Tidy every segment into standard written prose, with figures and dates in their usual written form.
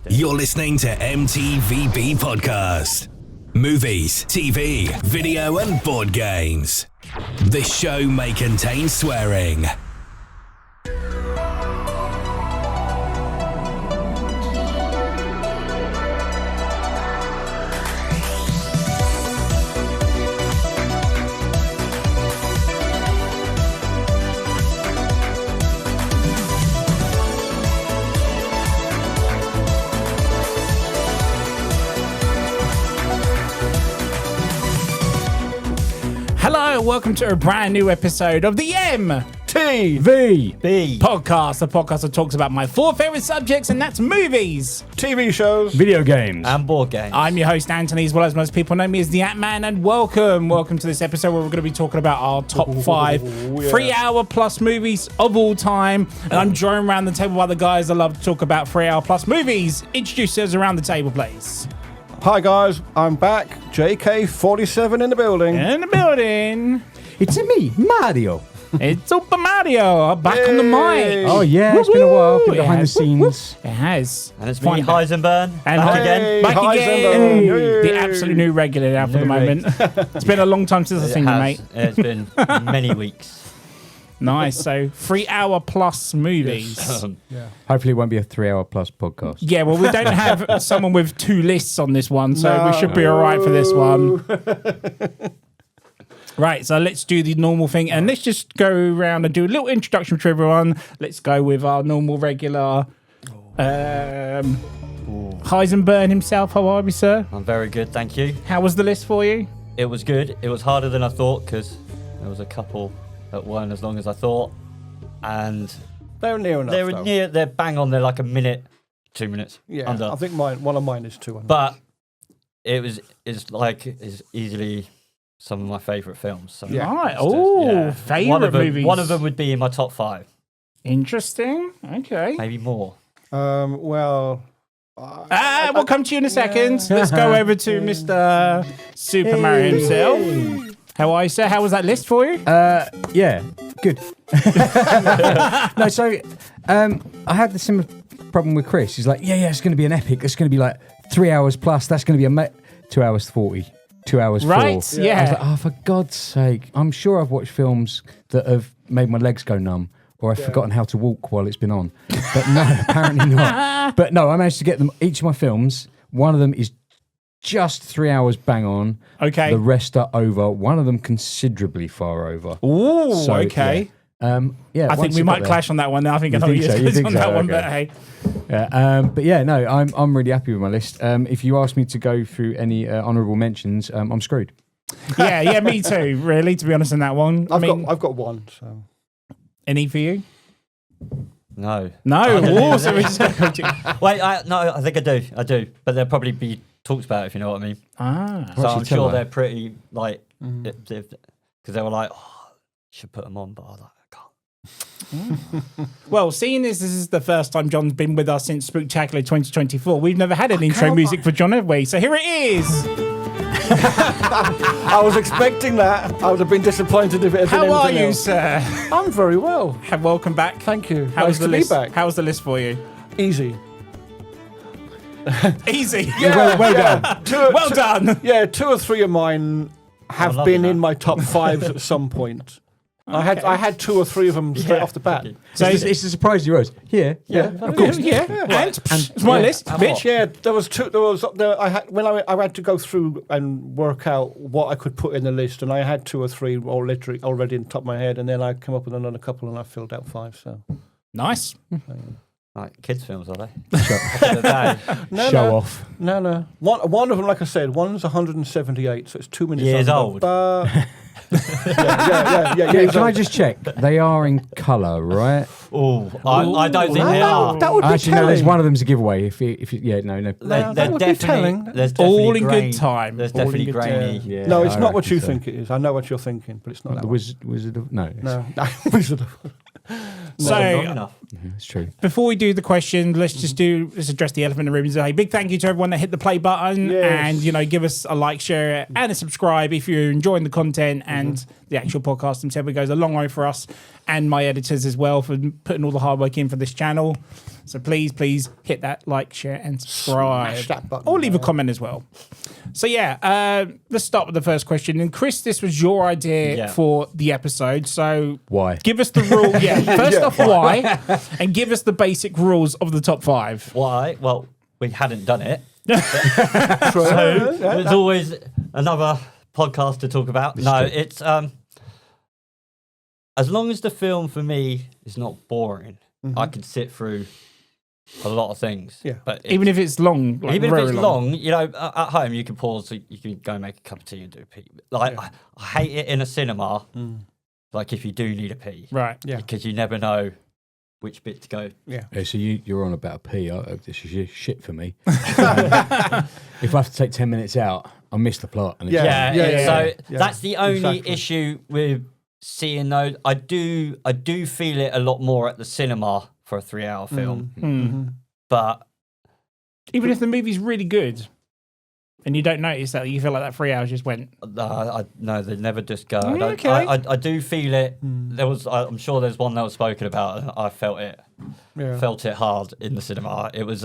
You're listening to M.T.V.B. Podcast. Movies, TV, video and board games. This show may contain swearing. Hello, welcome to a brand new episode of the M.T.V.B. podcast, the podcast that talks about my four favorite subjects, and that's movies, TV shows, video games, and board games. I'm your host, Anthony, as well as most people know me as the Antman, and welcome to this episode where we're going to be talking about our top 5 3-hour plus movies of all time. And I'm joined around the table by the guys that love to talk about 3-hour plus movies. Introduce yourselves around the table, please. Hi guys, I'm back. JK47 in the building. It's me, Mario. It's Supa Mario back on the mic. Oh yeah, it's been a while. Been behind the scenes. It has. And it's me, Heisenbyrne, And back again. Back Heisenbyrne. again. The absolute new regular now for the moment. It's been a long time since I've seen you, mate. It's been many weeks. Nice. So 3-hour plus movies. Hopefully, it won't be a 3-hour plus podcast. Yeah, well, we don't have someone with 2 lists on this one, so we should be all right for this one. Right, so let's do the normal thing, and let's just go around and do a little introduction to everyone. Let's go with our normal, regular Heisenbyrne himself. How are we, sir? I'm very good, thank you. How was the list for you? It was good. It was harder than I thought because there was a couple that weren't as long as I thought, and They're near enough. they're bang on. They're like a minute, 2 minutes. Yeah, under. I think one of mine is 2. But it's easily some of my favourite films. So Yeah. Right. it's just- Oh, favourite movies. One of them would be in my top 5, Interesting. Okay. maybe more. Well, We'll come to you in a second. Let's go over to Mr. Supa Mario himself. How are you, sir? How was that list for you? Yeah, good. No, so I had the similar problem with Chris. He's like, yeah, it's going to be an epic. It's going to be like 3 hours plus. That's going to be 2 hours 40, 2 hours 4. Right, yeah. I was like, oh, for God's sake. I'm sure I've watched films that have made my legs go numb, or I've forgotten how to walk while it's been on. But no, apparently not. But no, I managed to get them. Each of my films, one of them is just 3 hours bang on. Okay. The rest are over. One of them considerably far over. Ooh, So, okay. Yeah, I think we might clash on that one. I think I know think your so? You on think that so? one, but Okay. hey. But yeah, no, I'm really happy with my list. If you ask me to go through any honourable mentions, I'm screwed. Yeah, me too, really, to be honest, in that one. I've got one. So Any for you? No. No. So we just go to... Wait, I think I do. But there'll probably be talks about it, if you know what I mean. Ah. So I'm Actually, tell sure her. they're pretty, like, because they were like, oh, should put them on, but I was like, I can't. Well, seeing as this is the first time John's been with us since Spooktacular 2024, we've never had an intro music for John, have we? So here it is. I was expecting that. I would have been disappointed if it had been How are anything you, else. sir? I'm very well. Welcome back. Thank you. How Nice was the to be list? back. How was the list for you? Easy. Easy. Well done. Well done. Yeah, 2 or 3 of mine have lovely been that. in my top 5s at some point. I had 2 or 3 of them straight off the bat. Okay. So it's a surprise you rose. Yeah, of course. Yeah. And it's my list, bitch. Yeah, there was 2. I had to go through and work out what I could put in the list, and I had 2 or 3 literally already in the top of my head, and then I come up with another couple, and I filled out 5. So Nice. Like, kids' films, are they? Back in the day. Show off. no. One of them, like I said, one's 178, so it's 2 minutes Years under, old. But Yeah, years can I old. just check? They are in colour, right? Oh, I don't think they are. That would be Actually, no. There's telling. one of them's a giveaway. If yeah, no. that would be telling. There's definitely All in grain. good time. There's All in definitely good time. grainy. Yeah, No, it's I not what reckon you so. think it is. I know what you're thinking, but it's not The that one. Wizard of no. No, Wizard of So Long enough. It's true. before we do the question, let's address the elephant in the room. Say big thank you to everyone that hit the play button Yes. and give us a like, share, and a subscribe if you're enjoying the content and the actual podcast themselves. It goes a long way for us and my editors as well for putting all the hard work in for this channel. So please hit that like, share, and subscribe. Smash that button, Or leave a comment as well. So let's start with the first question. And Chris, this was your idea for the episode. So Why? give us the rule. First off, why? And give us the basic rules of the top 5. Why? Well, we hadn't done it. True. So there's always another podcast to talk about. It's as long as the film for me is not boring, I can sit through a lot of things. Yeah. But even if it's long, even if it's long, at home you can pause, you can go and make a cup of tea and do a pee. I hate it in a cinema. Like if you do need a pee, right? Yeah, because you never know which bit to go. Yeah. So you're on about a pee. This is shit for me. If I have to take 10 minutes out, I miss the plot. And So that's the only issue with seeing those. I do feel it a lot more at the cinema for a 3-hour film. But even if the movie's really good and you don't notice that, you feel like that 3 hours just went. No, they never just go. Okay. I do feel it. There was, I'm sure there's one that was spoken about, and I felt it. Felt it hard in the cinema. It was.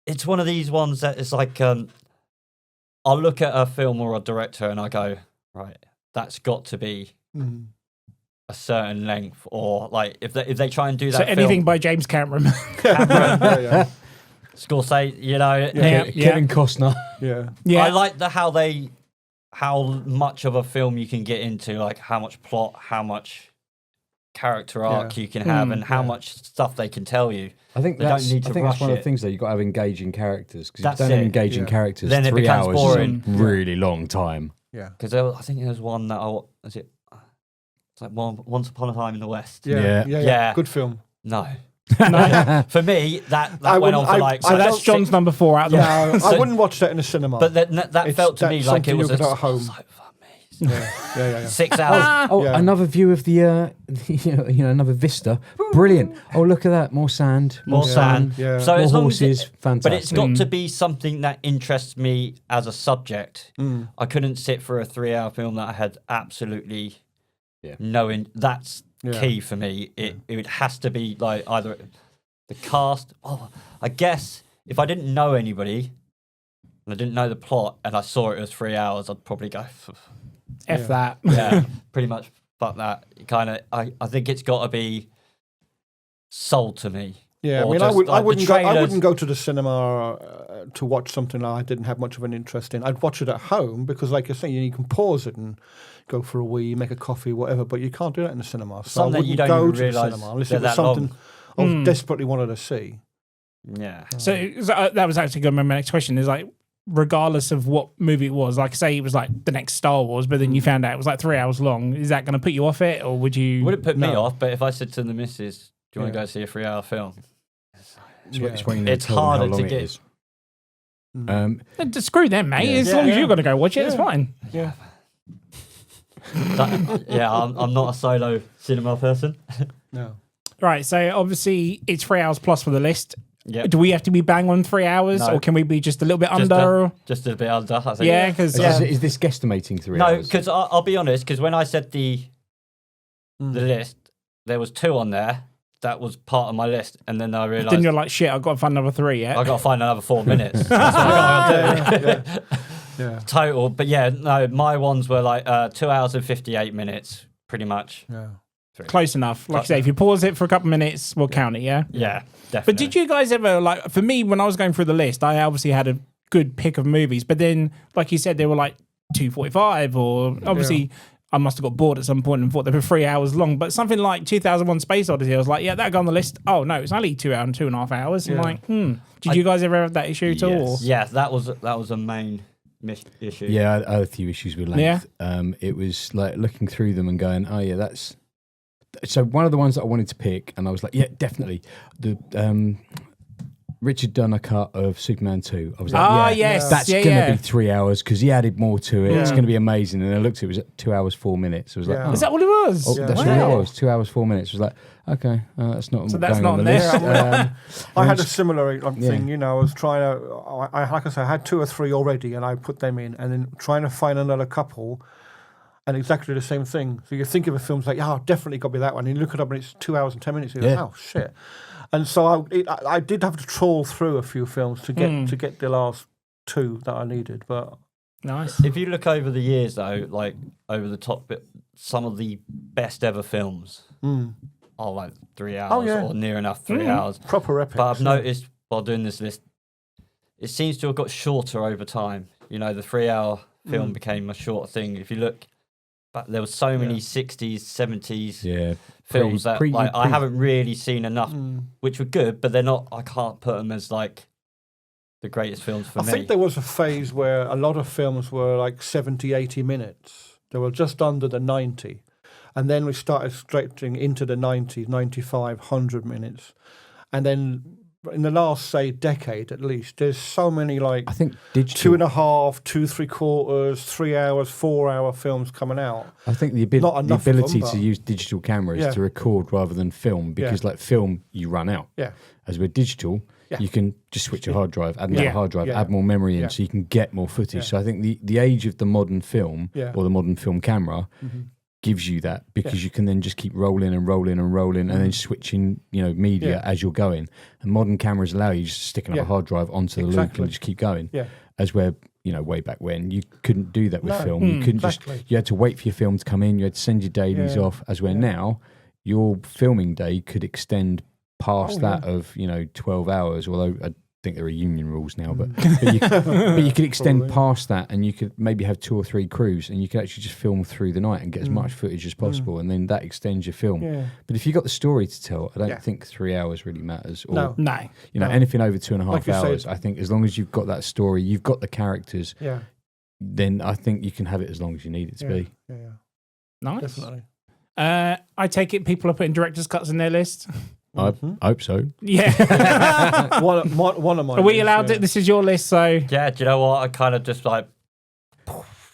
It's one of these ones that is like, I'll look at a film or a director and I go, right, that's got to be a certain length, or like if they try and do that. So anything by James Cameron. Scorsese, Kevin Costner. Yeah. I like how much of a film you can get into, like how much plot, how much character arc you can have, and how much stuff they can tell you. I think that's one of the things though. You've got to have engaging characters, because if you don't have engaging characters, then 3 hours boring. is a really long time. Yeah, because I think there was one that it's like Once Upon a Time in the West. Yeah. Good film. No. For me, that went on for like. So that's John's number 4 out of the way. I wouldn't watch that in a cinema. But that felt to me like it was at home. So amazing. 6 hours. Another view of the, another vista. Brilliant. Oh, look at that. More sand. More sand. Yeah. So more as long horses. as Fantastic. But it's got to be something that interests me as a subject. I couldn't sit for a 3-hour film that I had absolutely knowing. That's key for me. It has to be like either the cast. Oh, I guess if I didn't know anybody and I didn't know the plot and I saw it as 3 hours, I'd probably go F that. Yeah, pretty much. Fuck that. I think it's got to be sold to me. Yeah, I mean, I wouldn't go to the cinema to watch something I didn't have much of an interest in. I'd watch it at home because, like you're saying, you can pause it and go for a wee, make a coffee, whatever. But you can't do that in the cinema. So I wouldn't go to the cinema unless it was something I desperately wanted to see. Yeah. So that was actually going to be my next question. Is like, regardless of what movie it was, like say it was like the next Star Wars, but then you found out it was like 3 hours long. Is that going to put you off it, or would you? Would it put me off? But if I said to the missus, "Do you want to go see a 3-hour film?" It's harder to get. Screw them, mate. As long as you're going to go watch it, it's fine. Yeah. I'm not a solo cinema person. No. Right. So obviously it's 3 hours plus for the list. Yep. Do we have to be bang on 3 hours, or can we be just a little bit under? Just a bit under, I think. Yeah, because is this guesstimating 3 hours? No, because I'll be honest. Because when I said the list, there was 2 on there. That was part of my list, and then I realised. Then you're like, shit, I've got to find another 3. Yeah, I got to find another 4 minutes. That's what I got to do. Yeah. Total, but no, my ones were like 2 hours and 58 minutes, pretty much. Yeah. Close enough. Like I say, if you pause it for a couple of minutes, we'll count it. Yeah. Yeah, definitely. But did you guys ever like? For me, when I was going through the list, I obviously had a good pick of movies, but then, like you said, they were like 2:45, or obviously. I must have got bored at some point and thought they were 3 hours long. But something like 2001 Space Odyssey, I was like, yeah, that'll go on the list. Oh, no, it's only 2 hours and 2.5 hours. I'm like, Did you guys ever have that issue at all? Yeah, that was a main issue. Yeah, I had a few issues with length. It was like looking through them and going, oh, yeah, that's... So one of the ones that I wanted to pick, and I was like, yeah, definitely. Richard done a cut of Superman 2. I was like, yes. that's going to be 3 hours because he added more to it. It's going to be amazing. And I looked, it was at 2 hours, 4 minutes. I was like, is that what it was? That's what it was. 2 hours, 4 minutes. I was like, okay, that's not So that's going not on the there. list. I had a similar thing, you know. I was trying to, like I said, I had 2 or 3 already, and I put them in, and then trying to find another couple, and exactly the same thing. So you think of a film, it's like, definitely got to be that one. And you look it up, and it's 2 hours and 10 minutes. You're like, oh shit! And so I did have to trawl through a few films to get the last 2 that I needed, but. Nice. If you look over the years, though, like over the top bit, some of the best ever films are like 3 hours or near enough 3 hours. Proper epic. But I've noticed while doing this list, it seems to have got shorter over time. You know, the 3 hour film became a shorter thing. If you look back, there were so many 60s, 70s films that I haven't really seen enough, which were good, but they're not, I can't put them as like the greatest films for me. I think there was a phase where a lot of films were like 70, 80 minutes. They were just under the 90. And then we started stretching into the 90s, 95, 100 minutes. And then in the last, say, decade at least, there's so many like I think digital 2.5, 2 3/4, 3 hours, 4 hour films coming out. I think the ability to use digital cameras to record rather than film, because like film, you run out. Yeah. As with digital, you can just switch a hard drive, add another hard drive, add more memory in, so you can get more footage. So I think the age of the modern film or the modern film camera gives you that, because you can then just keep rolling and rolling and rolling and then switching, media as you're going. And modern cameras allow you just to stick another hard drive onto the loop and just keep going. Yeah. As where, way back when you couldn't do that with film. You couldn't you had to wait for your film to come in. You had to send your dailies off. As where now your filming day could extend past that of 12 hours, although I think there are union rules now, but you could extend past that, and you could maybe have 2 or 3 crews, and you could actually just film through the night and get as much footage as possible, and then that extends your film. But if you've got the story to tell, I don't think 3 hours really matters. Or, no. Anything over 2.5 hours, I think as long as you've got that story, you've got the characters, then I think you can have it as long as you need it to be. Nice. Definitely. I take it people are putting director's cuts in their list. I hope so. Yeah. one of mine. Are we allowed it? This is your list, so. Yeah, do you know what? I kind of just like.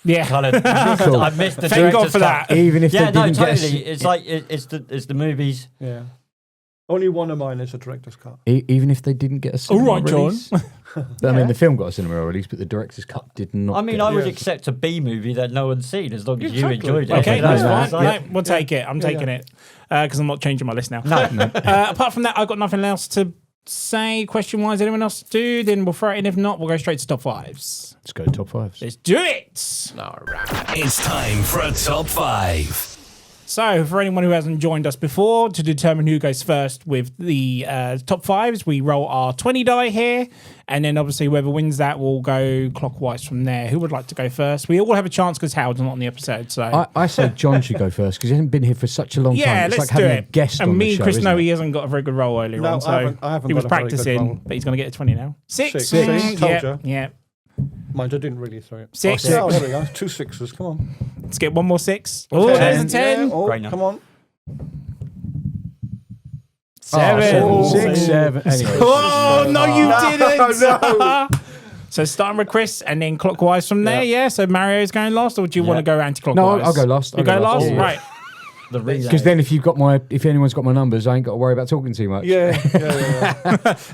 Yeah. Kind of. I missed the Thank God for cut. that. Even if they didn't totally. It's like it's the movies. Yeah. Only one of mine is a director's cut. Even if they didn't get a cinema release. John. I mean, the film got a cinema release, but the director's cut did not. I mean, I would accept a B movie that no one's seen as long as you enjoyed it. Okay, that's fine. Right, we'll take it. I'm taking it because I'm not changing my list now. No. Apart from that, I've got nothing else to say question-wise. Anyone else do? Then we'll throw it in. If not, we'll go straight to top 5s. Let's go top 5s. Let's do it. All right. It's time for a top 5. So, for anyone who hasn't joined us before, to determine who goes first with the top 5s, we roll our 20 die here, and then obviously whoever wins that will go clockwise from there. Who would like to go first? We all have a chance because Howard's not on the episode. So I say John should go first because he hasn't been here for such a long time. Yeah, it's let's like do having it. a guest and on me the and show, Chris know isn't it? he hasn't got a very good role earlier on, so I haven't he was got a very good practicing, role. but he's going to get to 20 now. 6. Told you. Yeah. Mind, I didn't really throw it. 6. Oh, there we go. 2 6s. Come on. Let's get one more 6. Oh, there's a 10. Yeah. Oh, Great come on. 7. Oh, 6, 7. Anyway, Oh, no, you didn't. No. So starting with Chris and then clockwise from there, yeah? So Mario's going last, or do you want to go anti-clockwise? No, I'll go last. You go last? Yeah. Right. Because then if anyone's got my numbers, I ain't got to worry about talking too much. Yeah.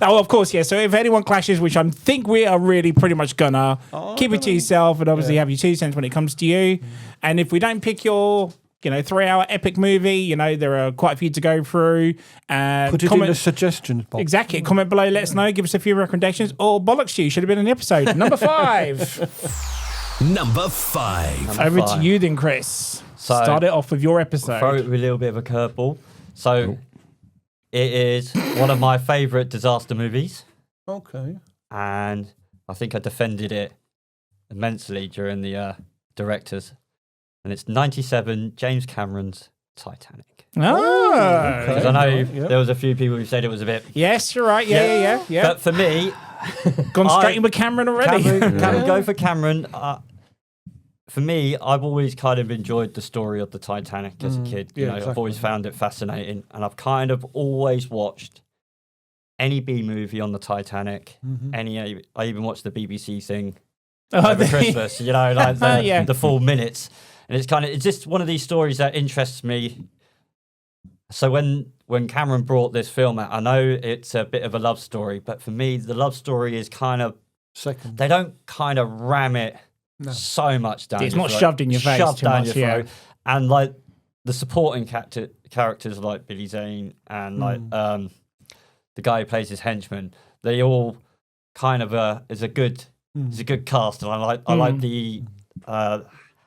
Oh, of course, yeah. So if anyone clashes, which I think we are really pretty much gonna, keep it to yourself and obviously have your 2 cents when it comes to you. And if we don't pick your 3-hour epic movie, there are quite a few to go through. Put it in the suggestions box. Exactly. Comment below, let us know, give us a few recommendations, or bollocks to you, should have been in the episode. Number 5. Number 5. Over to you then, Chris. So, start it off with your episode. Throw it with a little bit of a curveball. So it is one of my favourite disaster movies. Okay. And I think I defended it immensely during the directors. And it's 97, James Cameron's Titanic. Oh. Because I know there was a few people who said it was a bit... Yes, you're right. Yeah. But for me... Gone straight in with Cameron already. Cameron, go for Cameron. For me, I've always kind of enjoyed the story of the Titanic as a kid. Exactly. I've always found it fascinating. And I've kind of always watched any B movie on the Titanic. I even watched the BBC thing over Christmas. You know, like the full minutes, and it's just one of these stories that interests me. So when Cameron brought this film out, I know it's a bit of a love story, but for me, the love story is kind of second. They don't kind of ram it so much down. It's your not throat, shoved in your face shoved too down much, your throat. And like the supporting characters like Billy Zane and like the guy who plays his henchman, they all kind of is a good cast, and I like the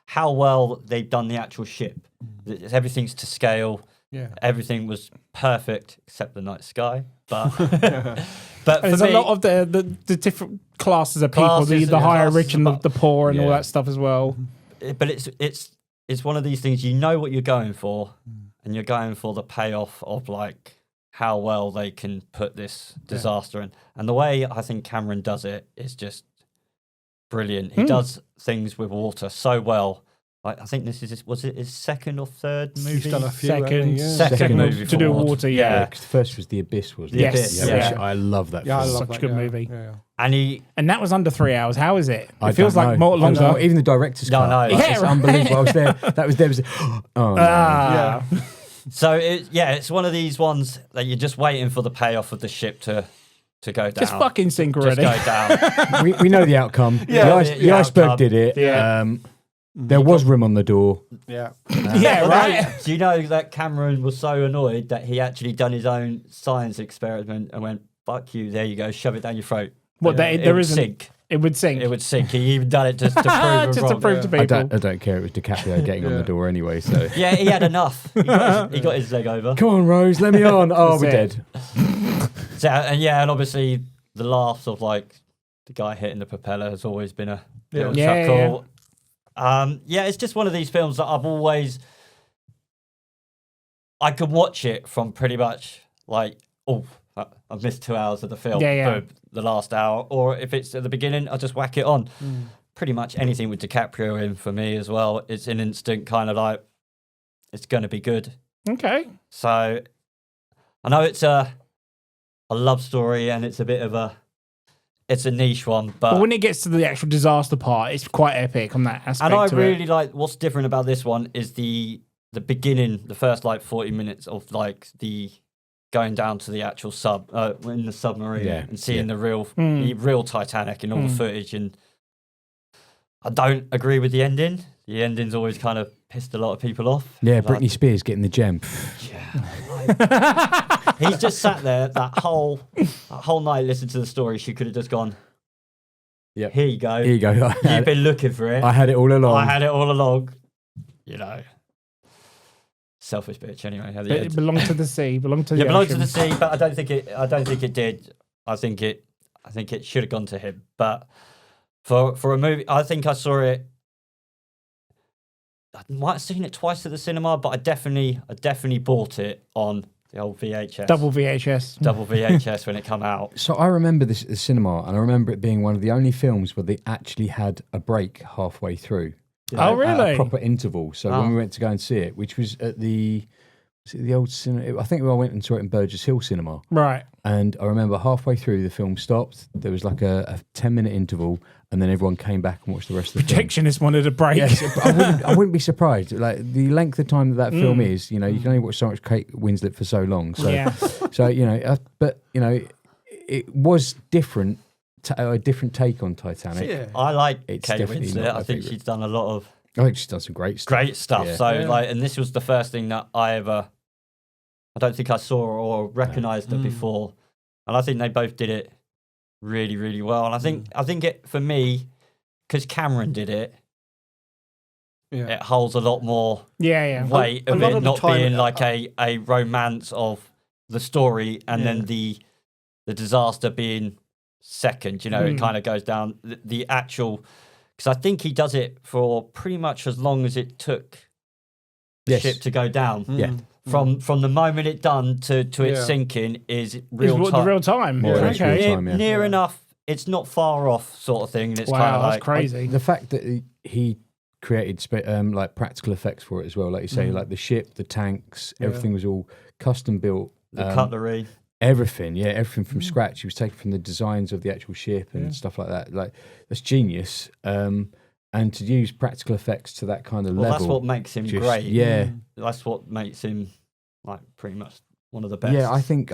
how well they've done the actual ship. Everything's to scale. Yeah. Everything was perfect except the night sky. But but there's a lot of the different classes of people, the higher rich and the poor and all that stuff as well. But it's one of these things, you know what you're going for, and you're going for the payoff of like how well they can put this disaster in. And the way I think Cameron does it is just brilliant. He does things with water so well. Like, I think this is his second or third movie? He's done a few. Second movie to do water. Yeah. The first was The Abyss, wasn't it? Yes. Yeah. I love that film. I love Such that, a good movie. Yeah. And that was under 3 hours. How is it? It feels like more longer. Even the director's cut. No. It's unbelievable. I was there. That was there. Oh, no. Yeah. So it's one of these ones that you're just waiting for the payoff of the ship to go down. Just fucking sink already. Just go down. we know the outcome. The iceberg outcome. did it. Yeah. There was room on the door. Yeah. Yeah, right. Do you know that Cameron was so annoyed that he actually done his own science experiment and went, "Fuck you! There you go, shove it down your throat." What? There isn't. Sink. It would sink. It would sink. He even done it just to prove just to prove to people. I don't care. It was DiCaprio getting on the door anyway. So yeah, he had enough. He got his leg over. Come on, Rose, let me on. Oh, we're dead. So, and obviously the laughs of like the guy hitting the propeller has always been a little chuckle. It's just one of these films that I could watch it from pretty much like, I've missed 2 hours of the film for the last hour, or if it's at the beginning, I'll just whack it on. Pretty much anything with DiCaprio in for me as well, it's an instant kind of like, it's going to be good. Okay. So I know it's a love story and it's a bit of it's a niche one, but when it gets to the actual disaster part, it's quite epic on that aspect. And I really like what's different about this one is the beginning, the first like 40 minutes of like the going down to the actual in the submarine and seeing the real Titanic and all the footage. And I don't agree with the ending. The ending's always kind of pissed a lot of people off. Yeah, like, Britney Spears getting the gem. He's just sat there that whole night listening to the story. She could have just gone, here you go. Here you go. You've been looking for it. I had it all along. You know. Selfish bitch anyway. It belonged to the sea. Belonged to the belonged ocean. to the sea, but I don't think it did. I think it should have gone to him. But for a movie, I think I saw it. I might have seen it twice at the cinema, but I definitely bought it on the old VHS. Double VHS when it came out. So I remember this at the cinema, and I remember it being one of the only films where they actually had a break halfway through. Oh, really? At a proper interval. So when we went to go and see it, which was at the old cinema, I think I went and saw it in Burgess Hill Cinema. Right. And I remember halfway through the film stopped. There was like a 10-minute interval, and then everyone came back and watched the rest of the film. Projectionist wanted a break. Yes, I wouldn't be surprised. Like the length of time that film is, you can only watch so much Kate Winslet for so long. So, it was different. A different take on Titanic. Yeah. I like Kate Winslet. I think she's done a lot of. I think she's done some great stuff. Yeah. So and this was the first thing that I don't think I saw or recognised her before, and I think they both did it really, really well. And I think it for me, because Cameron did it. Yeah. It holds a lot more weight of it not being like a romance of the story and then the disaster being second. It kind of goes down the actual, because I think he does it for pretty much as long as it took the ship to go down. Yeah. From the moment it done to it sinking is real time. The real time. Near enough. It's not far off, sort of thing. And it's kind of like that's crazy. The fact that he created like practical effects for it as well, like you say, like the ship, the tanks, everything was all custom built. The cutlery. Everything from scratch. He was taken from the designs of the actual ship and stuff like that. Like, that's genius. And to use practical effects to that kind of level. That's what makes him great. Yeah. That's what makes him, like, pretty much one of the best. Yeah, I think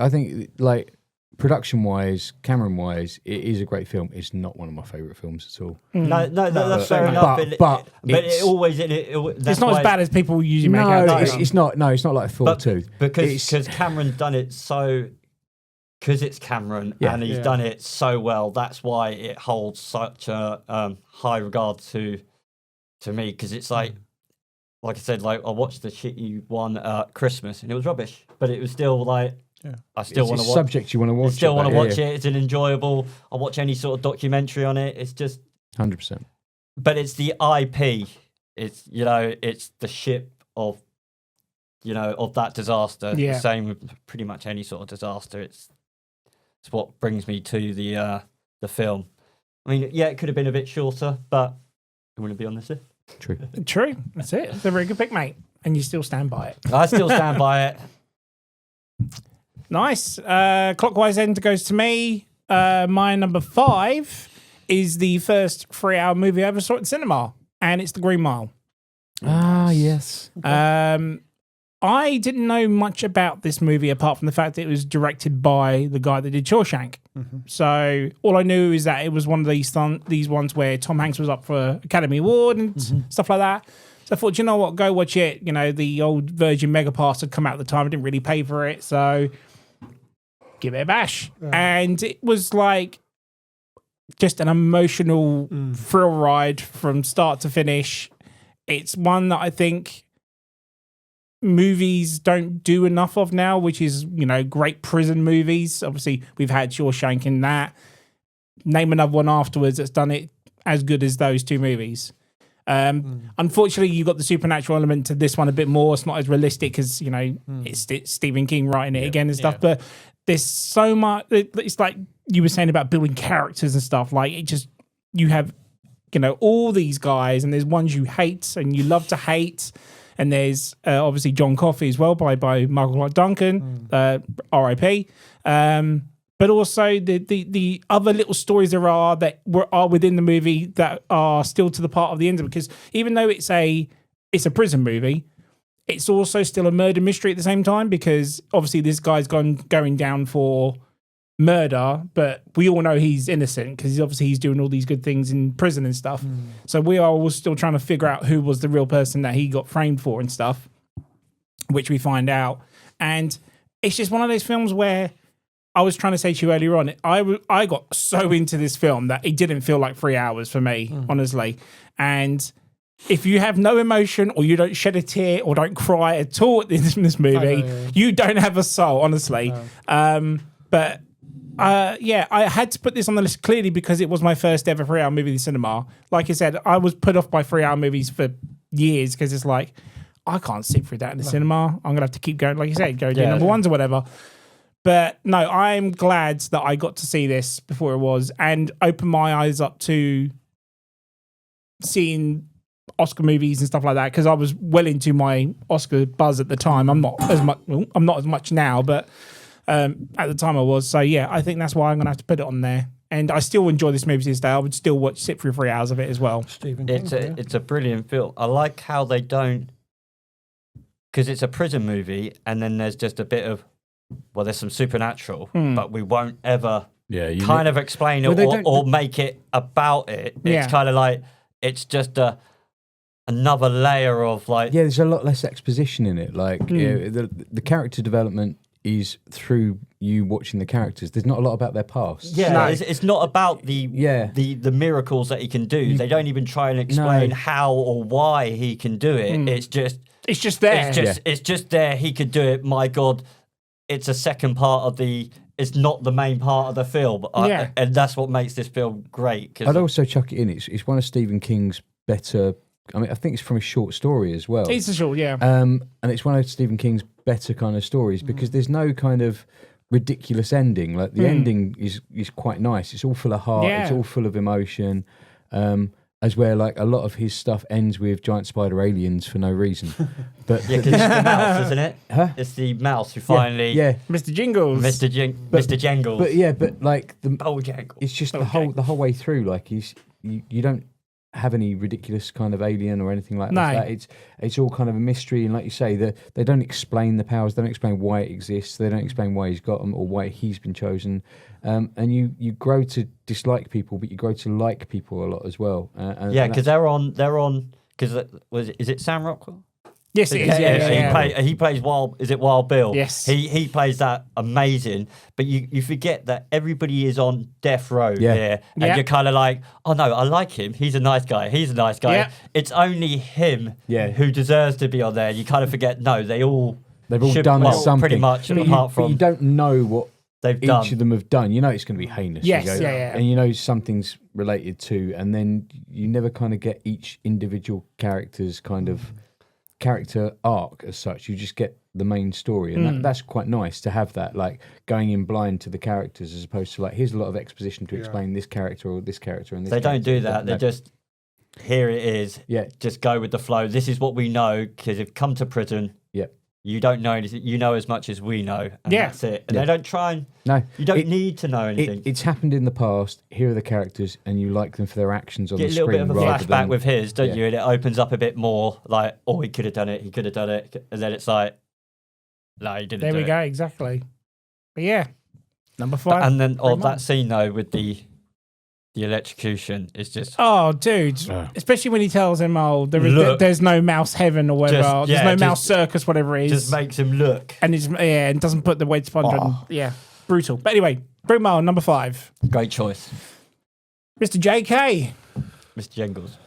like, production-wise, camera-wise, it is a great film. It's not one of my favourite films at all. No, that's fair enough. But it's not as bad as people usually make out. No, it's not. No, it's not like Thor 2. Because Cameron's done it so... Because it's Cameron and he's done it so well, that's why it holds such a high regard to me. Because it's like I said, like, I watched the shitty one at Christmas and it was rubbish, but it was still like, I still want to watch. Subject you want to watch. I still want to watch it. It's an enjoyable. I watch any sort of documentary on it. It's just 100%. But it's the IP. It's it's the ship of of that disaster. Yeah. The same with pretty much any sort of disaster. It's what brings me to the film. I mean, it could have been a bit shorter, but it wouldn't be on this list. True. That's it. It's a very good pick, mate. And you still stand by it. I still stand by it. Nice. Clockwise end goes to me. My number 5 is the first 3-hour movie I ever saw at the cinema, and it's The Green Mile. Ah, yes. I didn't know much about this movie apart from the fact that it was directed by the guy that did Shawshank. Mm-hmm. So all I knew is that it was one of these ones where Tom Hanks was up for Academy Award and stuff like that. So I thought, you know what, go watch it. The old Virgin Megapass had come out at the time. I didn't really pay for it, so give it a bash. Yeah. And it was like just an emotional thrill ride from start to finish. It's one that I think movies don't do enough of now, which is, great prison movies. Obviously, we've had Shawshank in that. Name another one afterwards that's done it as good as those two movies. Unfortunately, you got the supernatural element to this one a bit more. It's not as realistic because, it's Stephen King writing it again and stuff. Yeah. But there's so much. It's like you were saying about building characters and stuff. Like, it just, you have, all these guys, and there's ones you hate and you love to hate. And there's obviously John Coffey as well by Michael Clark Duncan, R.I.P. But also the other little stories there are that are within the movie that are still to the part of the end of it. Because even though it's a prison movie, it's also still a murder mystery at the same time. Because obviously this guy's going down for murder, but we all know he's innocent because he's doing all these good things in prison and stuff. So we are all still trying to figure out who was the real person that he got framed for and stuff, which we find out. And it's just one of those films where I was trying to say to you earlier on, I got so into this film that it didn't feel like 3 hours for me, honestly. And if you have no emotion or you don't shed a tear or don't cry at all in this movie, you don't have a soul, honestly. But I had to put this on the list clearly because it was my first ever 3-hour movie in the cinema. Like I said, I was put off by 3-hour movies for years because it's like, I can't sit through that in the cinema. I'm going to have to keep going, like you said, do number ones or whatever. But no, I'm glad that I got to see this before it was and open my eyes up to seeing Oscar movies and stuff like that because I was well into my Oscar buzz at the time. I'm not as much now, but at the time I was. So yeah, I think that's why I'm going to have to put it on there. And I still enjoy this movie to this day. I would still sit through 3 hours of it as well. It's a brilliant film. I like how they don't, because it's a prison movie, and then there's just a bit of, well, there's some supernatural, but we won't ever kind of explain it or make it about it. It's kind of like, it's just another layer of like... Yeah, there's a lot less exposition in it. Like, the character development is through you watching the characters. There's not a lot about their past. Yeah, no. It's not about the miracles that he can do. They don't even try and explain how or why he can do it. It's just there. It's just there. He could do it. My God, it's a second part of the... It's not the main part of the film. And that's what makes this film great. I'd also chuck it in. It's one of Stephen King's better... I mean, I think it's from a short story as well. It's a short, yeah. And it's one of Stephen King's better kind of stories because there's no kind of ridiculous ending. Like the ending is quite nice. It's all full of heart. It's all full of emotion. as where like a lot of his stuff ends with giant spider aliens for no reason. But Yeah, because it's the mouse, isn't it? Huh? It's the mouse who finally... Yeah. Mr. Jingles. Mr. Jangles. But like the Bojangles. it's just the whole way through. Like you don't have any ridiculous kind of alien or anything like that. It's all kind of a mystery, and like you say, they don't explain the powers. They don't explain why it exists. They don't explain why he's got them or why he's been chosen. And you grow to dislike people, but you grow to like people a lot as well. Because they're on. Because is it Sam Rockwell? Yes, it is. Yeah. He plays Wild. Is it Wild Bill? Yes. He plays that amazing. But you forget that everybody is on death row here, and you're kind of like, oh no, I like him. He's a nice guy. He's a nice guy. Yeah. It's only him who deserves to be on there. You kind of forget. No, they've all done something pretty much. Apart from you don't know what they've each of them have done. You know it's going to be heinous. Yes, you go, yeah. And you know something's related to, and then you never kind of get each individual character's kind of character arc as such. You just get the main story, and that's quite nice to have that, like going in blind to the characters as opposed to like here's a lot of exposition to explain this character or this character and this. They don't do that. They just here it is. Yeah, just go with the flow. This is what we know because they've come to prison. Yeah. You don't know anything. You know as much as we know, and that's it. And they don't try and... No. You don't need to know anything. It's happened in the past. Here are the characters, and you like them for their actions on the Get a screen. little bit of a flashback with his, don't Yeah. you? And it opens up a bit more, like, oh, he could have done it, he could have done it. And then it's like, no, he didn't do it. There we go, exactly. But yeah, number 5. And then, that scene, though, with the electrocution is just... Oh, dude. Especially when he tells him, there's no mouse heaven or whatever. There's no mouse circus, whatever it is. Just makes him look. And and doesn't put the weight sponge on. Yeah, brutal. But anyway, Green Mile, number 5. Great choice. Mr. JK. Mr. Jangles.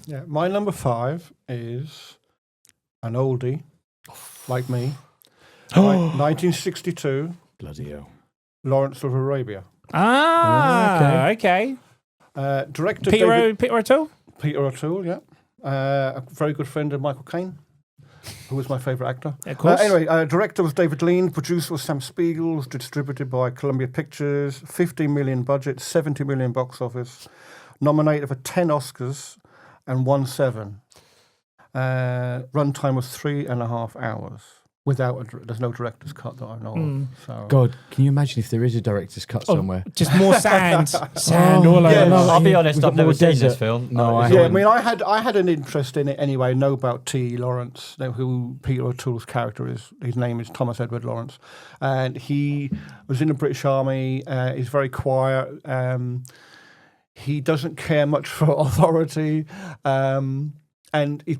Yeah, my number 5 is an oldie, like me. 1962. Bloody hell. Lawrence of Arabia. Okay. Director Peter O'Toole? Peter O'Toole, yeah. A very good friend of Michael Caine, who was my favourite actor. Of course. Anyway, director was David Lean, producer was Sam Spiegel, distributed by Columbia Pictures, 50 million budget, 70 million box office, nominated for 10 Oscars and won 7. Runtime was 3.5 hours. There's no director's cut that I know of. So. God, can you imagine if there is a director's cut somewhere? Just more sand all over. Yeah, I'll be honest, I've never seen this film. No, I haven't. I had an interest in it anyway. I know about T. Lawrence, who Peter O'Toole's character is. His name is Thomas Edward Lawrence, and he was in the British Army. He's very quiet. He doesn't care much for authority. And he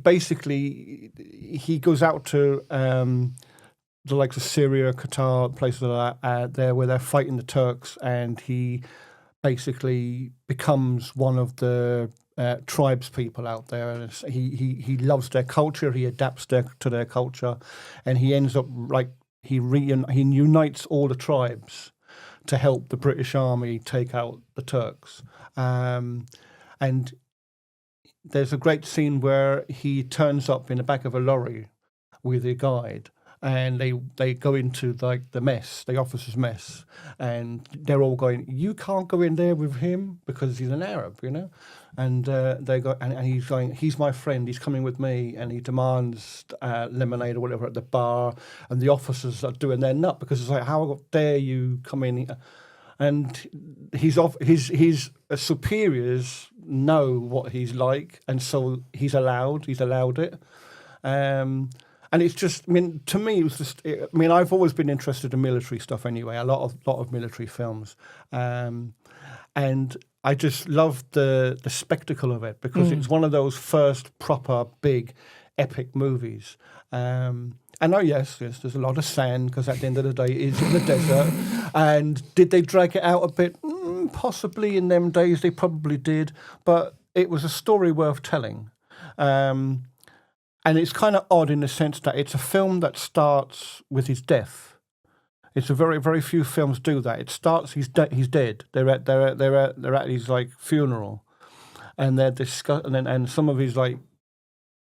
goes out to the likes of Syria, Qatar, places like that, there where they're fighting the Turks, and he basically becomes one of the tribes people out there. And he loves their culture, he adapts to their culture, and he ends up he unites all the tribes to help the British Army take out the Turks. And there's a great scene where he turns up in the back of a lorry with a guide, and they go into the mess, the officers' mess, and they're all going, "You can't go in there with him because he's an Arab, you know." And they go, and he's going, "He's my friend. He's coming with me," and he demands lemonade or whatever at the bar, and the officers are doing their nut because it's like, "How dare you come in?" And his superiors know what he's like, and so he's allowed it. And it's just, to me, it was just. I've always been interested in military stuff anyway. A lot of military films, and I just loved the spectacle of it because it's one of those first proper big, epic movies. And yes, there's a lot of sand because at the end of the day, it's in the desert. And did they drag it out a bit? Possibly in them days, they probably did. But it was a story worth telling. And it's kind of odd in the sense that it's a film that starts with his death. It's a very, very few films do that. It starts, he's dead. They're at his funeral, and they're discussing, and some of his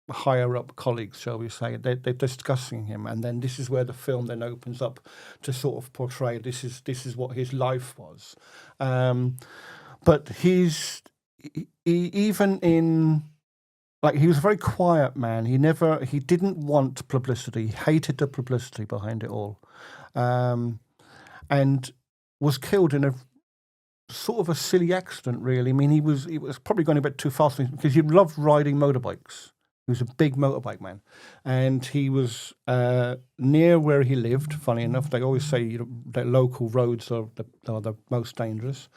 higher up colleagues, shall we say, they're discussing him, and then this is where the film then opens up to sort of portray this is what his life was. But he's even in like he was a very quiet man. He didn't want publicity. He hated the publicity behind it all, and was killed in a sort of a silly accident. Really, I mean, he was probably going a bit too fast because he loved riding motorbikes. He was a big motorbike man, and he was near where he lived. Funny enough, they always say that local roads are the most dangerous.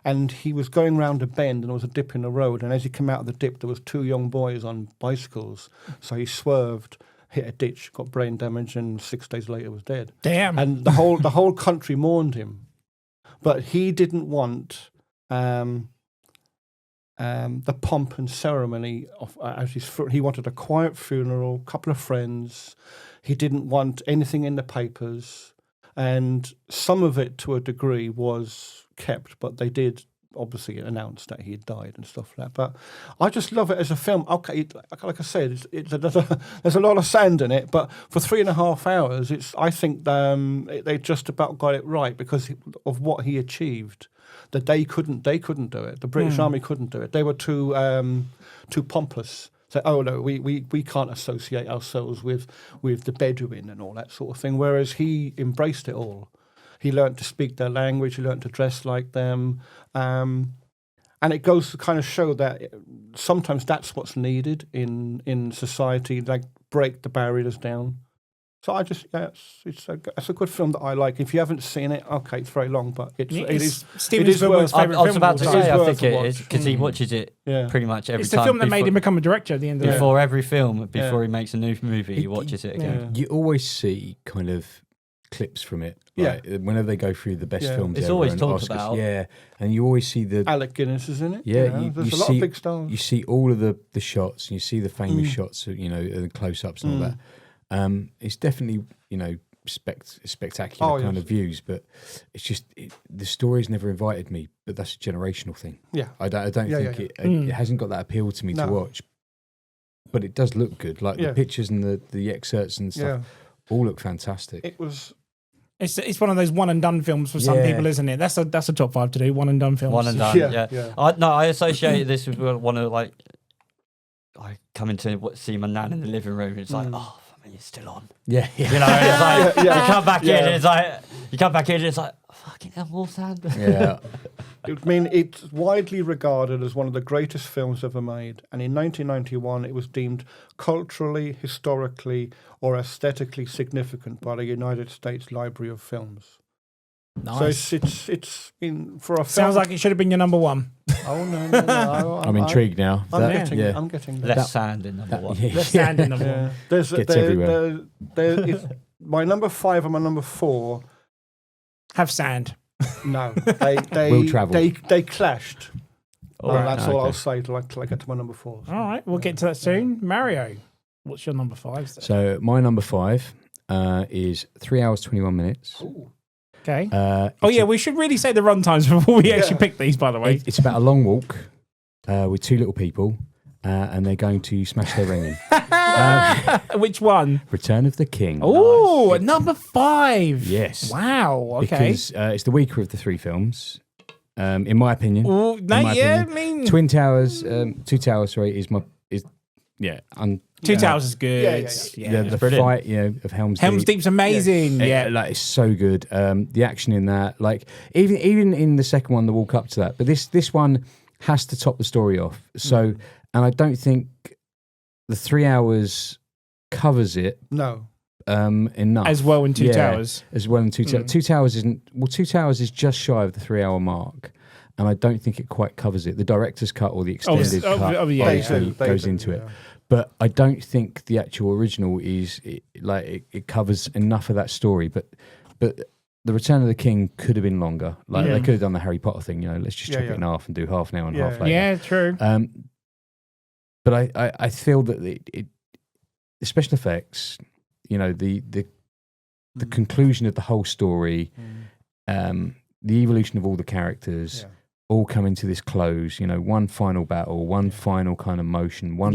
And he was going round a bend, and there was a dip in the road. And as he came out of the dip, there was 2 young boys on bicycles. So he swerved, hit a ditch, got brain damage, and 6 days later was dead. Damn! And the whole country mourned him, but he didn't want the pomp and ceremony of he wanted a quiet funeral, a couple of friends. He didn't want anything in the papers, and some of it, to a degree, was kept, but they did obviously announce that he had died and stuff like that. But I just love it as a film. Okay, like I said, there's a lot of sand in it, but for 3.5 hours, I think they just about got it right because of what he achieved. That they couldn't do it. The British Army couldn't do it. They were too pompous. Say, oh no, we can't associate ourselves with the Bedouin and all that sort of thing. Whereas he embraced it all. He learned to speak their language. He learned to dress like them, and it goes to kind of show that sometimes that's what's needed in society, like break the barriers down. So it's a good film that I like. If you haven't seen it, okay, it's very long, but it is Spielberg's favourite film. I was about to say, I think it watch. is because he watches it pretty much every time. It's the film that made him become a director at the end of it. Before every film, before he makes a new movie, he watches it again. You always see kind of clips from it. Like, whenever they go through the best films, it's ever always and talked Oscars, about. Yeah, and you always see the Alec Guinness is in it. Yeah, there's you a lot see, of big stars. You see all of the shots, and you see the famous shots, the close-ups and all that. It's definitely spectacular kind of views, but it's just the story's never invited me. But that's a generational thing. Yeah, I don't think it hasn't got that appeal to me to watch. But it does look good, like the pictures and the excerpts and stuff all look fantastic. It was. It's one of those one and done films for some people, isn't it? That's a top 5 to do. One and done films. One and done. I associate this with one of I come into see my nan in the living room. It's like, oh, it's still on. Yeah. You know, it's like you come back in, and it's like fucking hell, more sand. Yeah. I mean, it's widely regarded as one of the greatest films ever made, and in 1991 it was deemed culturally, historically, or aesthetically significant by the United States Library of Films. Nice. So it's in for a film. Sounds like it should have been your number 1. Oh no. I'm intrigued now. I'm getting less sand in number 1. Less sand in number 1. Gets everywhere. My number 5 and my number 4 have sand. No, they will travel. They clashed. That's all Okay. I'll say till I get to my number 4. All right, we'll get to that soon. Mario, what's your number 5? So my number 5 is 3 hours 21 minutes. Ooh. Okay. We should really say the run times before we actually pick these. By the way, It's about a long walk with 2 little people, and they're going to smash their ring in. Which one? Return of the King. Oh, nice. Number 5. Yes. Wow. Okay. Because it's the weaker of the 3 films, in my opinion. Ooh, opinion. I mean, Twin Towers, 2 Towers, sorry, Two Towers is good. The fight, of Helm's Deep. Helm's Deep's amazing. It's so good. The action in that, like even in the second one, the walk up to that. But this one has to top the story off. So, and I don't think the 3 hours covers it. No. Enough as well in Two Towers. As well in Two Towers. 2 Towers isn't. Well, 2 Towers is just shy of the 3 hour mark. And I don't think it quite covers it. The director's cut or the extended cut obviously goes into it. But I don't think the actual original it covers enough of that story. But the Return of the King could have been longer. Like they could have done the Harry Potter thing. Let's just chop it in half and do half now and half later. Yeah, true. But I feel that the special effects, the conclusion of the whole story, the evolution of all the characters. All coming to this close, one final battle, one final kind of motion, one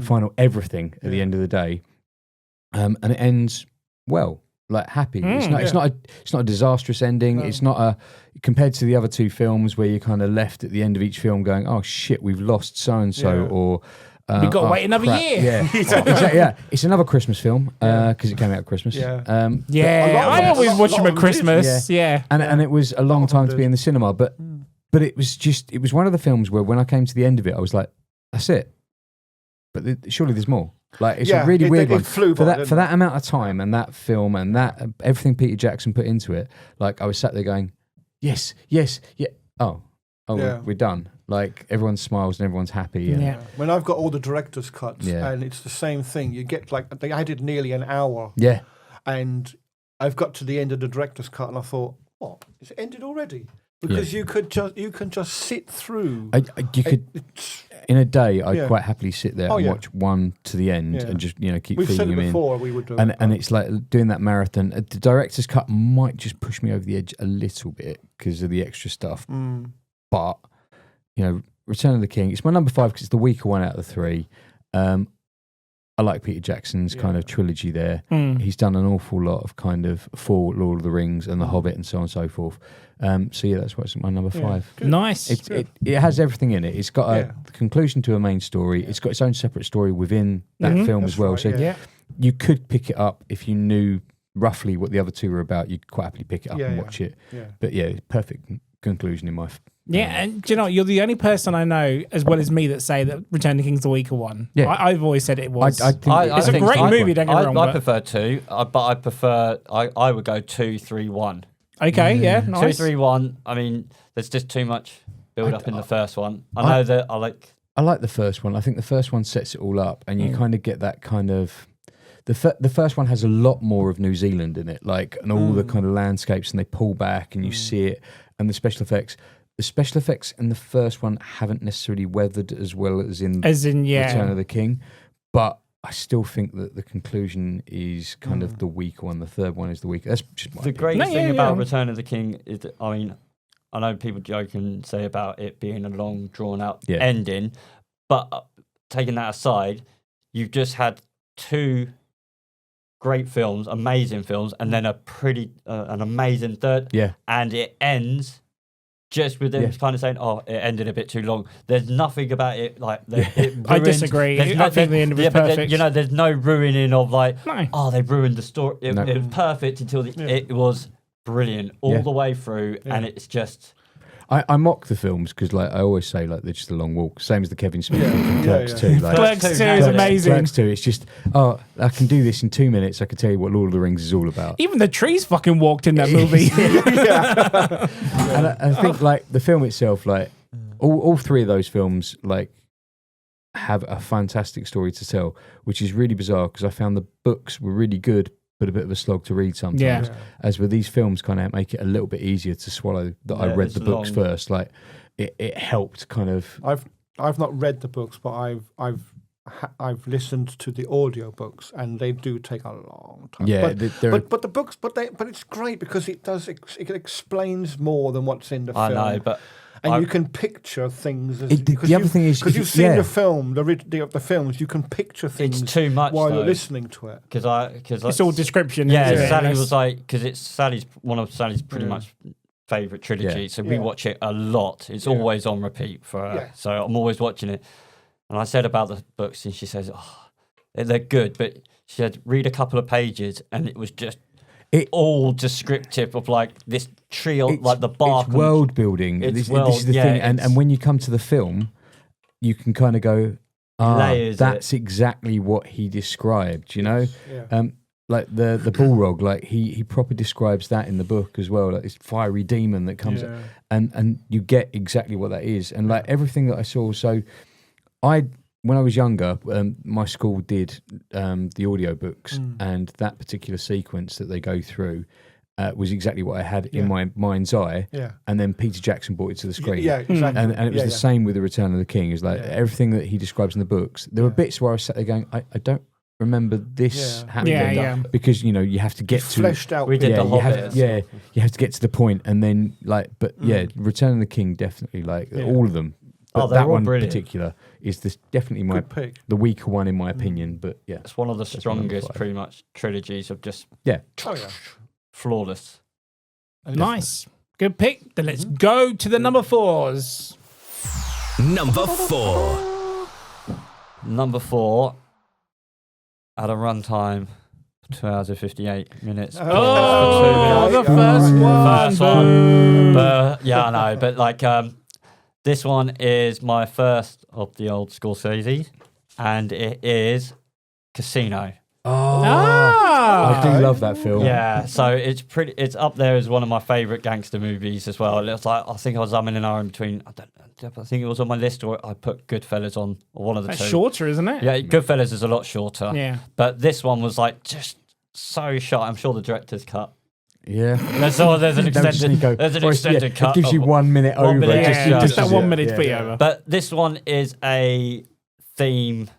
final everything at the end of the day. And it ends well. like happy. It's not a disastrous ending. No. It's not compared to the other two films where you're kind of left at the end of each film going, oh shit, we've lost so and so, or we've got to wait another year. Yeah, exactly, yeah. It's another Christmas film because it came out at Christmas. I always watch them at Christmas. And it was a long time to be in the cinema, but it was one of the films where when I came to the end of it, I was like, that's it. But surely there's more. Like it's a really weird one for that amount of time and that film and that everything Peter Jackson put into it. Like I was sat there going, yes, yeah. We're done. Like everyone smiles and everyone's happy. And When I've got all the director's cuts and it's the same thing, you get like they added nearly an hour. Yeah, and I've got to the end of the director's cut and I thought, what? It's ended already? Because you can just sit through. You could in a day. I'd quite happily sit there and watch one to the end and just keep We've feeding said him it before, in. We would do and it's like doing that marathon. The director's cut might just push me over the edge a little bit because of the extra stuff. But Return of the King. It's my number 5 because it's the weaker one out of the 3. I like Peter Jackson's kind of trilogy there. He's done an awful lot of kind of for Lord of the Rings and The Hobbit and so on and so forth. That's why it's my number 5. Good. Nice. It has everything in it. It's got a conclusion to a main story. It's got its own separate story within that film as well. Right, you could pick it up if you knew roughly what the other two were about. You'd quite happily pick it up and watch it. Yeah. But perfect conclusion in my and do you know, you're the only person I know, as well as me, that say that Return of the King's the weaker one. Yeah. I've always said it was. I think it's a great movie, don't get me wrong. I prefer 2, but I would go 2, 3, 1. Okay, nice. 2, 3, 1. I mean, there's just too much build up in the first one. I know that I like the first one. I think the first one sets it all up, and you kind of get that kind of. The first one has a lot more of New Zealand in it, and all the kind of landscapes, and they pull back and you see it, and the special effects. The special effects in the first one haven't necessarily weathered as well as in Return of the King, but I still think that the conclusion is kind of the weaker one. The third one is the weaker. That's just my opinion. Great thing about Return of the King is that, I mean, I know people joke and say about it being a long, drawn-out ending, but taking that aside, you've just had 2 great films, amazing films, and then an amazing third, and it ends just with them kind of saying, "Oh, it ended a bit too long." There's nothing about it it ruined, I disagree. I think the end was perfect. There's no ruining of they ruined the story. It was perfect until it was brilliant all the way through, and it's just. I mock the films because, I always say, they're just a long walk. Same as the Kevin Smith film from Clerks 2. Clerks 2 is amazing. Clerks 2, it's just, I can do this in 2 minutes. I can tell you what Lord of the Rings is all about. Even the trees fucking walked in that movie. And I think, the film itself, all 3 of those films, have a fantastic story to tell, which is really bizarre because I found the books were really good, but a bit of a slog to read sometimes. As with these films, kind of make it a little bit easier to swallow that I read the books first. It helped kind of. I've not read the books, but I've listened to the audio books, and they do take a long time. Yeah, but the books, but it's great because it explains more than what's in the film. I know, but. And you can picture things. The other thing is, because you've seen the film, the films, you can picture things. It's too much while you're listening to it. Because it's all description. Yeah, Sally was because it's one of Sally's pretty much favourite trilogy. So we watch it a lot. It's always on repeat for her. Yeah. So I'm always watching it. And I said about the books, and she says, they're good, but she said read a couple of pages, and it was just. All descriptive of this tree, the bark. It's world building. This is the thing. And when you come to the film, you can kind of go, that's exactly what he described, Yeah. The Balrog, he properly describes that in the book as well. This fiery demon that comes, and you get exactly what that is. And everything that I saw, so when I was younger, my school did the audiobooks, and that particular sequence that they go through was exactly what I had in my mind's eye. Yeah. And then Peter Jackson brought it to the screen. Yeah, exactly. And it was the same with The Return of the King. It's everything that he describes in the books. There were bits where I was sat there going, I don't remember this happening. Because, you have to get to... Fleshed out. We did the Hobbit. You have to get to the point, and then, Return of the King, definitely, all of them. but they're that all one in brilliant. particular is definitely the weaker one in my opinion. But yeah, It's one of the strongest, pretty much, trilogies of just flawless. Nice. Good pick. Then let's go to the number 4s. Number 4. Number 4 had a runtime of 2 hours and 58 minutes. Oh, the first one. First one. But, yeah, I know. But like, this one is my first of the old Scorsese, and it is Casino. I do love that film. Yeah, so it's up there as one of my favourite gangster movies as well. It's like, I think I was umming and ahhing between, I think it was on my list, or I put Goodfellas on, or one of the two. That's shorter, isn't it? Yeah, Goodfellas is a lot shorter. Yeah. But this one was like just so short. I'm sure the director's cut. Yeah. There's an extended cut. It gives you 1 minute over. Just that 1 minute to be over. But this one is a theme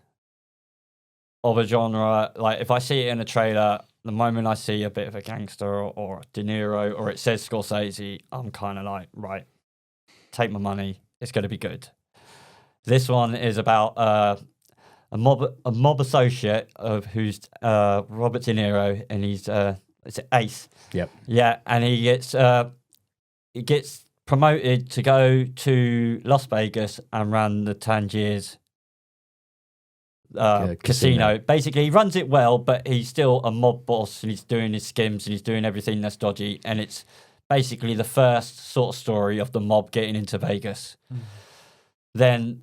of a genre. Like, if I see it in a trailer, the moment I see a bit of a gangster or De Niro, or it says Scorsese, I'm kind of like, right, take my money. It's going to be good. This one is about a mob associate of who's Robert De Niro, and he's it's Ace. Yep. Yeah, and he gets promoted to go to Las Vegas and run the Tangiers casino. Basically, he runs it well, but he's still a mob boss, and he's doing his skims, and he's doing everything that's dodgy, and it's basically the first sort of story of the mob getting into Vegas. Then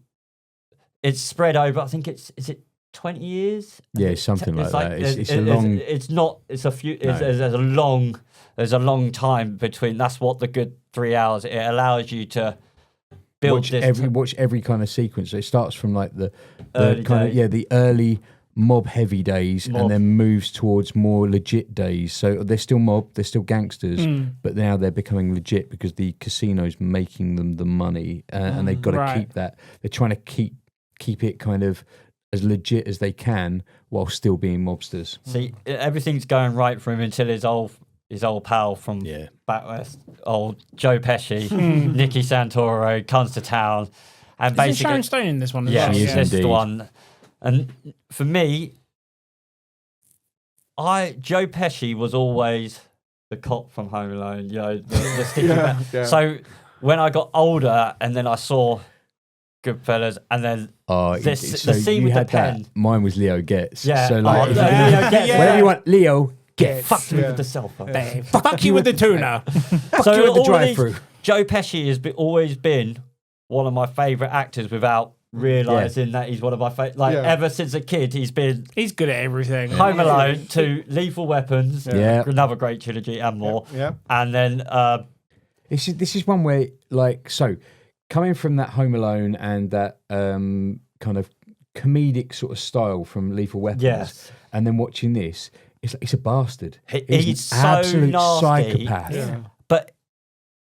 it's spread over, I think is it 20 years? Yeah, something like that. It's a long... It's not, it's a few, there's a long time between. That's what the good 3 hours, it allows you to build watch every kind of sequence. So it starts from like the early mob heavy days, and then moves towards more legit days. So they're still mob, they're still gangsters, but now they're becoming legit because the casino's making them the money, and they've got to keep that. They're trying to keep it kind of as legit as they can while still being mobsters. See, everything's going right for him until his old pal from back west, old Joe Pesci, Nicky Santoro, comes to town, and Is basically Sharon Stone in this one as yeah, well? this is the one. And for me, Joe Pesci was always the cop from Home Alone, the sticky back. Yeah. So when I got older, and then I saw Goodfellas, and then the scene with the pen. Mine was Leo Getz. Yeah. So like, Leo Getz. whenever you want Leo Getz. Fuck me with the cell phone. Fuck you with the tuna. Fuck you with the drive-through. Joe Pesci has always been one of my favourite actors without realising that he's one of my favourite. Like, ever since a kid, he's good at everything. Home Alone to Lethal Weapons, another great trilogy, and more. Yeah. And then this is one where, like, so coming from that Home Alone and that kind of comedic sort of style from Lethal Weapons, and then watching this, it's a bastard. He's an so absolute nasty. psychopath. Yeah. But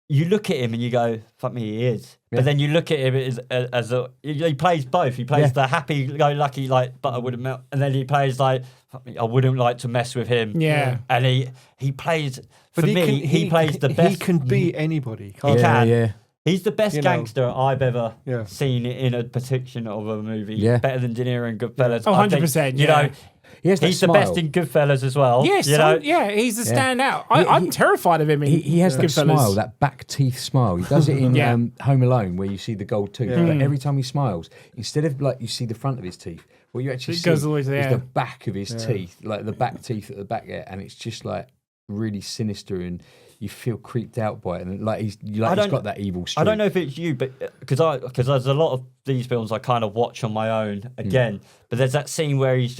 you look at him and you go, fuck me, he is. Yeah. But then you look at him as he plays both. He plays the happy-go-lucky, like, butter wouldn't melt. And then he plays like, fuck me, I wouldn't like to mess with him. Yeah. And he plays, he plays the best. He can be anybody. He can. Yeah. He's the best gangster I've ever seen in a depiction of a movie. Yeah. Better than De Niro and Goodfellas. Oh, 100%. You know, he's the best in Goodfellas as well. Yes, he's the standout. I'm terrified of him. He has that smile, that back teeth smile. He does it in Home Alone, where you see the gold tooth. But every time he smiles, instead of like you see the front of his teeth, what you actually see is the back of his teeth, like the back teeth at the back there, and it's just like really sinister, and you feel creeped out by it, and like he's got that evil streak. I don't know if it's you, but because there's a lot of these films I kind of watch on my own again. But there's that scene where he's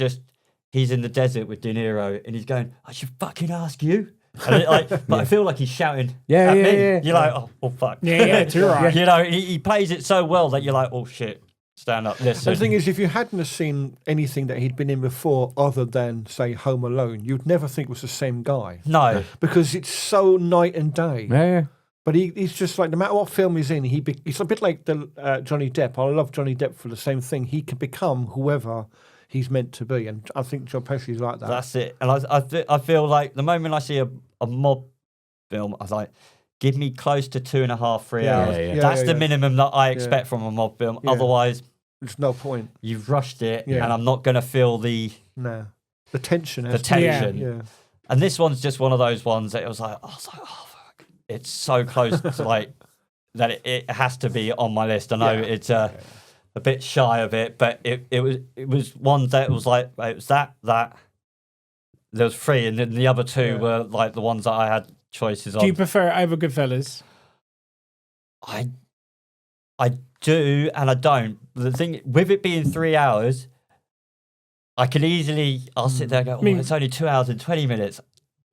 in the desert with De Niro, and he's going, I should fucking ask you. And but I feel like he's shouting at me. Yeah. You're like, oh fuck. Yeah, you're right. You know, he plays it so well that you're like, oh shit, stand up, listen. The thing is, if you hadn't have seen anything that he'd been in before other than, say, Home Alone, you'd never think it was the same guy. No. Because it's so night and day. Yeah. But he's just like, no matter what film he's in, he's a bit like the Johnny Depp. I love Johnny Depp for the same thing. He can become whoever he's meant to be, and I think Joe Pesci's like that. That's it. And I feel like the moment I see a mob film, I was like, give me close to 2.5, 3 hours. That's the minimum that I expect from a mob film. Otherwise, there's no point. You've rushed it, and I'm not going to feel the tension. And this one's just one of those ones that I was like, oh fuck, it's so close to like that it has to be on my list. I know it's a bit shy of it, but it was one that was like it was that there was 3, and then the other 2 were like the ones that I had choices on. Do you prefer it over Goodfellas? I do and I don't. The thing with it being 3 hours, I'll sit there and go, it's only 2 hours and 20 minutes.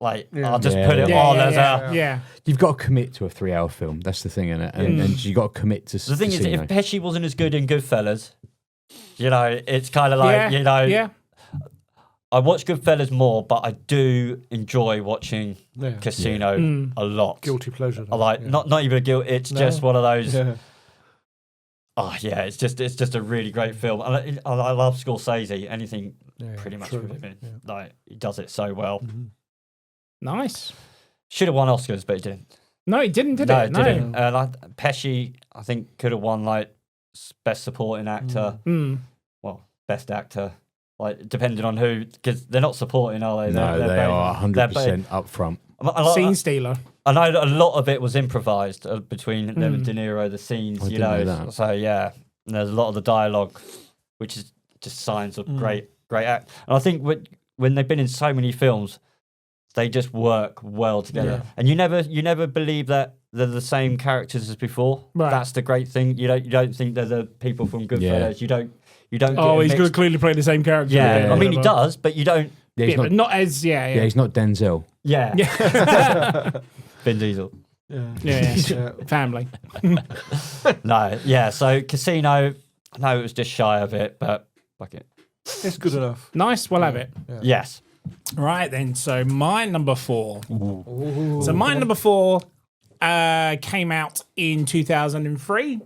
Like, I'll just put it on as a... You've got to commit to a 3-hour film. That's the thing, innit? And you've got to commit to the thing is, if Pesci wasn't as good in Goodfellas, it's kind of like, I watch Goodfellas more, but I do enjoy watching Casino a lot. Guilty pleasure. I like, not even a guilt, it's just one of those... Oh yeah, it's just a really great film. I love Scorsese. Anything pretty much with him, like he does it so well. Mm-hmm. Nice. Should have won Oscars, but he didn't. No, he didn't. Didn't. Pesci, I think, could have won like best supporting actor. Well, best actor, like depending on who, because they're not supporting, are they? No, they are 100% up front. Scene stealer. I know that a lot of it was improvised between them and De Niro, the scenes, So, and there's a lot of the dialogue, which is just signs of great act. And I think when they've been in so many films, they just work well together. Yeah. And you never believe that they're the same characters as before. Right. That's the great thing. You don't think they're the people from Goodfellas. Yeah. You don't. Oh, he's going to clearly play the same character. Yeah, I mean he does, but you don't. Yeah, but not as Yeah, he's not Denzel. Yeah. Vin Diesel. Yeah. Family. No, yeah. So Casino, I know it was just shy of it, but fuck it. It's good enough. Nice, we'll have it. Yeah. Yes. Right then, so my number 4. Ooh. So my number 4 came out in 2003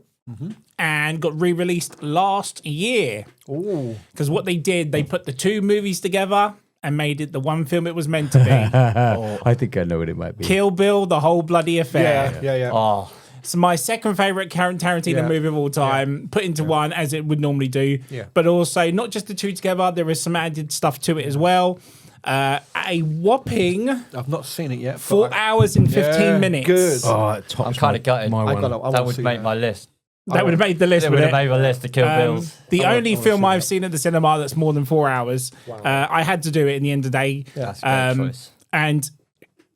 and got re-released last year. Because what they did, they put the 2 movies together and made it the one film it was meant to be. I think I know what it might be. Kill Bill, the whole bloody affair. Yeah. Oh. It's my second favourite Tarantino movie of all time, put into one as it would normally do. Yeah. But also, not just the 2 together, there is some added stuff to it as well. A whopping... I've not seen it yet. 4 hours and 15 minutes. Good. Oh, I'm kind of gutted. That would make my list. That would have made the list. It would have made my list of Kill Bills. The only film I've seen at the cinema that's more than 4 hours. Wow. I had to do it in the end of the day. Yeah, that's a great choice. And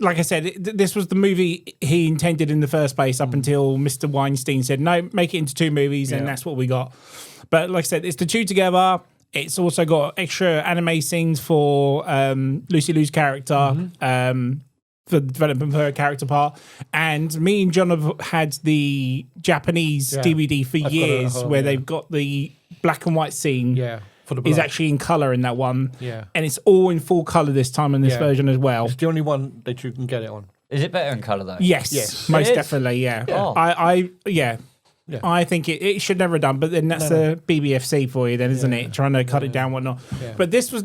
like I said, this was the movie he intended in the first place up until Mr. Weinstein said, no, make it into 2 movies, and that's what we got. But like I said, it's the 2 together. It's also got extra anime scenes for Lucy Liu's character, for the development of her character part. And me and John have had the Japanese DVD for years where they've got the black and white scene. Yeah. Is actually in colour in that one. Yeah. And it's all in full colour this time in this version as well. It's the only one that you can get it on. Is it better in colour though? Yes. Most definitely, yeah. Oh. I think it should never have done, but then that's the BBFC for you then, isn't it? Trying to cut it down, whatnot. Yeah. But this was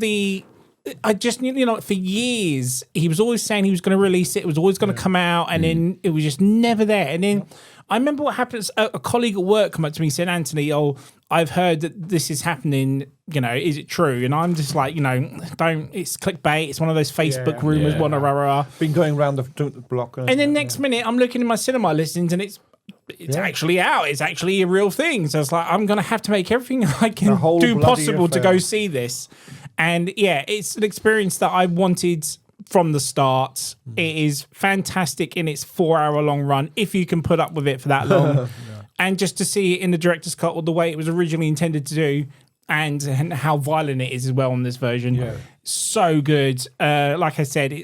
I just, for years, he was always saying he was going to release it. It was always going to come out, and then it was just never there. And then I remember what happened. A colleague at work came up to me and said, Anthony, I've heard that this is happening. Is it true? And I'm just like, don't. It's clickbait. It's one of those Facebook rumors. Been going around the block. And then next minute, I'm looking in my cinema listings, and it's actually out. It's actually a real thing. So it's like, I'm going to have to make everything I can do possible to go see this. And it's an experience that I wanted from the start. It is fantastic in its 4-hour long run, if you can put up with it for that long. And just to see it in the director's cut, or the way it was originally intended to do, and how violent it is as well in this version. So good. Like I said,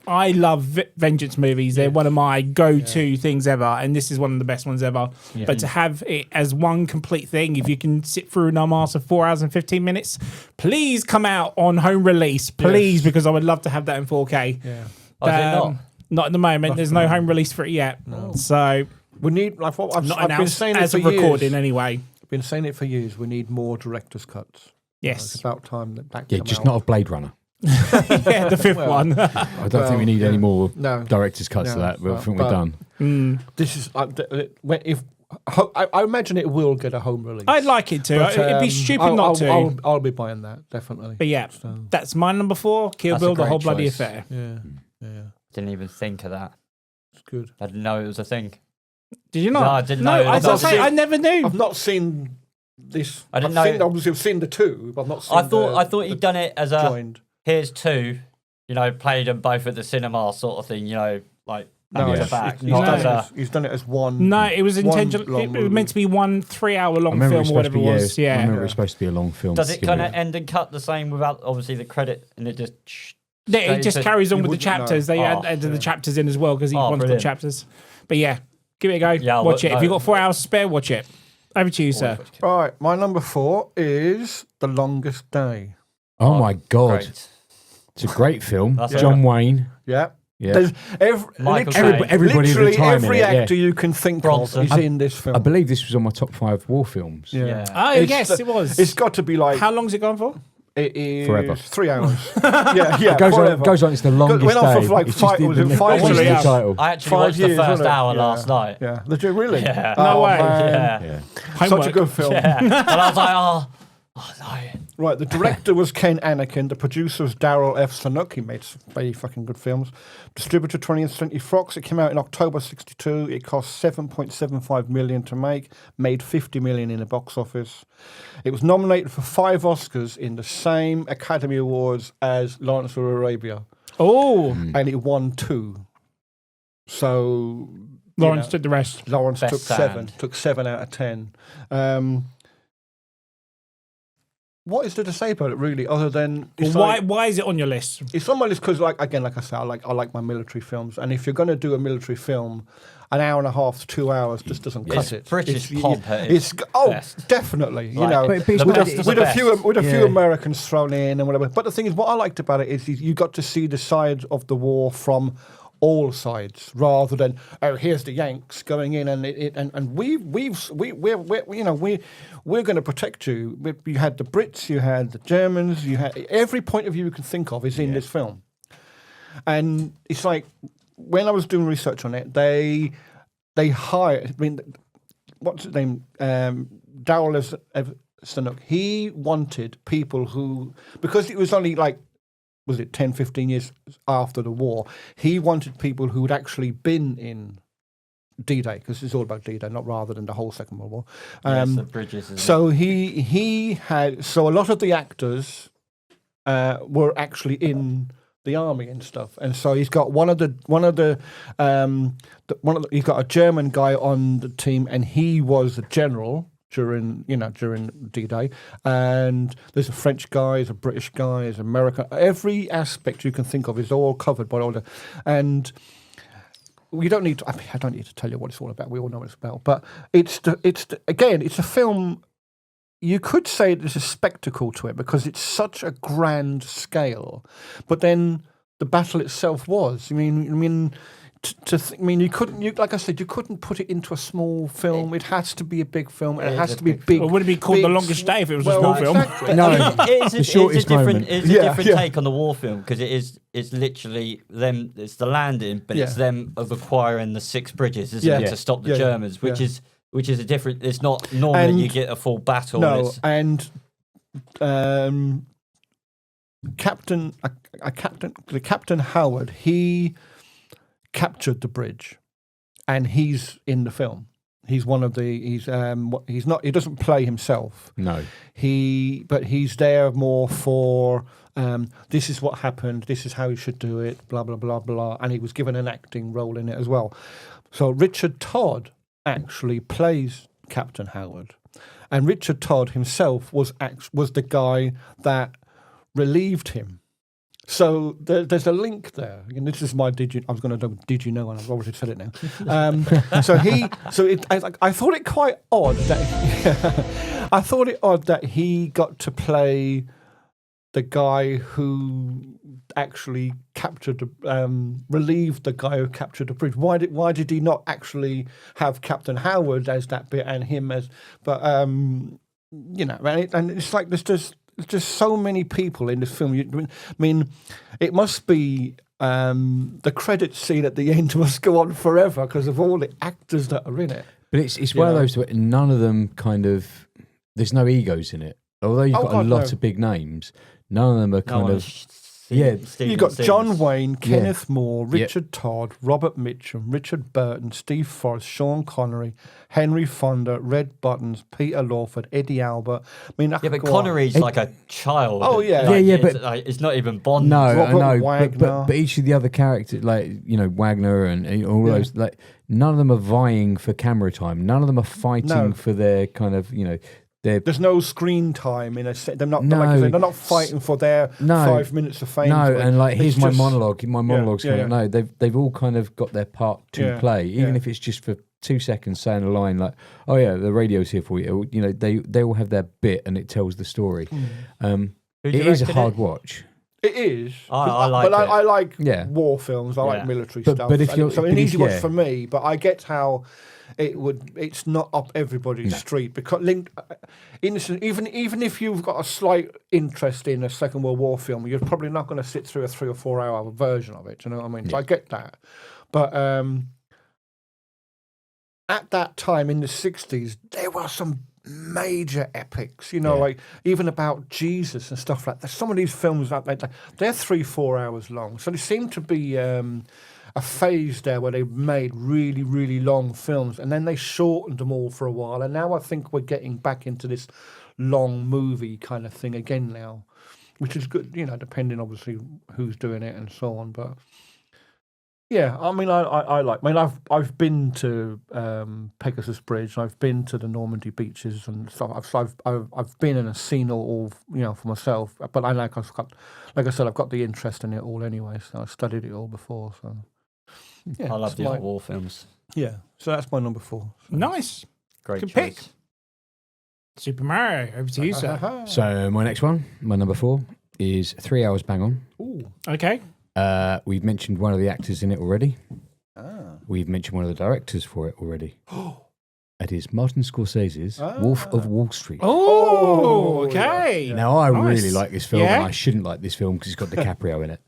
I love vengeance movies. They're one of my go-to things ever, and this is one of the best ones ever. Yeah. But to have it as one complete thing, if you can sit through an arse of 4 hours and 15 minutes, please come out on home release, please, because I would love to have that in 4K. Yeah. But, not at the moment. There's no home release for it yet. No. So we need. I've been saying as it for a recording years. Anyway. I've been saying it for years. We need more director's cuts. Yes, it's about time that just not of Blade Runner. Yeah, the fifth one. I don't think we need any more No. director's cuts to that. I think we're done. This is I imagine it will get a home release. I'd like it to. But, It'd be stupid not to. I'll be buying that, definitely. But yeah, that's my number 4. Kill That's a Bill, the great whole bloody choice. affair. Yeah. Didn't even think of that. It's good. I didn't know it was a thing. Did you not? No, I didn't No, know. I was gonna say, I never knew. I've not seen this. I didn't I've know- Obviously, I've seen the 2, but I've not seen I thought he'd done it as a joined. here's 2, played them both at the cinema sort of thing, like back No, to he's, back. he's, Not done as it a, as, he's done it as one. No, it was one intentional. long It was movie. meant to be 1 3-hour-long I remember film or whatever it was. I Yeah. remember it was supposed to be a long film. does it to kind begin of with. end and cut the same without obviously the credit and it just? It just carries on You with the wouldn't know. chapters. They added the chapters in as well because each one's got brilliant. chapters. But yeah, give it a go. Yeah, I'll watch look- it. If you've got 4 hours spare, watch it. Over to you, sir. Right, my number 4 is The Longest Day. Oh my God. Great. It's a great film. That's John Wayne. Yeah. Yeah. There's Michael literally, Caine. Everybody at the literally time in every it, yeah. actor you can think Bronson. of is in this film. I believe this was on my top 5 war films. Yeah. Oh, It's yes, the- it was. It's got to be like How long's it gone for? it is Forever. 3 hours. yeah, It goes forever. on. It's the longest went on day. for like It's just 5 the- was it the- 5 it's just years? the title. I actually 5 watched years, the first wasn't it? hour Yeah. last night. Yeah, did you really? Yeah. No way. Man. Yeah. Such Homework. a good film. Yeah. And I was like, oh no. Right, the director was Ken Anakin. The producer was Darryl F. Zanuck. He made some very fucking good films. Distributor 20th Century Fox. It came out in October '62. It cost $7.75 million to make. Made $50 million in the box office. It was nominated for 5 Oscars in the same Academy Awards as Lawrence of Arabia, Oh, and it won 2. So Lawrence took the rest. Lawrence Best took 7. sound. Took 7 out of 10. What is there to say about it, really, other than it's Why is it on your list? It's on my list because, like I say, I like my military films, and if you're going to do a military film, an hour and a half to 2 hours just doesn't cut it. British It's- pomp at its best. Definitely, you Like, know, but it's with, best. with a few Yeah. Americans thrown in and whatever. But the thing is, what I liked about it is you got to see the side of the war from all sides, rather than here's the Yanks going in and we're going to protect you. You had the Brits, you had the Germans, you had every point of view you can think of is in this film, and it's like when I was doing research on it, they hired. I mean, what's his name? Darryl Zanuck. He wanted people who, because it was only like, was it 10, 15 years after the war, he wanted people who had actually been in D-Day, because it's all about D-Day, not rather than the whole Second World War. Yes, the bridges. Isn't So he had, so a lot of the actors were actually in the army and stuff, and so he's got he's got a German guy on the team, and he was a general during D-Day, and there's a French guy, there's a British guy, there's American. Every aspect you can think of is all covered by all the, and we don't need to. I mean, I don't need to tell you what it's all about. We all know what it's about, but it's a film. You could say there's a spectacle to it because it's such a grand scale, but then the battle itself was. I mean, you couldn't. Like I said, you couldn't put it into a small film. It has to be a big film. It has to be big. Well, would it be called The Longest Day if it was a small film? Exactly. No, It's the shortest moment. a different take on the war film because it's literally them. It's the landing, but it's them of acquiring the 6 bridges, isn't it, to stop the Germans, which is a different. It's not normally And you get a full battle. No, and and Captain Howard, he captured the bridge, and he's in the film. He's one of the. He's not. He doesn't play himself. No. But he's there more for. This is what happened. This is how you should do it. Blah blah blah blah. And he was given an acting role in it as well. So Richard Todd actually plays Captain Howard, and Richard Todd himself was the guy that relieved him. So there's a link there. And this is my did you? I was going to do did you know, and I've already said it now. I thought it quite odd that I thought it odd that he got to play the guy who actually captured, relieved the guy who captured the bridge. Why did he not actually have Captain Howard as that bit and him as? But and it's like there's just just so many people in this film. I mean, it must be the credits scene at the end must go on forever because of all the actors that are in it. But it's one of those where none of them kind of, there's no egos in it. Although you've got a lot of big names, none of them are kind of. You've got John Wayne, Kenneth Moore, Richard Todd, Robert Mitchum, Richard Burton, Steve Forrest, Sean Connery, Henry Fonda, Red Buttons, Peter Lawford, Eddie Albert. I mean, but Connery's like a child. Oh yeah, but it's not even Bond. No, Robert I know, Wagner. but each of the other characters, like Wagner and all those, like none of them are vying for camera time. None of them are fighting for their kind of There's no screen time in a set. They're not fighting for their 5 minutes of fame. No, and like here's my monologue. My monologue's no. They've all kind of got their part to play, even if it's just for 2 seconds, saying a line like, "Oh yeah, the radio's here for you." They all have their bit, and it tells the story. It is a hard watch. It is. I like war films. I like military stuff. But if you're, so an easy watch for me. But I get how. It's not up everybody's street because even if you've got a slight interest in a Second World War film, you're probably not going to sit through a 3 or 4 hour version of it. Do you know what I mean? So I get that, but at that time in the 60s, there were some major epics. Like even about Jesus and stuff like that. Some of these films they're 3-4 hours long, so they seem to be. A phase there where they made really, really long films, and then they shortened them all for a while. And now I think we're getting back into this long movie kind of thing again now, which is good, depending obviously who's doing it and so on. But yeah, I mean, I like. I mean, I've been to Pegasus Bridge. I've been to the Normandy beaches and stuff. I've been and seen it all, for myself. But like I said, I've got the interest in it all anyway. So I studied it all before. So. Yeah, I love the war films. Yeah, so that's my number 4. So. Nice. Great Good choice. pick. Super Mario, over to you, sir. So my next one, my number 4, is 3 hours bang on. Ooh. Okay. We've mentioned one of the actors in it already. We've mentioned one of the directors for it already. It is Martin Scorsese's Wolf of Wall Street. Oh, okay. Yeah. Now, I really like this film, and I shouldn't like this film because it's got DiCaprio in it.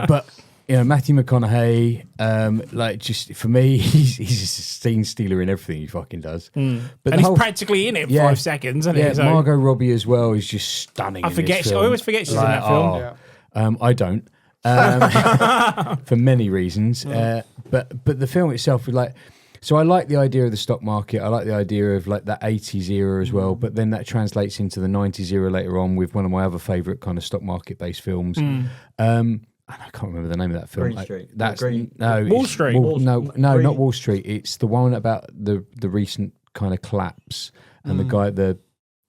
But... Matthew McConaughey, just for me, he's a scene stealer in everything he fucking does. But he's practically in it 5 seconds, isn't he? So. Margot Robbie as well is just stunning. I always forget she's in that film. I don't, for many reasons. But the film itself is so I like the idea of the stock market. I like the idea of that 80s era as well. But then that translates into the 90s era later on with one of my other favourite kind of stock market based films. I can't remember the name of that film. Green Street. That's Wall Street. Not Wall Street. It's the one about the recent kind of collapse and the guy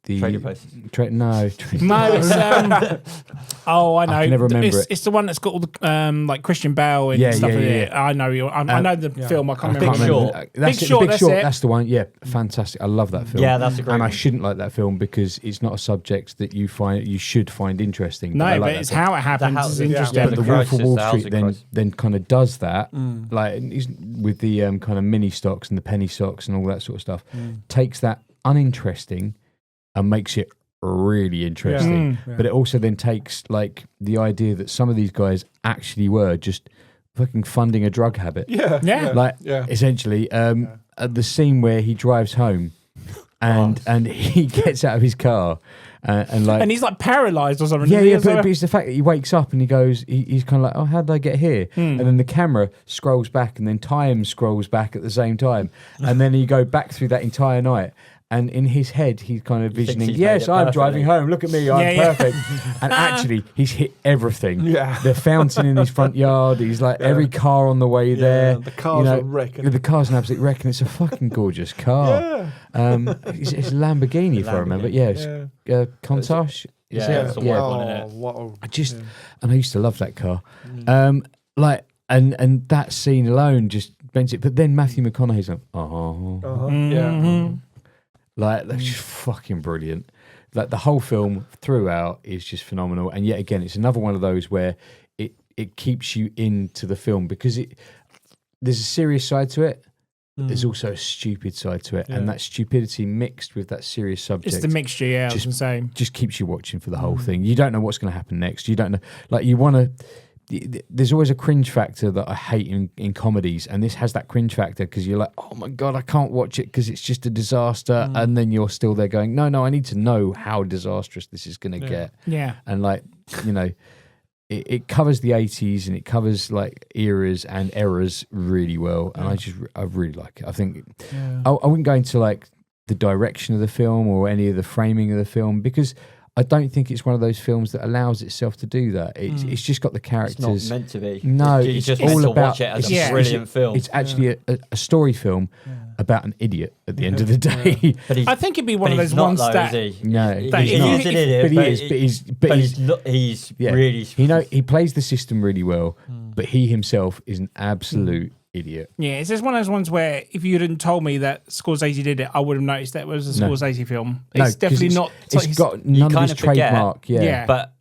Trading Places. No, it's I know. I can never remember it. It's the one that's got all the Christian Bale and stuff in it. I know you. I know the film. I can't remember. Big Short. That's the one. Yeah, fantastic. I love that film. Yeah, that's a great. And I shouldn't like that film because it's not a subject that you should find interesting. No, but it's how it happens. It's interesting. But the Wolf of Wall Street then kind of does that, with the kind of mini stocks and the penny stocks and all that sort of stuff. Takes that uninteresting and makes it really interesting. But it also then takes the idea that some of these guys actually were just fucking funding a drug habit. Essentially, at the scene where he drives home and he gets out of his car and he's paralyzed or something. But it's the fact that he wakes up and he goes, he's kind of oh, how did I get here? And then the camera scrolls back and then time scrolls back at the same time. And then you go back through that entire night. And in his head, he's kind of visioning, yes, I'm driving home. Look at me, I'm perfect. And actually, he's hit everything. Yeah. The fountain in his front yard. He's every car on the way there. The car's a wreck. The car's an absolute wreck, and it's a fucking gorgeous car. It's a Lamborghini, if I remember. Yeah, it's Countach. It's the white one, isn't it? And I used to love that car. And that scene alone just bends it. But then Matthew McConaughey's that's just fucking brilliant. The whole film throughout is just phenomenal. And yet again, it's another one of those where it keeps you into the film because there's a serious side to it, there's also a stupid side to it, and that stupidity mixed with that serious subject. It's the mixture, yeah. Just keeps you watching for the whole thing. You don't know what's going to happen next. You don't know, like you want to. There's always a cringe factor that I hate in comedies, and this has that cringe factor because you're like, oh my god, I can't watch it because it's just a disaster, and then you're still there going, no, I need to know how disastrous this is going to get. Yeah, and like it covers the 80s and it covers like eras and eras really well, and I really like it. I think I wouldn't go into like the direction of the film or any of the framing of the film because I don't think it's one of those films that allows itself to do that. It's just got the characters. It's not meant to be. No, it's just all meant to about watch it as a brilliant film. It's actually a story film about an idiot at the end of the day. I think it'd be one of those ones that he's an idiot, but he's really. He plays the system really well, but he himself is an absolute idiot. Yeah, it's just one of those ones where if you hadn't told me that Scorsese did it, I would have noticed that it was a Scorsese film. It's definitely not. It's got none of his trademark. Yeah, but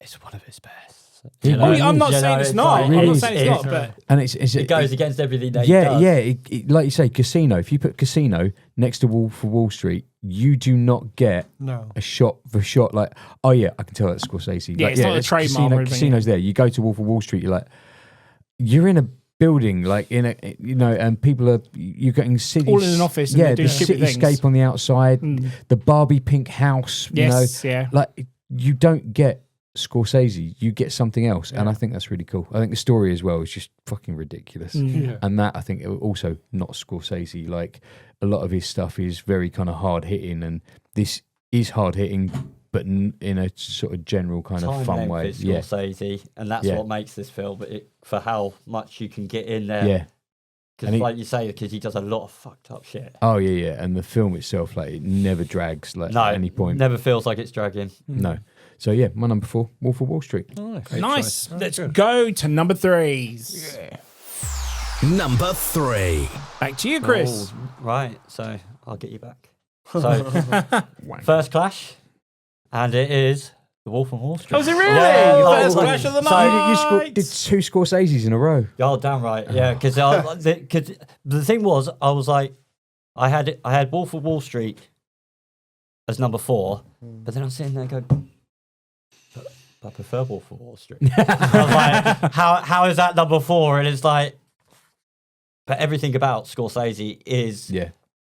it's one of his best. I'm not saying it's not. I'm not saying it's not, but and it goes against everything that he does. Yeah. Like you say, Casino. If you put Casino next to Wolf of Wall Street, you do not get a shot for shot. Like, oh yeah, I can tell that's Scorsese. Yeah, it's not a trademark. Casino's there. You go to Wolf of Wall Street, you're like, you're in a building, like in a, and you're getting city all in an office. And the cityscape on the outside, the Barbie pink house. Like you don't get Scorsese, you get something else, and I think that's really cool. I think the story as well is just fucking ridiculous, and that I think it also not Scorsese. Like a lot of his stuff is very kind of hard hitting, and this is hard hitting, but in a sort of general kind of fun way. Scorsese, and that's what makes this film. But for how much you can get in there, yeah. Because like you say, because he does a lot of fucked up shit. Oh yeah, and the film itself, like it never drags. Like at any point, never feels like it's dragging. No. So yeah, my number 4, Wolf of Wall Street. Nice. Let's go to number 3s. Yeah. Number 3. Back to you, Chris. Oh, right. So I'll get you back. So first clash, and it is The Wolf of Wall Street. Oh, is it really? Yeah, first clash of the night. So you did 2 Scorseses in a row. Oh, damn right. Yeah, because the thing was, I was like, I had Wolf of Wall Street as number 4, but then I'm sitting there going, I prefer Wolf of Wall Street. I was like, how is that number 4? And it's like, but everything about Scorsese is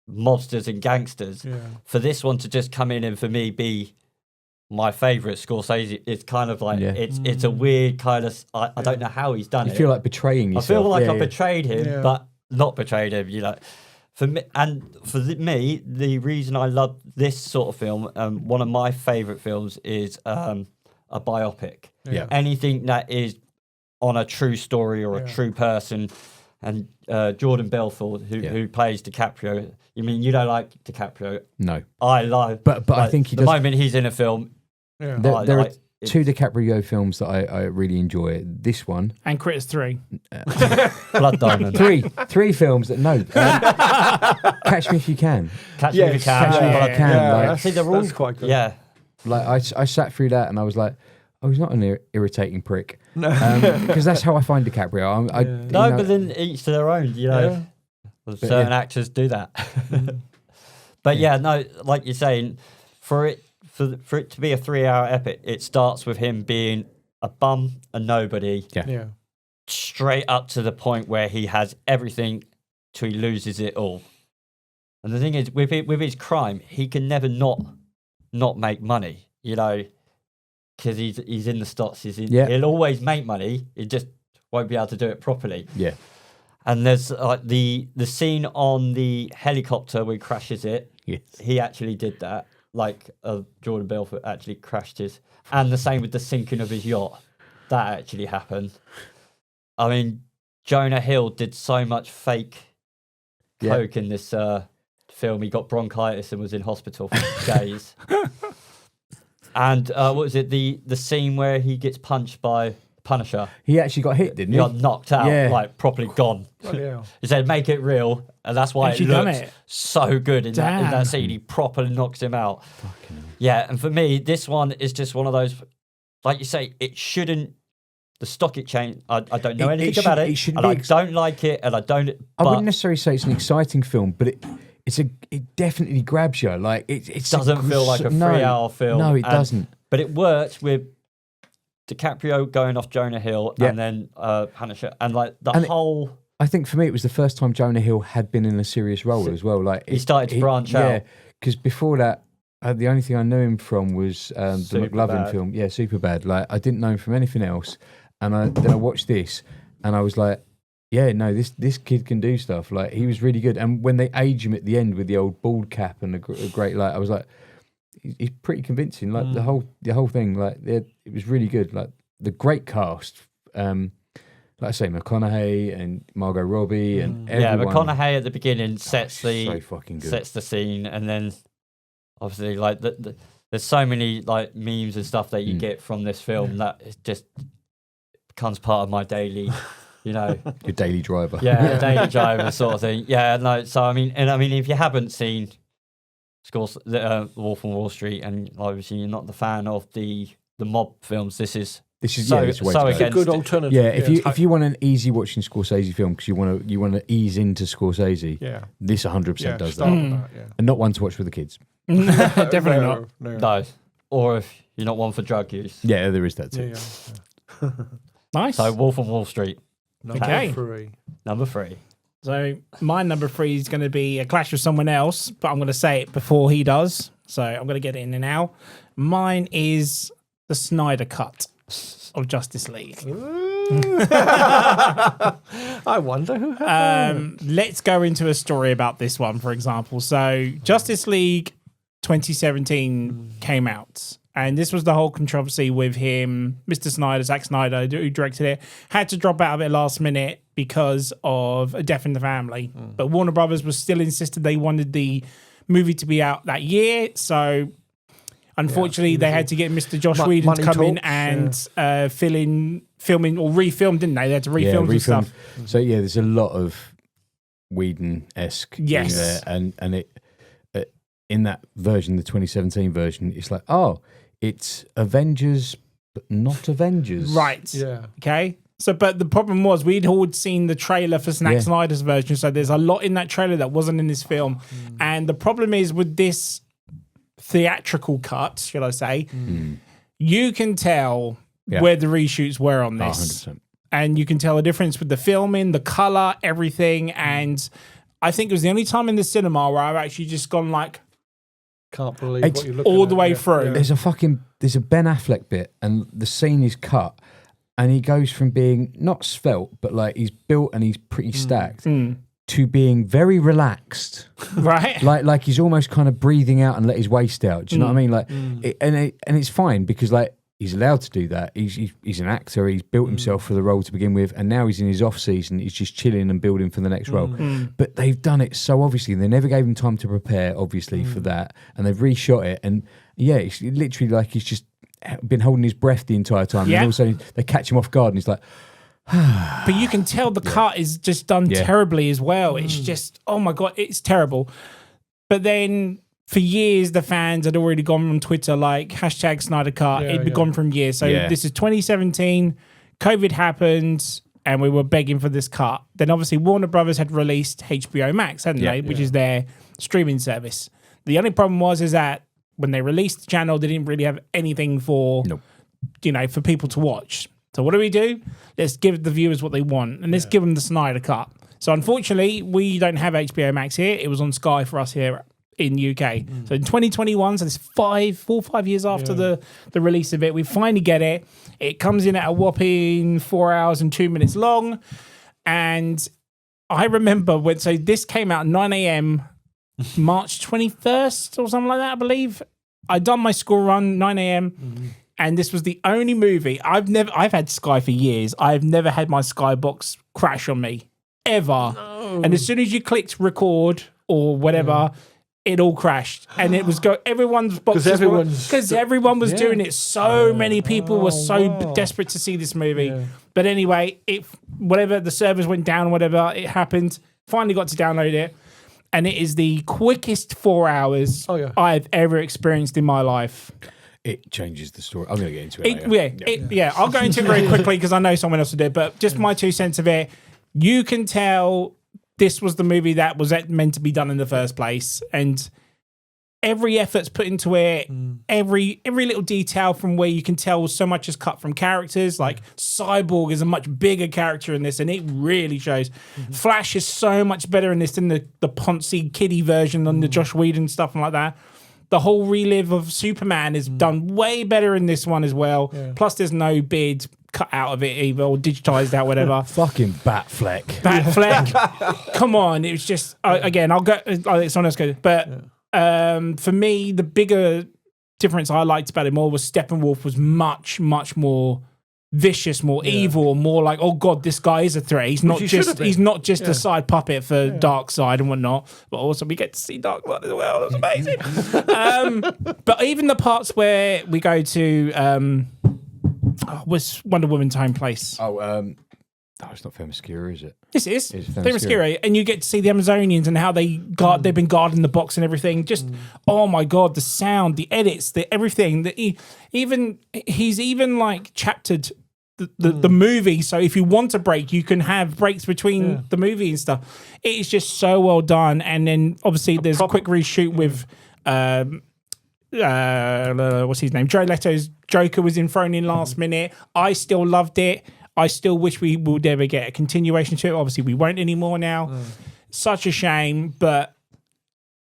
mobsters and gangsters. Yeah. For this one to just come in and for me be my favourite Scorsese, it's kind of like it's a weird kind of. I don't know how he's done it. You feel like betraying yourself. I feel like I betrayed him, but not betrayed him. You know, for me, and for me, the reason I love this sort of film, one of my favourite films is a biopic. Yeah. Anything that is on a true story or a true person. And Jordan Belfort, who plays DiCaprio. You mean you don't like DiCaprio? No, I like. But like, I think the moment he's in a film. Yeah. There are 2 DiCaprio films that I really enjoy. This one and Critters 3. Blood Diamond. 3 films that Catch Me If You Can. Catch Me If You Can. Catch Me If You Can. Yeah. I think they're all quite good. Yeah. Like I sat through that and I was like, oh, he's not an irritating prick. Because that's how I find DiCaprio. But then each to their own, you know. Yeah. Certain actors do that. But like you're saying, for it to be a 3-hour epic, it starts with him being a bum, a nobody, straight up to the point where he has everything till he loses it all. And the thing is, with his crime, he can never not make money, you know, because he's in the stocks. He'll always make money. He just won't be able to do it properly. Yeah. And there's like the scene on the helicopter where he crashes it. Yes. He actually did that. Like Jordan Belfort actually crashed his. And the same with the sinking of his yacht. That actually happened. I mean, Jonah Hill did so much fake coke in this film. He got bronchitis and was in hospital for days. And what was it? The scene where he gets punched by Punisher. He actually got hit, didn't he? He got knocked out, like properly gone. He said, "Make it real," and that's why it looks so good in that scene. He properly knocks him out. Yeah, and for me, this one is just one of those. Like you say, it shouldn't the stock exchange, I don't know anything about it, and I don't like it, and I don't. I wouldn't necessarily say it's an exciting film, but it definitely grabs you. Like it doesn't feel like a 3-hour film. No, it doesn't. But it works with DiCaprio going off Jonah Hill, and then Punisher, and like whole. I think for me, it was the first time Jonah Hill had been in a serious role as well. Like he started to branch out. Yeah, because before that, the only thing I knew him from was the McLovin film. Yeah, Superbad. Like I didn't know him from anything else. And then I watched this, and I was like, yeah, no, this kid can do stuff. Like he was really good. And when they age him at the end with the old bald cap and a great light, I was like, he's pretty convincing. Like the whole thing, like it was really good. Like the great cast. Like I say, McConaughey and Margot Robbie and everyone. Yeah, McConaughey at the beginning sets so fucking good. Sets the scene, and then obviously like there's so many like memes and stuff that you get from this film that it just becomes part of my daily, your daily driver. Yeah, daily driver sort of thing. Yeah, no. So I mean, if you haven't seen Wolf on Wall Street, and obviously you're not the fan of the mob films, this is it's a good alternative. Yeah, if you want an easy watching Scorsese film because you want to ease into Scorsese, this 100% does that. And not one to watch with the kids. Definitely not. No. Or if you're not one for drug use. Yeah, there is that too. Yeah. Nice. So Wolf on Wall Street. Number 3. So my number 3 is going to be a clash with someone else, but I'm going to say it before he does. So I'm going to get it in now. Mine is the Snyder Cut of Justice League. I wonder who had let's go into a story about this one, for example. So Justice League 2017 came out, and this was the whole controversy with him. Mr. Snyder, Zack Snyder, who directed it, had to drop out of it last minute because of a death in the family. But Warner Brothers was still insisted they wanted the movie to be out that year, so unfortunately, they had to get Mr. Josh Whedon to come in and filming or refilm, didn't they? They had to refilm some stuff. So yeah, there's a lot of Whedon-esque in there, and it in that version, the 2017 version, it's like, it's Avengers, but not Avengers, right? Yeah. Okay. So, but the problem was we'd all seen the trailer for Zack Snyder's version, so there's a lot in that trailer that wasn't in this film, and the problem is with this theatrical cut, should I say, you can tell where the reshoots were on this. 100%. And you can tell the difference with the filming, the color, everything. And I think it was the only time in the cinema where I've actually just gone like, can't believe what you're looking all at. The way through. Yeah. There's a Ben Affleck bit, and the scene is cut, and he goes from being not svelte, but like he's built and he's pretty stacked, to being very relaxed, right? like he's almost kind of breathing out and let his waist out. Do you know what I mean? Like, and it's fine because like he's allowed to do that. He's an actor. He's built himself for the role to begin with, and now he's in his off season. He's just chilling and building for the next role. But they've done it so obviously, and they never gave him time to prepare, obviously, for that. And they've reshot it, and it's literally like he's just been holding his breath the entire time. And also they catch him off guard, and he's like. But you can tell the cut is just done terribly as well. It's just, oh my God, it's terrible. But then for years, the fans had already gone on Twitter like hashtag Snyder Cut. It'd be gone from years. So this is 2017. COVID happened and we were begging for this cut. Then obviously Warner Brothers had released HBO Max, hadn't they? Which is their streaming service. The only problem is that when they released the channel, they didn't really have anything for, for people to watch. So what do? Let's give the viewers what they want, and let's give them the Snyder Cut. So unfortunately, we don't have HBO Max here. It was on Sky for us here in UK. So in 2021, so this 4 or 5 years after the release of it, we finally get it. It comes in at a whopping 4 hours and 2 minutes long. And I remember so this came out at 9 a.m. March 21st or something like that, I believe. I'd done my school run, 9 a.m. And this was the only movie I've had Sky for years. I've never had my Sky box crash on me ever. No. And as soon as you clicked record or whatever, it all crashed. And it was everyone's box because everyone was doing it. So many people were so desperate to see this movie. Yeah. But anyway, the servers went down, whatever, it happened. Finally got to download it. And it is the quickest 4 hours I've ever experienced in my life. It changes the story. I'm going to get into it later. Yeah, I'll go into it very quickly because I know someone else will do it, but just my 2 cents of it, you can tell this was the movie that was meant to be done in the first place, and every effort's put into it, every little detail from where you can tell so much is cut from characters. Like Cyborg is a much bigger character in this, and it really shows. Flash is so much better in this than the Ponzi kiddie version on the Josh Whedon stuff and like that. The whole relive of Superman is done way better in this one as well. Yeah. Plus, there's no beard cut out of it either, or digitized out, whatever. Fucking Batfleck. Batfleck. Come on, it was just again. I'll go. I'll let someone else go. But for me, the bigger difference I liked about it more was Steppenwolf was much more vicious, more evil, more like, oh god, this guy is a threat. He's not just a side puppet for Darkseid and whatnot. But also we get to see Darkseid as well. That's amazing. But even the parts where we go to was Wonder Woman's home place. It's not Themyscira, is it? This is Themyscira, and you get to see the Amazonians and how they've been guarding the box and everything. Just oh my god, the sound, the edits, the everything. He's even like chaptered the movie. So if you want a break, you can have breaks between the movie and stuff. It is just so well done. And then obviously there's a quick reshoot with what's his name? Jared Leto's Joker was thrown in last minute. I still loved it. I still wish we would ever get a continuation to it. Obviously, we won't anymore now. Such a shame, but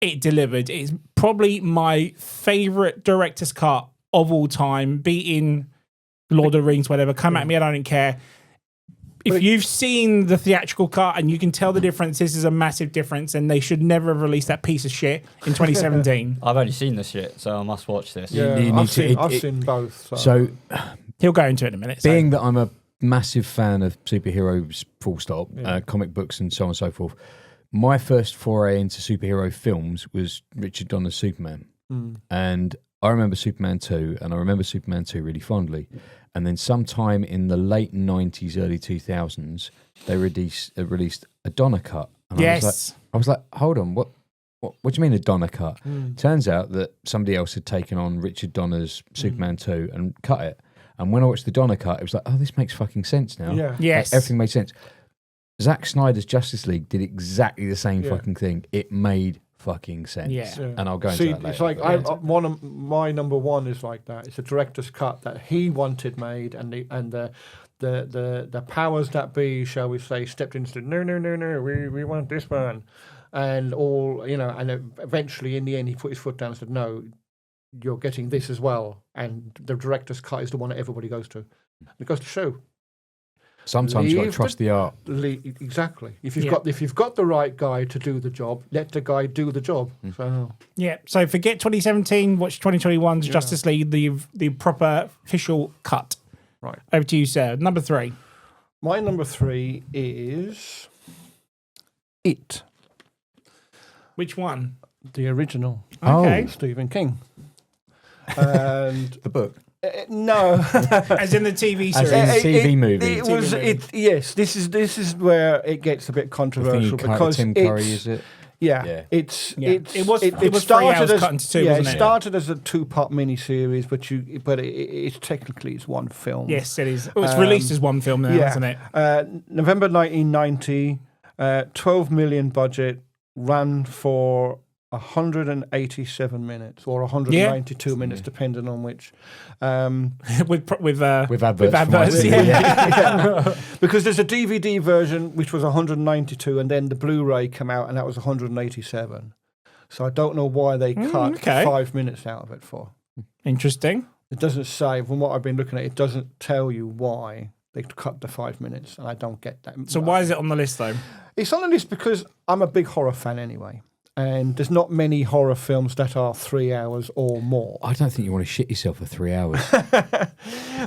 it delivered. It's probably my favourite director's cut of all time, beating Lord of the Rings, whatever. Come at me, I don't care. If you've seen the theatrical cut and you can tell the difference, this is a massive difference, and they should never have released that piece of shit in 2017. I've only seen the shit, so I must watch this. Yeah, I've seen both. So he'll go into it in a minute. Being that I'm a massive fan of superheroes, full stop, comic books and so on and so forth. My first foray into superhero films was Richard Donner's Superman. And I remember Superman 2, and I remember Superman 2 really fondly. And then sometime in the late 90s, early 2000s, they released a Donner cut. And I was like, hold on, what do you mean a Donner cut? Turns out that somebody else had taken on Richard Donner's Superman 2 and cut it. And when I watched the Donner cut, it was like, oh, this makes fucking sense now. Yeah. Yes. Like, everything made sense. Zack Snyder's Justice League did exactly the same fucking thing. It made fucking sense. Yeah. And I'll go into that later. It's like my number one is like that. It's a director's cut that he wanted made, and the powers that be, shall we say, stepped into no, we want this one, and all and eventually in the end he put his foot down and said no. You're getting this as well, and the director's cut is the one that everybody goes to. It goes to show. Sometimes you got to trust the art. Exactly. If you've got the right guy to do the job, let the guy do the job. So forget 2017. Watch 2021's Justice League, the proper official cut. Right. Over to you, sir. Number 3. My number 3 is It. Which one? The original. Okay. Stephen King. And the book. No, as in the TV series, TV movie. It was. Yes, this is where it gets a bit controversial because Tim Curry, is it? Yeah. It started as cut into two, wasn't it? It started as a 2-part mini-series, but it's technically one film. Yes, it is. It's released as one film now, isn't it? November 1990, 12 million budget, ran for 187 minutes or 192 minutes, depending on which. With adverts. Because there's a DVD version which was 192, and then the Blu-ray came out, and that was 187. So I don't know why they cut 5 minutes out of it for. Interesting. It doesn't say, from what I've been looking at, it doesn't tell you why they cut the 5 minutes, and I don't get that. So why is it on the list, though? It's on the list because I'm a big horror fan anyway. And there's not many horror films that are 3 hours or more. I don't think you want to shit yourself for 3 hours.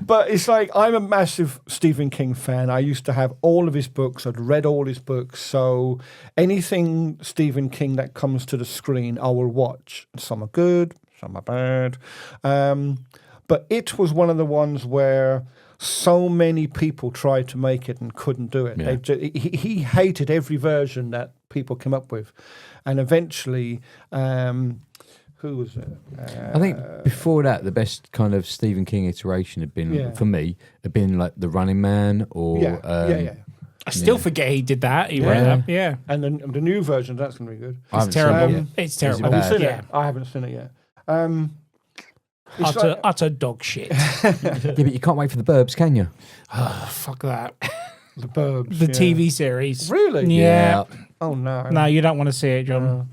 But it's like, I'm a massive Stephen King fan. I used to have all of his books. I'd read all his books. So anything Stephen King that comes to the screen, I will watch. Some are good, some are bad. But it was one of the ones where so many people tried to make it and couldn't do it. Yeah. He hated every version that people came up with. And eventually, Who was it? I think before that, the best kind of Stephen King iteration had been, for me, like The Running Man or... I still forget he did that. He wrote that. Yeah. And then the new version, that's going to be good. It's terrible. It's terrible. Have you seen it? I haven't seen it yet. Utter dog shit. But you can't wait for The Burbs, can you? Oh, fuck that. The Burbs. The TV series. Really? Yeah. Oh, no. No, you don't want to see it, John.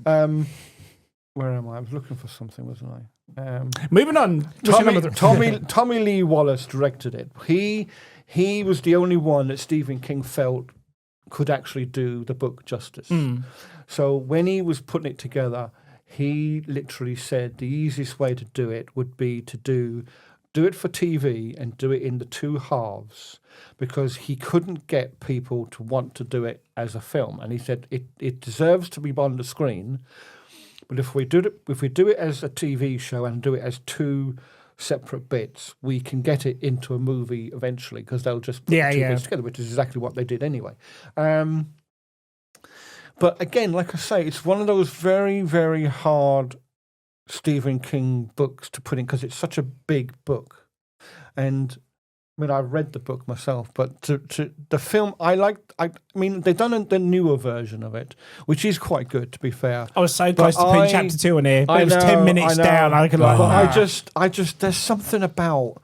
Where am I? I was looking for something, wasn't I? Moving on. Tommy Lee Wallace directed it. He was the only one that Stephen King felt could actually do the book justice. So when he was putting it together, he literally said the easiest way to do it would be to do it for TV and do it in the two halves, because he couldn't get people to want to do it as a film. And he said it deserves to be on the screen, but if we do it as a TV show and do it as two separate bits, we can get it into a movie eventually, because they'll just put the two bits together, which is exactly what they did anyway. But again, like I say, it's one of those very, very hard Stephen King books to put in, because it's such a big book. And I mean, I've read the book myself, but to the film, I mean, they've done the newer version of it, which is quite good, to be fair. I was so close to putting chapter 2 in here, but it was 10 minutes down. I could I just, there's something about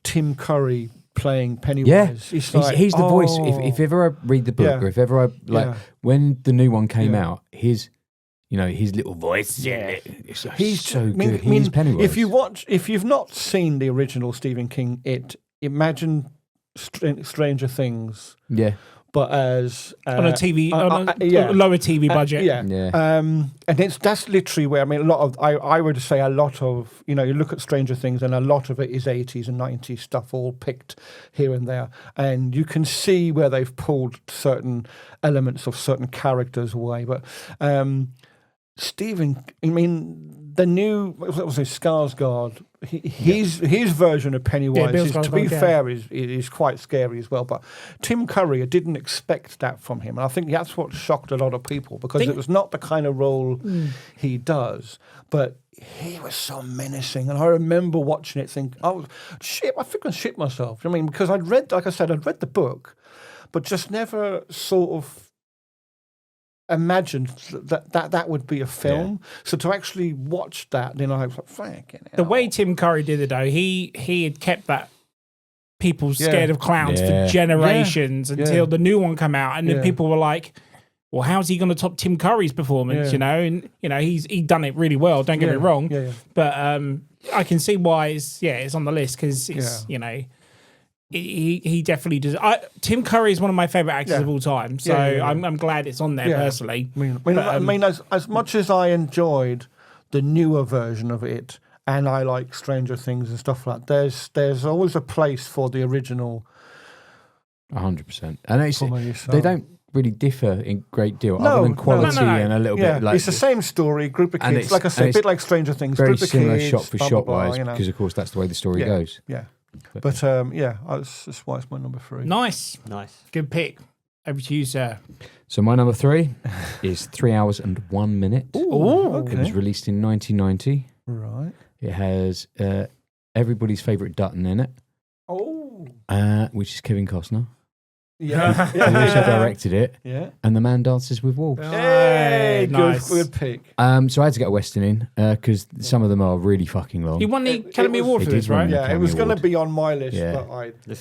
Tim Curry playing Pennywise. Yeah, he's the voice. If ever I read the book, or if ever I when the new one came out, his little voice. Yeah, he's so good. He's Pennywise. If you've not seen the original Stephen King, imagine Stranger Things. Yeah. But as on a TV, on a lower TV budget. And that's literally where, I mean, I would say a lot of, you look at Stranger Things and a lot of it is 80s and 90s stuff all picked here and there. And you can see where they've pulled certain elements of certain characters away. But Stephen, I mean, the new, what was it, Skarsgård, his version of Pennywise, to be fair, is quite scary as well. But Tim Curry, I didn't expect that from him. And I think that's what shocked a lot of people, because it was not the kind of role he does. But he was so menacing. And I remember watching it thinking, oh, shit, I think I shit myself. I mean, because I'd read the book, but just never sort of imagined that would be a film. So to actually watch that, then I was like, fucking hell. The way Tim Curry did it, though, he had kept that people scared of clowns for generations until the new one came out, and then people were like, well, how's he going to top Tim Curry's performance? And he's done it really well, don't get me wrong, but I can see why it's on the list, because it's he definitely does. Tim Curry is one of my favorite actors of all time, so I'm glad it's on there personally. I mean, as much as I enjoyed the newer version of it, and I like Stranger Things and stuff like that, there's always a place for the original. 100%, and they don't really differ in great deal, other than quality and a little bit. Like, it's the same story, group of kids. Like I said, a bit like Stranger Things, very group of similar kids, shot for shot wise, because of course that's the way the story goes. Yeah. But that's why it's my number 3. Nice. Good pick. Over to you, sir. So my number 3 is 3 hours and 1 minute. Ooh, okay. It was released in 1990. Right. It has everybody's favourite Dutton in it. Oh. Which is Kevin Costner. Yeah. He also directed it. Yeah. And The Man Dances with Wolves. Hey, nice. Good pick. So I had to get a Western in, because some of them are really fucking long. He won the Academy Award for this, right? Yeah, it was going to be on my list,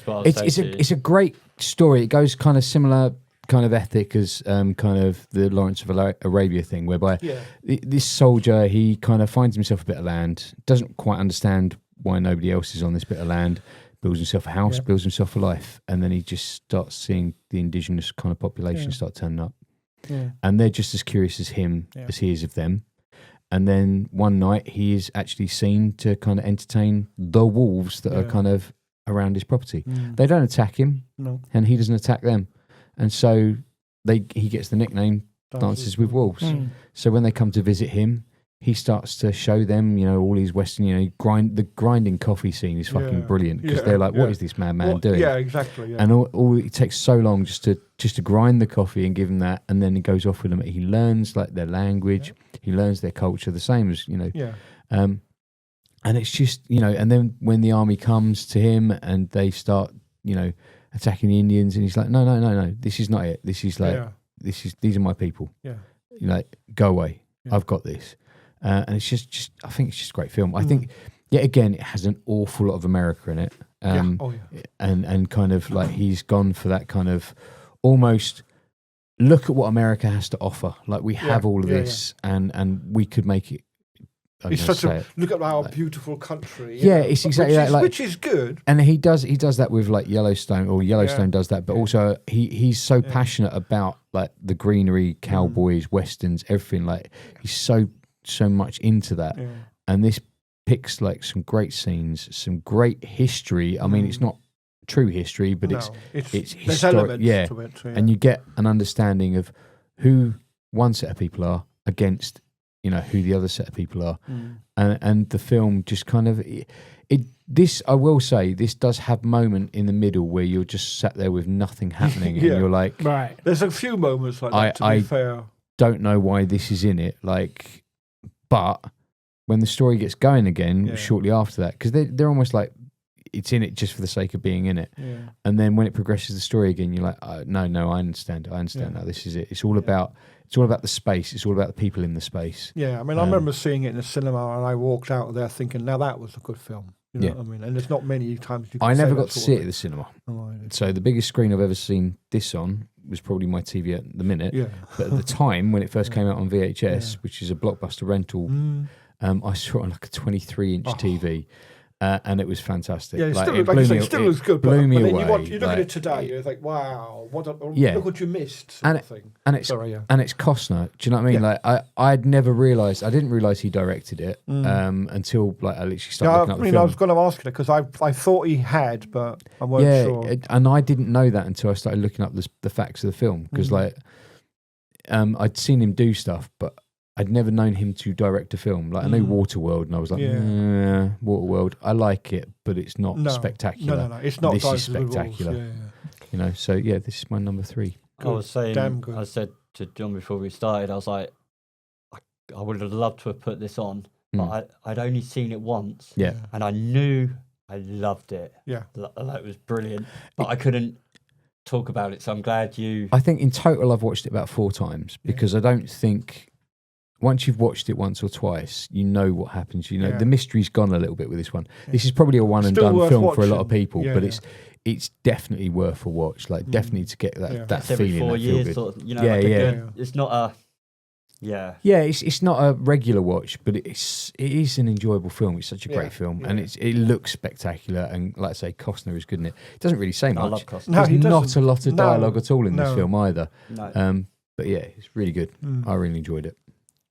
but it's a great story. It goes kind of similar kind of ethic as kind of the Lawrence of Arabia thing, whereby this soldier, he kind of finds himself a bit of land, doesn't quite understand why nobody else is on this bit of land, builds himself a house, builds himself a life, and then he just starts seeing the indigenous kind of population start turning up. Yeah. And they're just as curious as him as he is of them. And then one night he is actually seen to kind of entertain the wolves that are kind of around his property. They don't attack him, and he doesn't attack them. And so he gets the nickname Dances with Wolves. So when they come to visit him, he starts to show them, all his Western, the grinding coffee scene is fucking brilliant, because they're like, what is this madman doing? Yeah, exactly. Yeah. And all it takes so long just to grind the coffee and give him that, and then he goes off with them. He learns like their language. he learns their culture, the same as Yeah. And it's just and then when the army comes to him and they start attacking the Indians, and he's like, no, this is not it. This is like these are my people. Yeah. Go away. Yeah. I've got this. And it's just I think it's just a great film. I think yet again it has an awful lot of America in it. And kind of like he's gone for that kind of almost look at what America has to offer. Like we have all of this and we could make it. It's such a look at our beautiful country. Yeah, it's exactly that. Which is good. And he does that with like Yellowstone, or Yellowstone does that. But also he's so passionate about like the greenery, cowboys, westerns, everything. Like he's so much into that. Yeah. And this picks like some great scenes, some great history. I mean, it's not true history, but it's historic. Yeah. To it, and you get an understanding of who one set of people are against who the other set of people are, and the film just kind of this I will say this does have moment in the middle where you're just sat there with nothing happening and you're like, right, there's a few moments like that, to be fair. Don't know why this is in it, like, but when the story gets going again shortly after that, because they're almost like it's in it just for the sake of being in it, and then when it progresses the story again, you're like, no, I understand now, this is it. It's all about the space. It's all about the people in the space. Yeah, I mean, I remember seeing it in the cinema, and I walked out of there thinking, now that was a good film. You know what I mean? And there's not many times you can I never got to see it at the cinema. So the biggest screen I've ever seen this on was probably my TV at the minute. Yeah. But at the time, when it first came out on VHS, which is a Blockbuster rental, I saw it on like a 23-inch TV. And it was fantastic. Yeah, it still looks good. Blew me away. You look at it today, you're like, wow, look what you missed. Sort of thing. And it's Costner. Do you know what I mean? Like I didn't realise he directed it until like I literally started looking up the film. I was going to ask you because I thought he had, but I wasn't sure. And I didn't know that until I started looking up the facts of the film, because like I'd seen him do stuff, but I'd never known him to direct a film. Like I know Waterworld, and I was like, Waterworld, I like it, but it's not spectacular. No, it's not. This is spectacular. So this is my number 3. Good. I was saying, I said to John before we started, I was like, I would have loved to have put this on, but I'd only seen it once, and I knew I loved it. Yeah, it was brilliant, but I couldn't talk about it. So I'm glad you. I think in total I've watched it about 4 times because I don't think. Once you've watched it once or twice, you know what happens. The mystery's gone a little bit with this one. Yeah. This is probably a one and done film watching. For a lot of people, but it's definitely worth a watch. Like definitely to get that feeling. Every 4 years, good. Sort of, good. It's not a. Yeah, it's not a regular watch, but it is an enjoyable film. It's such a great film, and it looks spectacular. And like I say, Costner is good in it. It doesn't really say much. I love Costner. There's not a lot of dialogue at all in this film either. No. But yeah, it's really good. I really enjoyed it.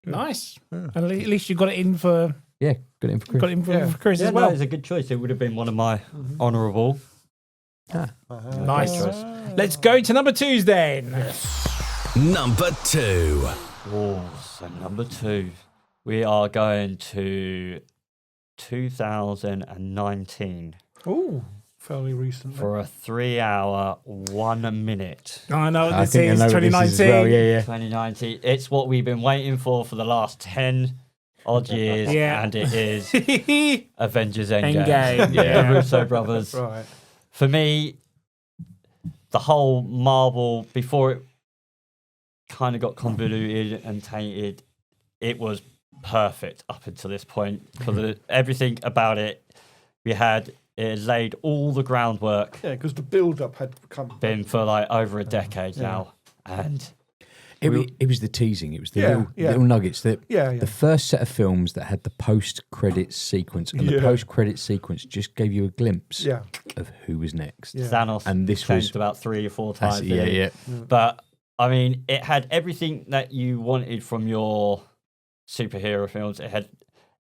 Nice. And at least you got it in for... Yeah, got it in for Chris. Got it in for Chris as well. No, it's a good choice. It would have been one of my honourable. Nice. Let's go to number 2s then. Number 2. So number 2. We are going to 2019. Ooh. Fairly recent. For a 3-hour, 1 minute. I know what this is, 2019. Well. Yeah. 2019. It's what we've been waiting for the last 10 odd years, and it is Avengers Endgame. The Russo brothers. Right. For me, the whole Marvel, before it kind of got convoluted and tainted, it was perfect up until this point. For everything about it, we had... It laid all the groundwork. Yeah, because the build-up had been for like over a decade now, and it was the teasing. It was the little nuggets. The first set of films that had the post-credits sequence, and the post-credits sequence just gave you a glimpse of who was next. Yeah. Thanos, and this changed about 3 or 4 times. But I mean, it had everything that you wanted from your superhero films. It had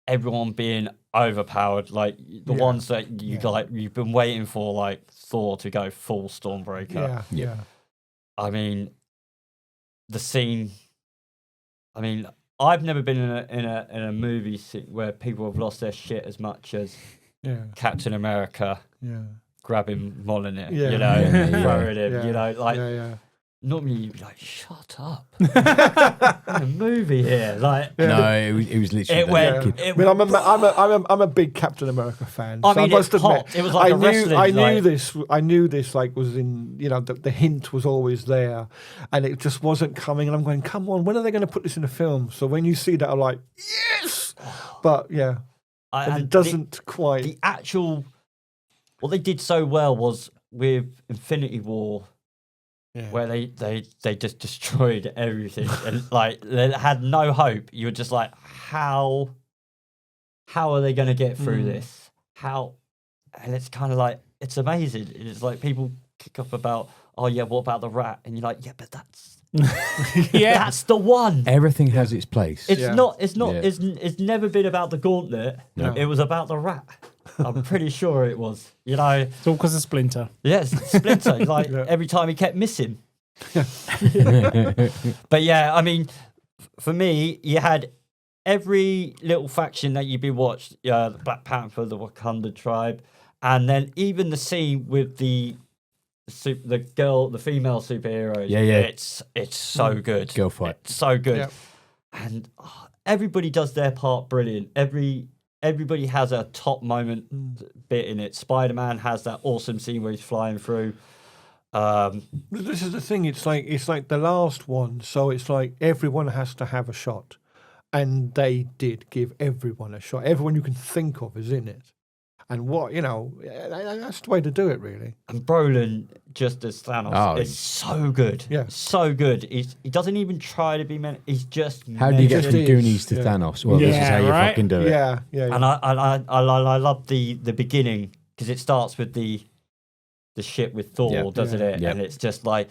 everyone being overpowered, like the ones that you've been waiting for, like Thor to go full Stormbreaker. Yeah. I mean, the scene. I mean, I've never been in a movie where people have lost their shit as much as Captain America grabbing Mjolnir, throwing him, normally you'd be like, shut up. A movie here. Like, No, it was literally. it went. I mean, I'm a big Captain America fan. I so mean, I must it's admit, hot. It was like a wrestling. I knew like, this. I knew this. Like, was in, you know, the hint was always there, and it just wasn't coming. And I'm going, come on, when are they going to put this in a film? So when you see that, I'm like, yes. But yeah, but it doesn't quite. The actual, what they did so well was with Infinity War. Yeah. Where they just destroyed everything and like they had no hope. You were just like, how are they going to get through this? How? And it's kind of like, it's amazing. It's like people kick off about, oh yeah, what about the rat? And you're like, yeah, but that's that's the one. Everything has its place. It's not. Yeah. It's never been about the gauntlet. No. It was about the rat. I'm pretty sure it was. You know. It's all because of Splinter. Yes, Splinter. Like every time he kept missing. But yeah, I mean, for me, you had every little faction that you'd be watched. The Black Panther, the Wakanda tribe, and then even the scene with the female superheroes. Yeah, yeah. It's so good. Girl fight. It's so good. Yep. And everybody does their part brilliant. Everybody has a top moment bit in it. Spider-Man has that awesome scene where he's flying through. This is the thing. It's like the last one. So it's like everyone has to have a shot, and they did give everyone a shot. Everyone you can think of is in it, and that's the way to do it, really. And Brolin, just as Thanos, is so good. Yeah, so good. He doesn't even try to be meant. He's just. How do you get from is. Goonies to Yeah. Thanos? Well, this is how you fucking do it. Yeah. And I love the beginning because it starts with the ship with Thor, doesn't it? Yeah. And it's just like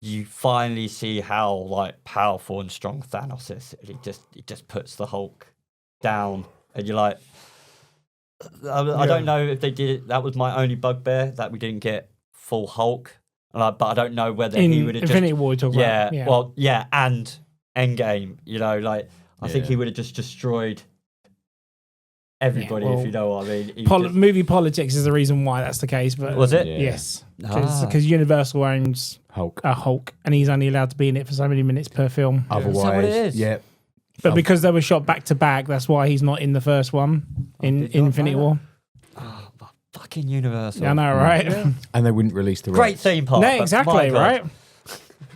you finally see how like powerful and strong Thanos is. He just puts the Hulk down, and you're like, I don't know if they did it. That was my only bugbear that we didn't get full Hulk, but I don't know whether he would have Infinity War. Talk about. Yeah. Well, yeah, and Endgame. You know, like I think he would have just destroyed everybody, if you know what I mean. Movie politics is the reason why that's the case. But was it? Yeah. Yes, because Universal owns Hulk, and he's only allowed to be in it for so many minutes per film. Otherwise, Is that what it is? yeah. But because they were shot back to back, that's why he's not in the first one in Infinity War. Oh, fucking Universal. Yeah, I know, right? Yeah. And they wouldn't release the Great rights. theme park. No, but exactly, my God. right?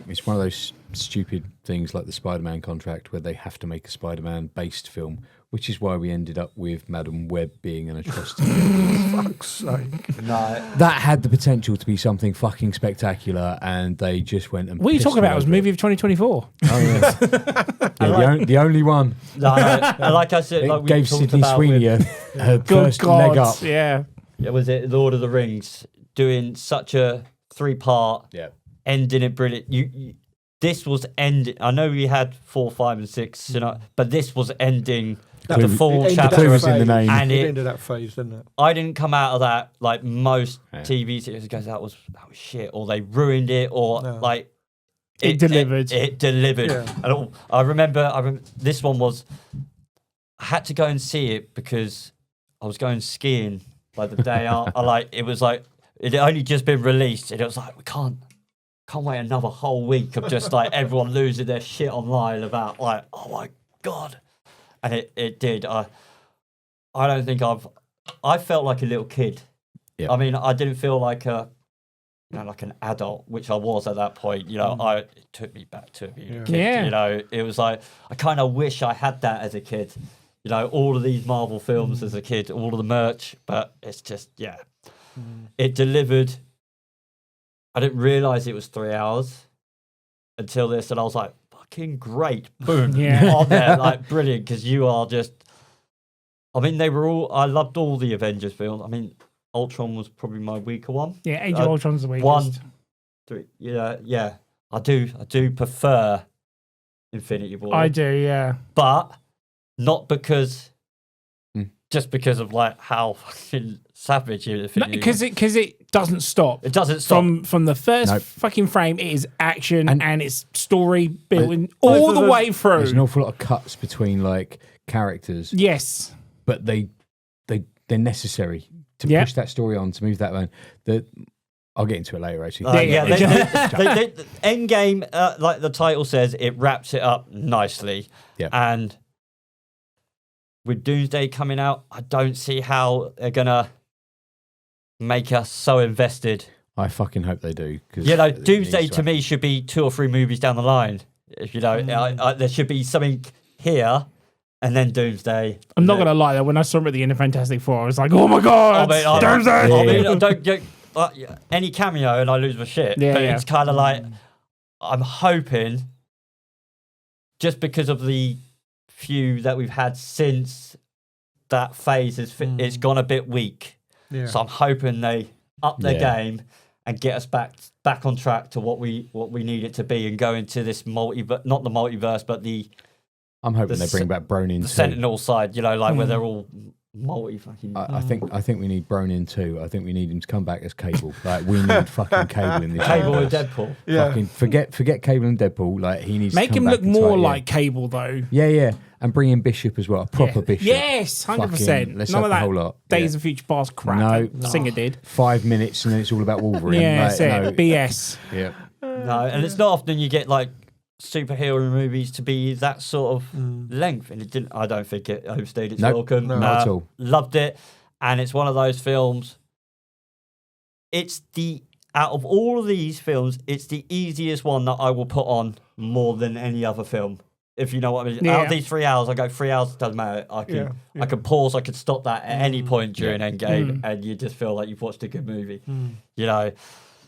It's one of those stupid things like the Spider-Man contract where they have to make a Spider-Man based film, which is why we ended up with Madam Web being an atrocity. Fuck's sake. No. That had the potential to be something fucking spectacular, and they just went and. What are you pissed talking about? It was all a over movie of 2024. Oh yeah, the only one. No, like I said, like It we gave talked Sydney about Sweeney with- her Good first leg up. God, yeah. was it Lord of the Rings doing such a 3-part Yeah. ending it brilliant. This was ending. I know we had 4, 5, and 6, you know, but this was ending the full chapter. Clue was in the name. And It ended that phase, didn't it? I didn't come out of that like most TV series goes, that was shit, or they ruined it, or like It delivered. It delivered. Yeah. And I remember this one was. I had to go and see it because I was going skiing like the day out. It was like it had only just been released, and it was like we can't wait another whole week of just like everyone losing their shit online about like, oh my God. And it did. I don't think I felt like a little kid. Yeah. I mean, I didn't feel like like an adult, which I was at that point. You know, it took me back to being a kid. Yeah. You know, it was like I kind of wish I had that as a kid. You know, all of these Marvel films as a kid, all of the merch, but it's just it delivered. I didn't realize it was 3 hours until this, and I was like, fucking great. Boom. Yeah. On there, like, brilliant, because you are just... I mean, I loved all the Avengers films. I mean, Ultron was probably my weaker one. Yeah, Age of Ultron's the weakest. 1, 3, yeah. I do prefer Infinity War. I do, yeah. But not because... Just because of like how fucking savage it is. Because it doesn't stop. It doesn't stop. From the first fucking frame. It is action and it's story building all the way through. There's an awful lot of cuts between like characters. Yes, but they're necessary to push that story on, to move that one. I'll get into it later, actually. Endgame, like the title says, it wraps it up nicely. Yeah. And with Doomsday coming out, I don't see how they're gonna make us so invested. I fucking hope they do. Doomsday to me should be 2 or 3 movies down the line. If there should be something here, and then Doomsday. I'm not gonna lie though. When I saw him at the end of Fantastic Four, I was like, "Oh my god, Doomsday!" I don't get any cameo, and I lose my shit. Yeah, but yeah. it's kind of like I'm hoping, just because of the few that we've had since that phase, it's gone a bit weak. Yeah. So I'm hoping they up their game and get us back on track to what we need it to be, and go into this not the multiverse, but I'm hoping they bring back Brolin the too. Sentinel side, where they're all multi fucking. I think we need Brolin too. I think we need him to come back as Cable. Like we need fucking Cable in this. Cable and Deadpool. Yeah. Fucking forget Cable and Deadpool. Like he needs Make to come him back look and more tie it in. like Cable though. Yeah, and bring in Bishop as well, a proper Bishop. Yes, 100%. Let's None have of the that whole lot. Days of Future Past crap. No. Singer did. 5 minutes and then it's all about Wolverine. Yeah, Like, that's it. no. BS. Yeah. No, and it's not often you get like superhero movies to be that sort of length, and it didn't. I don't think it overstayed its welcome. No, not at all. Loved it, and it's one of those films. Out of all of these films, it's the easiest one that I will put on more than any other film. If you know what I mean. Yeah. Out of these 3 hours, I go 3 hours. It doesn't matter. I can pause. I can stop that at any point during Endgame, and you just feel like you've watched a good movie.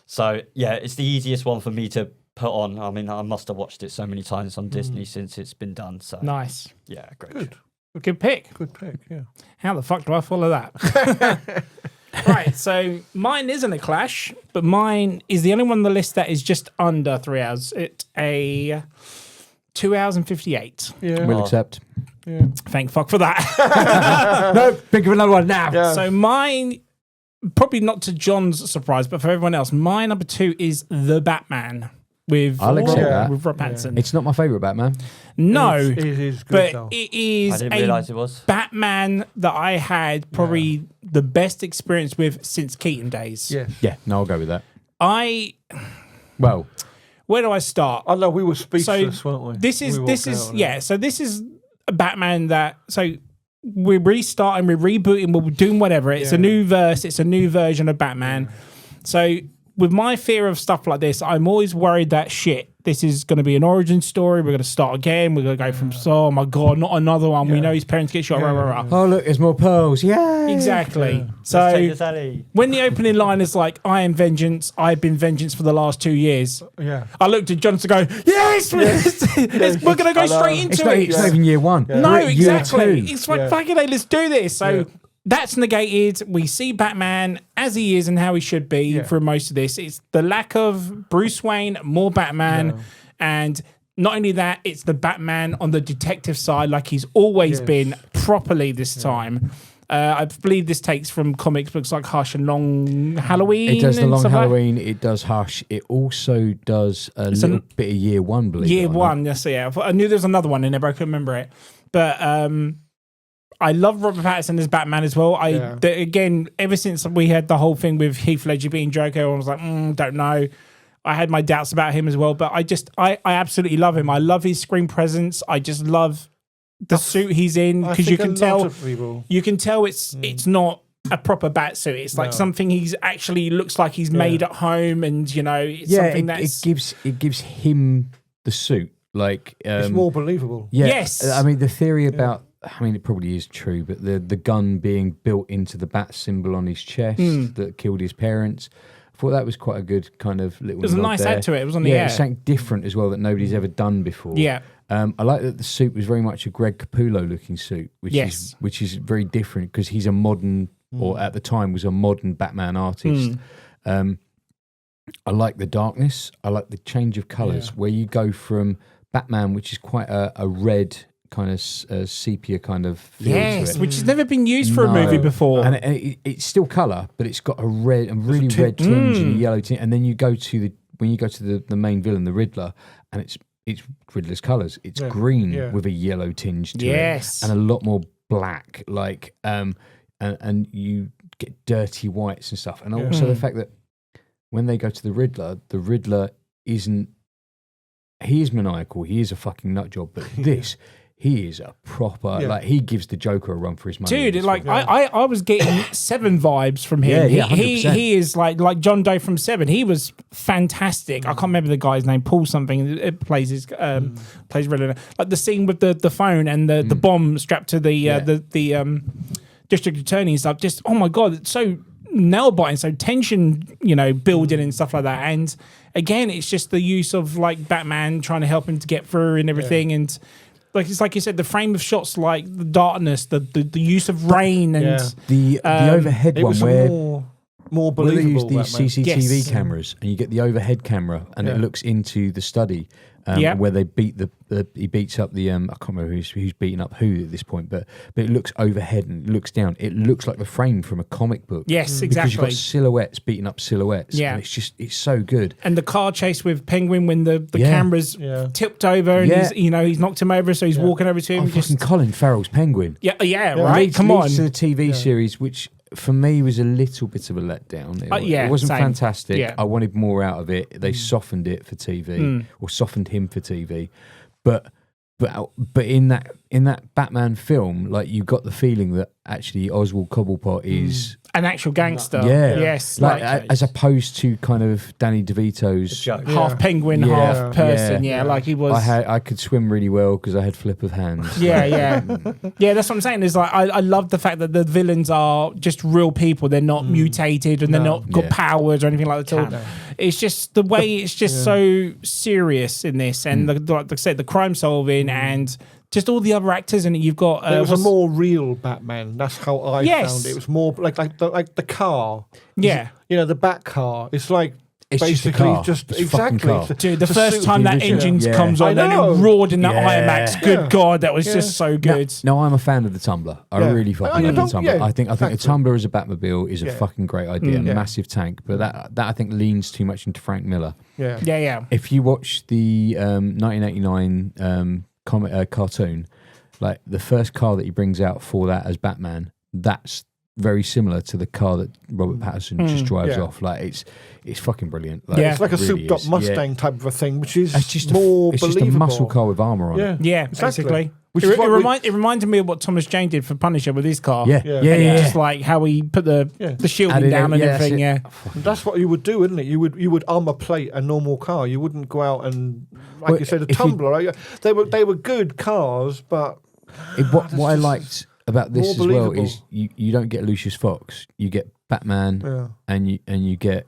So yeah, it's the easiest one for me to put on. I mean, I must have watched it so many times on Disney since it's been done. So Nice. yeah, great. Good pick. Good pick, yeah. How the fuck do I follow that? Right, so mine isn't a clash, but mine is the only one on the list that is just under 3 hours. It's a 2 hours and 58. Yeah. We'll accept. Yeah. Thank fuck for that. No, think of another one now. Yeah. So mine, probably not to John's surprise, but for everyone else, my number 2 is The Batman with I'll accept that. with Rob Pattinson. It's not my favourite Batman. No, It is good, but though. it is I didn't a realise it was. Batman that I had probably the best experience with since Keaton days. Yes. Yeah, no, I'll go with that. Where do I start? I know we were speechless, weren't we? This is So this is a Batman that we're restarting, we're rebooting, we're doing whatever. It's a new verse, it's a new version of Batman. So with my fear of stuff like this, I'm always worried that this is going to be an origin story. We're going to start again. We're going to go from, oh my God, not another one. We know his parents get shot. Rah, rah, rah. Oh, look, there's more pearls. Yeah. Exactly. Let's take So this alley. when the opening line is like, I am vengeance, I've been vengeance for the last 2 years. Yeah. I looked at John to go, yes, we're going to go straight into it. It's not even year one. No, We're at year exactly. two. It's like, fucking hey, let's do this. So that's negated. We see Batman as he is and how he should be for most of this. It's the lack of Bruce Wayne, more Batman, and not only that, it's the Batman on the detective side, like he's always been properly this time. I believe this takes from comics books like Hush and Long Halloween. It does the and Long stuff like that. Halloween. It does Hush. It also does a little bit of year one, believe it Year or not. one, yes, yeah. I knew there was another one in there, but I couldn't remember it. But I love Robert Pattinson as Batman as well. Again, ever since we had the whole thing with Heath Ledger being Joker, I was like, don't know. I had my doubts about him as well, but I absolutely love him. I love his screen presence. I just love the suit he's in, because you can tell it's not a proper bat suit. It's like something he's actually looks like he's made at home, and it's something that's it gives him the suit. Like it's more believable. Yeah, yes. I mean the theory about. I mean, it probably is true, but the gun being built into the bat symbol on his chest that killed his parents. I thought that was quite a good kind of little. It was a nice there. add to it. It was on the it's something different as well that nobody's ever done before. Yeah. I like that the suit was very much a Greg Capullo looking suit, which is very different because he's a modern, or at the time was a modern Batman artist. I like the darkness. I like the change of colours where you go from Batman, which is quite a red kind of sepia kind of feel to it. which has never been used for a movie before. And it's still colour, but it's got a really red tinge and a yellow tinge. And then you go to the main villain, the Riddler, and it's Riddler's colours. It's green with a yellow tinge to it, and a lot more black. Like and you get dirty whites and stuff. And also the fact that when they go to the Riddler isn't. He is maniacal. He is a fucking nut job. But this, he is a proper like. He gives the Joker a run for his money. Dude, like I was getting Seven vibes from him. He is like John Doe from Seven. He was fantastic. I can't remember the guy's name. Paul something. It plays his plays Riddler. Like the scene with the phone and the bomb strapped to the district attorney and stuff. Just oh my god, it's so nail biting, so tension, building and stuff like that. And again, it's just the use of like Batman trying to help him to get through and everything. And like it's like you said, the frame of shots, like the darkness, the use of rain and the overhead one where more where they use believable. these CCTV cameras and you get the overhead camera and it looks into the study. Where they beat he beats up the I can't remember who's beating up who at this point, but it looks overhead and it looks down. It looks like the frame from a comic book. Yes, exactly. Because you've got silhouettes beating up silhouettes. Yeah, and it's so good. And the car chase with Penguin when the camera's tipped over and he's knocked him over, so he's walking over to him. Fucking Colin Farrell's Penguin. Yeah, right. Come on. To the TV series, which for me was a little bit of a letdown. It wasn't fantastic. Yeah. I wanted more out of it. They softened it for TV, or softened him for TV. But in that Batman film, like you got the feeling that actually Oswald Cobblepot is an actual gangster. Yeah. Yes. Like as opposed to kind of Danny DeVito's half penguin, half person. Yeah, like he was. I could swim really well because I had flip of hands. Yeah. That's what I'm saying. Is like I love the fact that the villains are just real people. They're not mutated and they're not got powers or anything like that at all. It's just the way it's just so serious in this, and like I said, the crime solving and just all the other actors, and you've got. It was a more real Batman. That's how I found it. It was more like the car. Yeah, the Bat car. It's like. It's basically just exactly. car. Dude, the first time that engine comes on and it roared in that IMAX, good God, that was just so good. No, I'm a fan of the Tumbler. I really fucking love the Tumbler. I think the Tumbler as a Batmobile is a fucking great idea, massive tank. But that I think leans too much into Frank Miller. Yeah. If you watch the 1989 cartoon, like the first car that he brings out for that as Batman, that's very similar to the car that Robert Pattinson just drives off. Like it's fucking brilliant. Like, it's like a really souped-up Mustang type of a thing, which is just more it's believable. just a muscle car with armor on it. Yeah, basically. It reminded me of what Thomas Jane did for Punisher with his car. Yeah. Just like how he put the shielding down and everything. Yeah, that's what you would do, isn't it? You would armor plate a normal car. You wouldn't go out and you said a Tumbler. They were good cars, but what I liked about this as well is you don't get Lucius Fox, you get Batman, and you get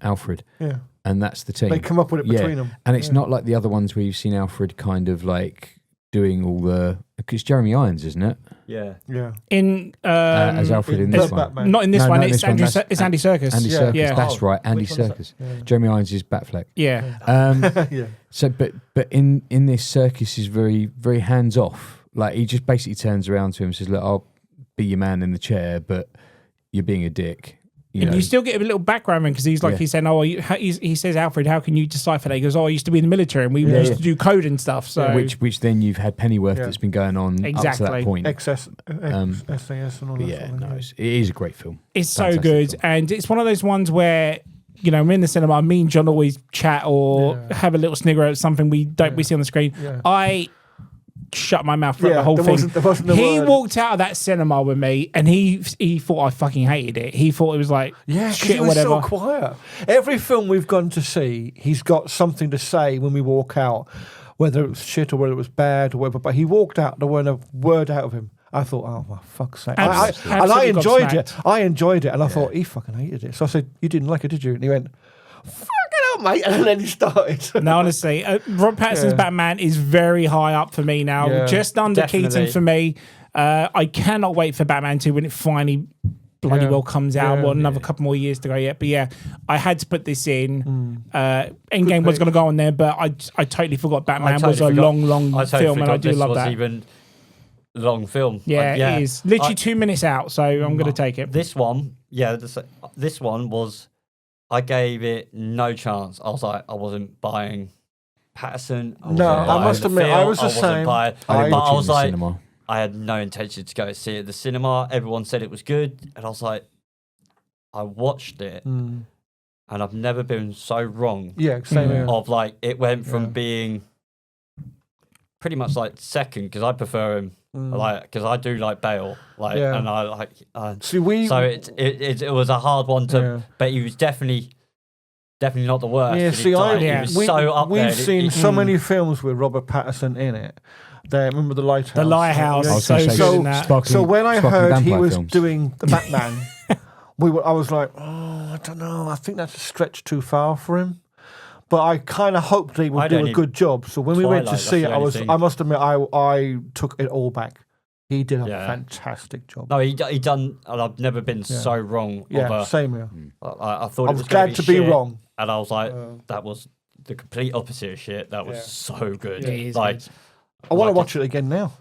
Alfred, and that's the team. They come up with it between them, and it's not like the other ones where you've seen Alfred kind of like doing all the. It's Jeremy Irons, isn't it? Yeah. In as Alfred in this one, Batman. not in this one. It's Andy Serkis. Andy Serkis, that's right. Andy Serkis. Jeremy Irons is Batfleck. Yeah. So, but in this, Serkis is very very hands off. Like he just basically turns around to him and says, "Look, I'll be your man in the chair, but you're being a dick." You still get a little background because he's like he's saying, he says, Alfred, how can you decipher that? He goes, I used to be in the military and we used to do code and stuff. So which then you've had Pennyworth that's been going on up to that point. SAS and all that. Yeah, it is a great film. It's so good, and it's one of those ones where. I'm in the cinema. Me and John always chat or have a little snigger at something we see on the screen. Yeah. I shut my mouth throughout the whole thing. He walked out of that cinema with me, and he thought I fucking hated it. He thought it was like shit or whatever. So quiet. Every film we've gone to see, he's got something to say when we walk out, whether it was shit or whether it was bad or whatever. But he walked out, there weren't a word out of him. I thought, oh, for fuck's sake. And I enjoyed it. And I thought, he fucking hated it. So I said, you didn't like it, did you? And he went, fuck it up, mate. And then he started. No, honestly, Rob Pattinson's Batman is very high up for me now. Yeah, just under Keaton for me. I cannot wait for Batman 2 when it finally bloody well comes out. Another couple more years to go yet. But I had to put this in. Endgame was going to go on there, but I totally forgot Batman was a long film, and I do love that. Even long film. It is literally 2 minutes out, so I'm going to take it. This one, this one was, I gave it no chance. I was like, I wasn't buying Patterson. I must admit, I was the same. I was like, I had no intention to go see it at the cinema. Everyone said it was good, and I was like, I watched it, and and I've never been so wrong. Yeah, same here. Of like, it went from being pretty much like second, because I prefer him, like, because I do like Bale, like, and I like. See, so it was a hard one to, but he was definitely not the worst. Yeah, see, he was so up there. We've seen so many films with Robert Pattinson in it. Remember The Lighthouse? The Lighthouse. Yeah. So when I heard he was doing the Batman, I was like, I don't know. I think that's a stretch too far for him. But I kind of hoped he would do a good job. So when we went to see it, I must admit, I took it all back. He did a fantastic job. No, he done. And I've never been so wrong. Yeah, same here. I thought I was glad to be wrong, and I was like, that was the complete opposite of shit. That was so good. Yeah, it is like, good. I want to watch it again now.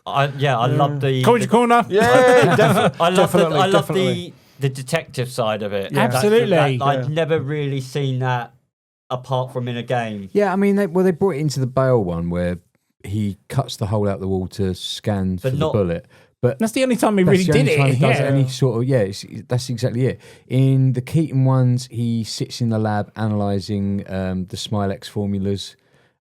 I love the Comedy Corner. Yeah, definitely. I love the detective side of it. Yeah. Absolutely. I've never really seen that apart from in a game. Yeah, I mean, they brought it into the Bale one where he cuts the hole out the wall to scan for the bullet. But that's the only time he really did it. He does any sort of that's exactly it. In the Keaton ones, he sits in the lab analysing the Smilex formulas,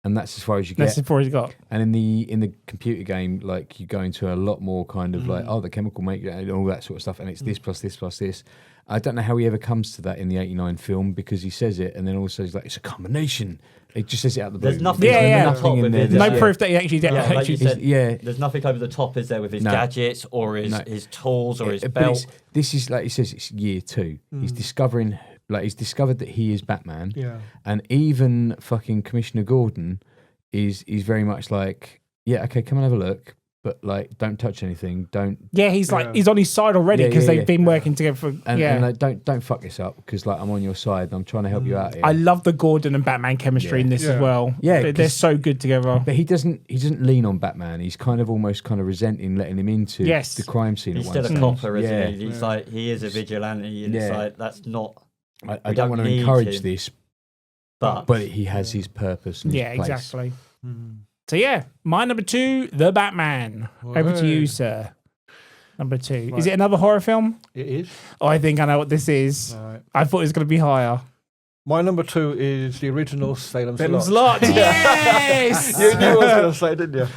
and that's as far as you get. That's as far as you got. And in the computer game, like, you go into a lot more kind of like, the chemical maker and all that sort of stuff, and it's this plus this plus this. I don't know how he ever comes to that in the '89 film, because he says it, and then also he's like, it's a combination. He just says it out the blue. There's nothing, nothing in there. No proof that he actually did. Like you said, there's nothing over the top, is there, with his gadgets or his tools or his belt. This is, like he says, it's year 2. He's discovered that he is Batman. Yeah. And even fucking Commissioner Gordon is very much like, yeah, okay, come and have a look, but like, don't touch anything. Don't. Yeah, he's like, he's on his side already, because they've been working together for. And like, don't fuck this up, because like, I'm on your side and I'm trying to help you out here. I love the Gordon and Batman chemistry in this as well. Yeah, they're so good together. But he doesn't lean on Batman. He's kind of almost resenting letting him into the crime scene. He's still a copper, isn't he? He's like, he is a vigilante, and it's like, that's not. I don't want to encourage this, but he has his purpose. And his place. Exactly. So my number 2, The Batman. Over to you, sir. Number 2. Right. Is it another horror film? It is. Oh, I think I know what this is. Right. I thought it was going to be higher. My number 2 is the original Salem's Lot. Yes! You knew what I was going to say, didn't you?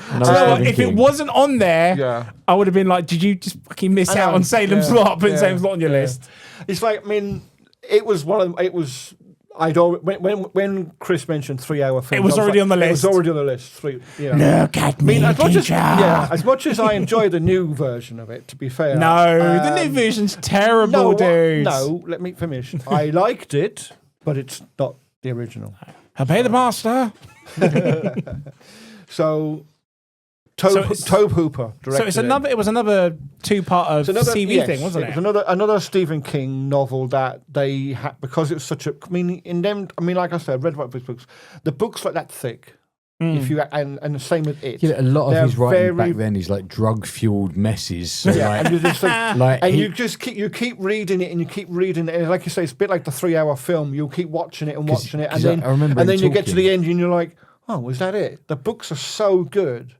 If it wasn't on there, I would have been like, did you just fucking miss out on Salem's Lot, putting Salem's Lot on your list? It's like, I mean, it was one of them, it was... When Chris mentioned 3-hour film, it was already on the list. It was already on the list. Look at me, as much as I enjoy the new version of it, to be fair. No, the new version's terrible, dude. No, let me finish. I liked it, but it's not the original. Obey the master. So, Tobe Hooper directed it was another 2-part CV thing, wasn't it? It was another Stephen King novel that they had, because it was such a. Like I said, I've read about his books. The books like that thick. If you and the same with it. Yeah, a lot of his writing back then is like drug-fueled messes. So and you just you keep reading it and you keep reading it, and like you say, it's a bit like the 3-hour film. You'll keep watching it and watching it, and then you get to the end and you're like, oh, was that it? The books are so good.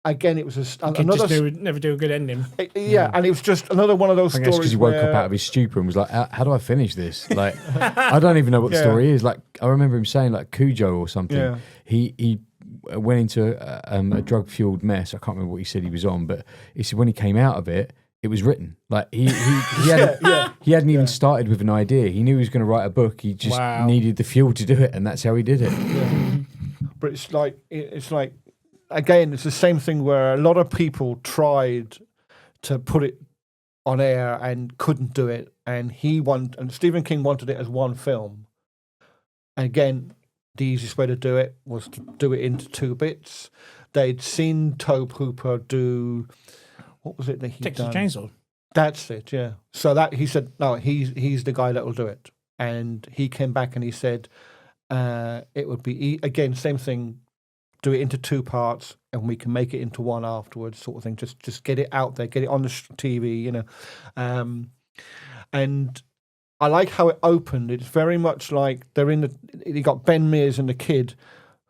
Again, it was another. Never do a good ending. And it was just another one of those stories. Because he woke up out of his stupor and was like, "How do I finish this?" Like, I don't even know what the story is. Like, I remember him saying, like, Cujo or something. Yeah. He went into a drug-fueled mess. I can't remember what he said he was on, but he said when he came out of it, it was written. Like he hadn't even started with an idea. He knew he was going to write a book. He just needed the fuel to do it, and that's how he did it. Yeah. But it's like. Again, it's the same thing where a lot of people tried to put it on air and couldn't do it, and Stephen King wanted it as one film. And again, the easiest way to do it was to do it into 2 bits. They'd seen Tobe Hooper do, what was it that he'd done? Texas Chainsaw. That's it, yeah. So that he said, no, he's the guy that will do it, and he came back and he said it would be again same thing. Do it into 2 parts, and we can make it into 1 afterwards, sort of thing. Just get it out there, get it on the TV, you know. And I like how it opened. It's very much like you got Ben Mears and the kid,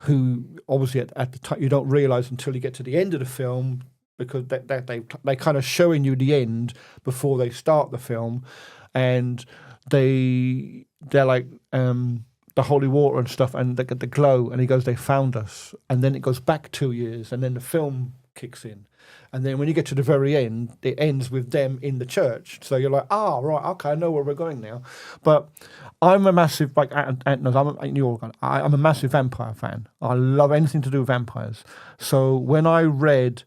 who obviously at the time you don't realise until you get to the end of the film, because they kind of showing you the end before they start the film, and they're like the holy water and stuff, and they get the glow, and he goes, they found us, and then it goes back 2 years, and then the film kicks in. And then when you get to the very end, it ends with them in the church. So you're like, right, okay, I know where we're going now. But I'm a massive, like I'm a massive vampire fan. I love anything to do with vampires. So when I read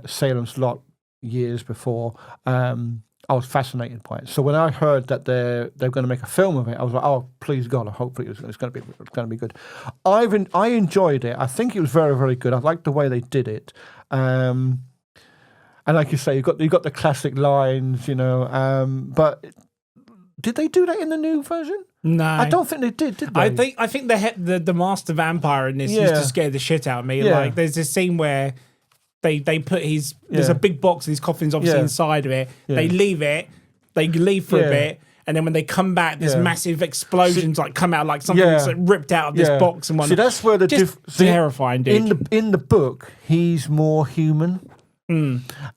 Salem's Lot years before, I was fascinated by it. So when I heard that they're going to make a film of it, I was like, oh, please God, hopefully it's going to be good. I enjoyed it. I think it was very, very good. I liked the way they did it. And like you say, you got the classic lines, but did they do that in the new version? No, I don't think they did they? I think the master vampire in this used to scare the shit out of me. Yeah. Like there's this scene where they put there's a big box, and his coffin's obviously inside of it. Yeah. They leave for a bit. And then when they come back, there's massive explosions come out like something's ripped out of this box and whatnot. See, that's where terrifying, dude. In the book, he's more human.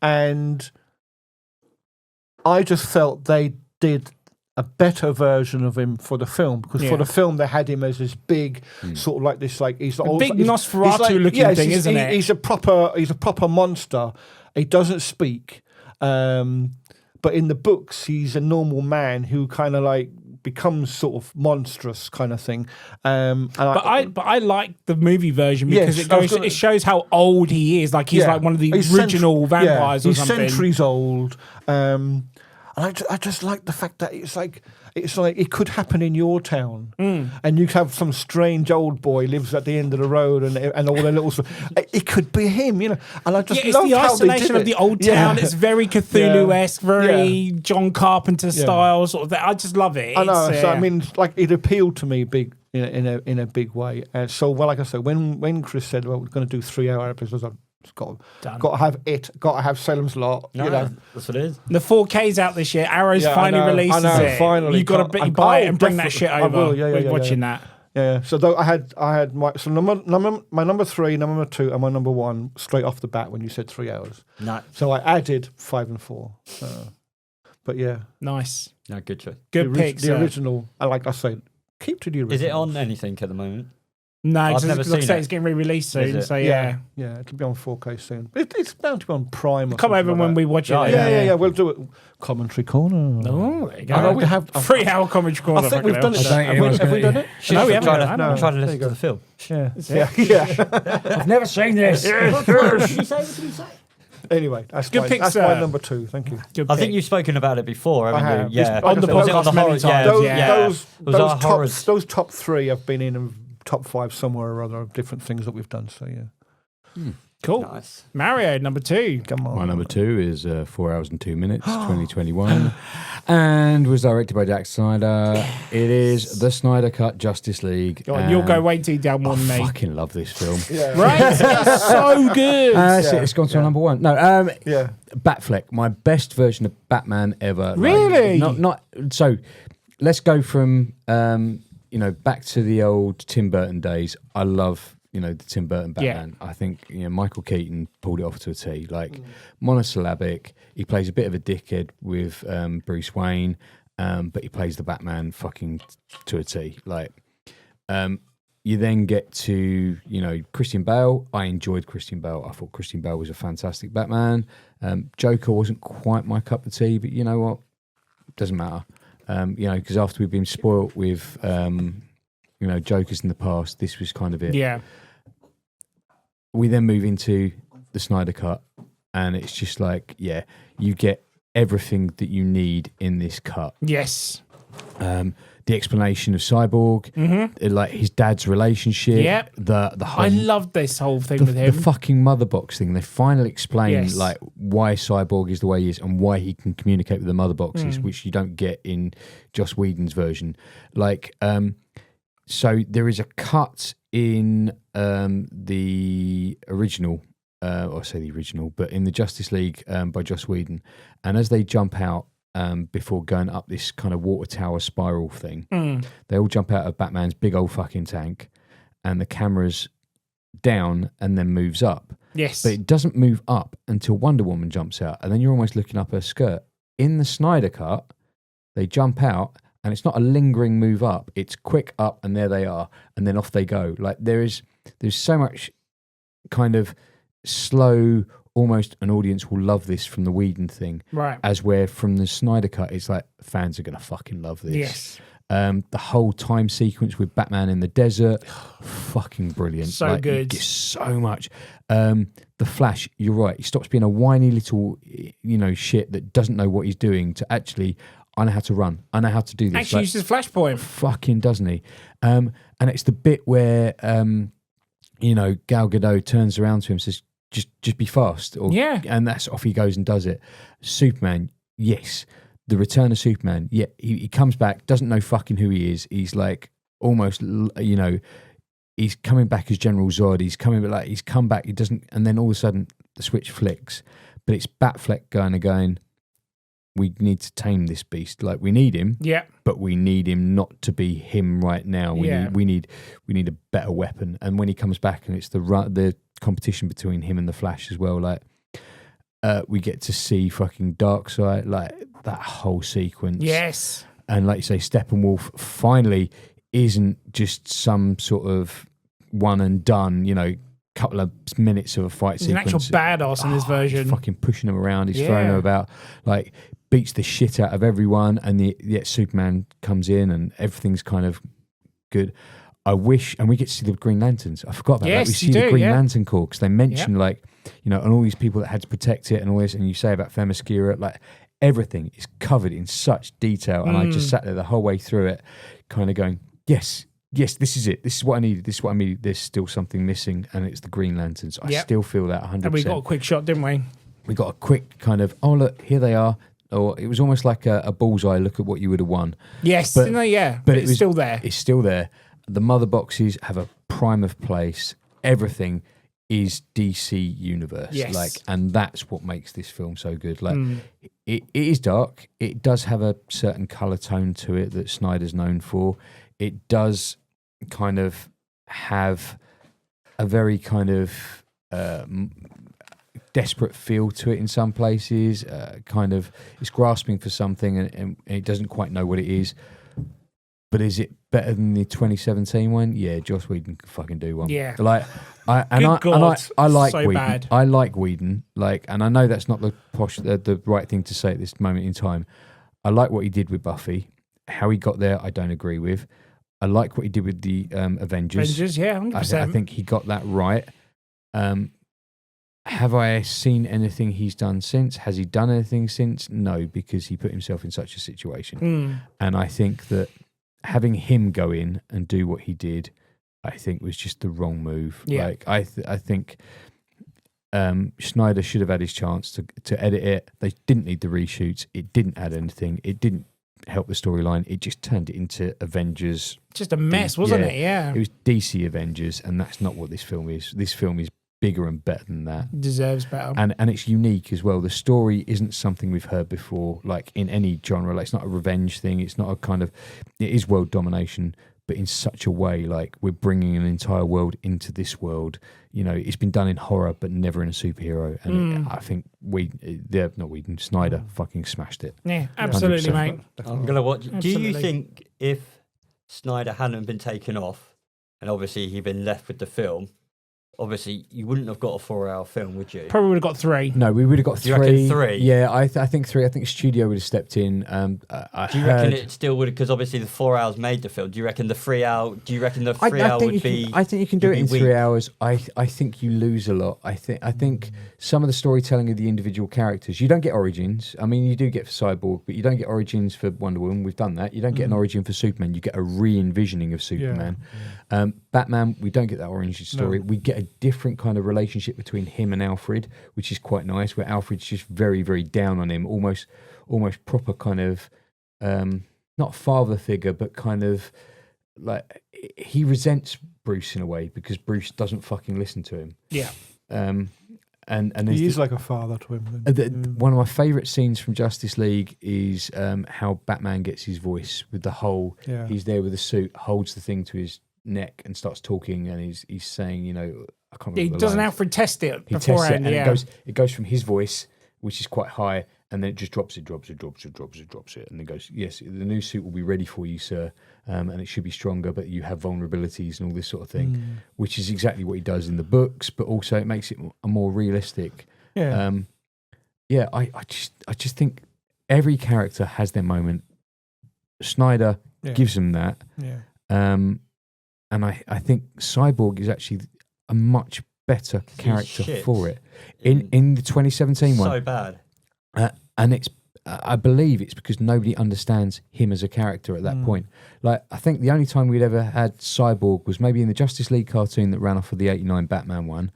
And I just felt they did a better version of him for the film, because for the film they had him as this big sort of like this, like he's a big Nosferatu looking thing, isn't it? He's a proper monster. He doesn't speak, but in the books he's a normal man who kind of like becomes sort of monstrous kind of thing. But I like the movie version because it shows how old he is. Like he's like one of the original vampires or something. He's centuries old. And I just like the fact that it's like it could happen in your town, and you have some strange old boy lives at the end of the road, and all their little stuff. It could be him, And I just love the how isolation they did of the old town. It's very Cthulhu-esque, very John Carpenter style sort of thing. I just love it. I know. So I mean, like it appealed to me big in a big way. So like I said, when Chris said, "Well, we're going to do 3-hour episodes," got to have Salem's Lot. That's what it is. The 4K's out this year. Arrows finally releases it. Finally, you got to buy it and bring that shit over. I will. Watching that. Yeah. So I had my number 3, number 2, and my number 1 straight off the bat when you said 3 hours. No. So I added 5 and 4. But yeah, nice. No, good choice. Good pick. The original. I say, keep to the original. Is it on anything at the moment? No, I've never seen it. It's getting re-released soon, so yeah, it'll be on 4K soon. It's bound to be on Prime. Come over when we watch it. Yeah, we'll do it. Commentary corner. Oh, there you go. We have 3-hour commentary corner. I think we've done it. Have we done it? No, we haven't. I haven't tried to listen to the film. Yeah. I've never seen this. What did you say? Anyway, that's good pick, that's my number 2. Thank you. I think you've spoken about it before, haven't you? Yeah. On the podcast many times. Those top 3 have been in top 5 somewhere or other of different things that we've done. So cool. Nice. Mario, number 2. Come on. My number 2 is 4 hours and 2 minutes, 2021, and was directed by Zack Snyder. It is the Snyder Cut Justice League. You'll go way too down more than me. I fucking love this film. Right? It's so good. It's gone to number 1. No, Batfleck, my best version of Batman ever. Really? Not so. Let's go from back to the old Tim Burton days. I love the Tim Burton Batman. I think Michael Keaton pulled it off to a T. Like monosyllabic. He plays a bit of a dickhead with Bruce Wayne, but he plays the Batman fucking to a T. Like you then get to Christian Bale. I enjoyed Christian Bale. I thought Christian Bale was a fantastic Batman. Joker wasn't quite my cup of tea, but you know what? Doesn't matter. Because after we've been spoilt with Jokers in the past, this was kind of it. Yeah. We then move into the Snyder Cut, and it's just like, you get everything that you need in this cut. Yes. The explanation of Cyborg, like his dad's relationship, the whole, I loved this whole thing with him. The fucking mother box thing. They finally explain like why Cyborg is the way he is and why he can communicate with the mother boxes, which you don't get in Joss Whedon's version. Like, so there is a cut in the original, or I say the original, but in the Justice League by Joss Whedon, and as they jump out. Before going up this kind of water tower spiral thing, they all jump out of Batman's big old fucking tank, and the cameras down and then moves up. Yes. But it doesn't move up until Wonder Woman jumps out, and then you're almost looking up her skirt. In the Snyder Cut, they jump out, and it's not a lingering move up. It's quick up, and there they are, and then off they go. Like there's so much kind of slow, almost an audience will love this from the Whedon thing. Right. As where from the Snyder Cut, it's like fans are going to fucking love this. Yes. The whole time sequence with Batman in the desert, fucking brilliant. So like, good. You get so much. The Flash, you're right. He stops being a whiny little, shit that doesn't know what he's doing to actually, I know how to run. I know how to do this. Actually uses Flashpoint. Fucking doesn't he? And it's the bit where, Gal Gadot turns around to him and says, just be fast. And that's off he goes and does it. Superman, yes. The Return of Superman, yeah, he comes back, doesn't know fucking who he is. He's like almost, he's coming back as General Zod. He's come back. He doesn't, and then all of a sudden the switch flicks. But it's Batfleck going. We need to tame this beast. Like we need him, but we need him not to be him right now. We need a better weapon. And when he comes back, and it's the competition between him and the Flash as well. Like we get to see fucking Darkseid, like that whole sequence. Yes. And like you say, Steppenwolf finally isn't just some sort of one and done, couple of minutes of a fight He's sequence. an actual badass in this version. He's fucking pushing him around. He's throwing him about, like beats the shit out of everyone. And yet Superman comes in and everything's kind of good. I wish, and we get to see the Green Lanterns. I forgot about that. We see the Green Lantern Corps because they mention and all these people that had to protect it and all this. And you say about Themyscira, like everything is covered in such detail. And I just sat there the whole way through it, kind of going, yes, this is it. This is what I needed. This is what I needed. There's still something missing, and it's the Green Lanterns. I still feel that 100%. And we got a quick shot, didn't we? We got a quick kind of, oh look, here they are. Or it was almost like a bullseye. Look at what you would have won. Yes, but it's still there. It's still there. The mother boxes have a prime of place. Everything is DC universe. Yes. And that's what makes this film so good. It is dark. It does have a certain colour tone to it that Snyder's known for. It does kind of have a very kind of desperate feel to it in some places. Kind of it's grasping for something and it doesn't quite know what it is. But is it better than the 2017 one? Yeah, Joss Whedon can fucking do one. Yeah. I like so Whedon. bad. I like Whedon. And I know that's not the right thing to say at this moment in time. I like what he did with Buffy. How he got there, I don't agree with. I like what he did with the Avengers. Avengers, yeah, 100%. I think he got that right. Have I seen anything he's done since? Has he done anything since? No, because he put himself in such a situation. And I think that having him go in and do what he did, I think was just the wrong move. Yeah. I think Snyder should have had his chance to edit it. They didn't need the reshoots. It didn't add anything. It didn't help the storyline. It just turned it into Avengers. Just a mess, wasn't it? Yeah. It was DC Avengers, and that's not what this film is. This film is bigger and better than that. Deserves better. And it's unique as well. The story isn't something we've heard before, like in any genre. Like it's not a revenge thing. It's not a kind of, it is world domination, but in such a way, like we're bringing an entire world into this world. It's been done in horror, but never in a superhero. And I think Snyder fucking smashed it. Yeah, absolutely, 100%. mate. I'm going to watch. Absolutely. Do you think if Snyder hadn't been taken off and obviously he'd been left with the film, obviously you wouldn't have got a 4-hour film, would you? Probably would have got 3. No, we would have got 3. You reckon 3? Yeah, I think 3. I think the studio would have stepped in. Do you reckon it still would? Because obviously the 4 hours made the film. Do you reckon the 3 hour? Do you reckon the 3 hour would be? I think you can do it in weak? 3 hours. I think you lose a lot. I think some of the storytelling of the individual characters, you don't get origins. I mean, you do get for Cyborg, but you don't get origins for Wonder Woman. We've done that. You don't get an origin for Superman. You get a re-envisioning of Superman. Yeah. Batman, we don't get that origin story. No. We get a different kind of relationship between him and Alfred, which is quite nice, where Alfred's just very, very down on him, almost proper kind of not father figure, but kind of like he resents Bruce in a way because Bruce doesn't fucking listen to him. Yeah. And he is like a father to him. One of my favourite scenes from Justice League is how Batman gets his voice with the whole. Yeah. He's there with a suit, holds the thing to his neck, and starts talking, and he's saying, I can't remember. He doesn't Alfred test it he beforehand. Tests it, and it goes from his voice, which is quite high, and then it just drops it, and then goes, yes, the new suit will be ready for you, sir, and it should be stronger, but you have vulnerabilities and all this sort of thing, which is exactly what he does in the books, but also it makes it a more realistic. Yeah. I just think every character has their moment. Snyder gives them that. Yeah. And I think Cyborg is actually a much better character for it. In the 2017 one. So bad. And it's I believe it's because nobody understands him as a character at that point. Like, I think the only time we'd ever had Cyborg was maybe in the Justice League cartoon that ran off of the 89 Batman one.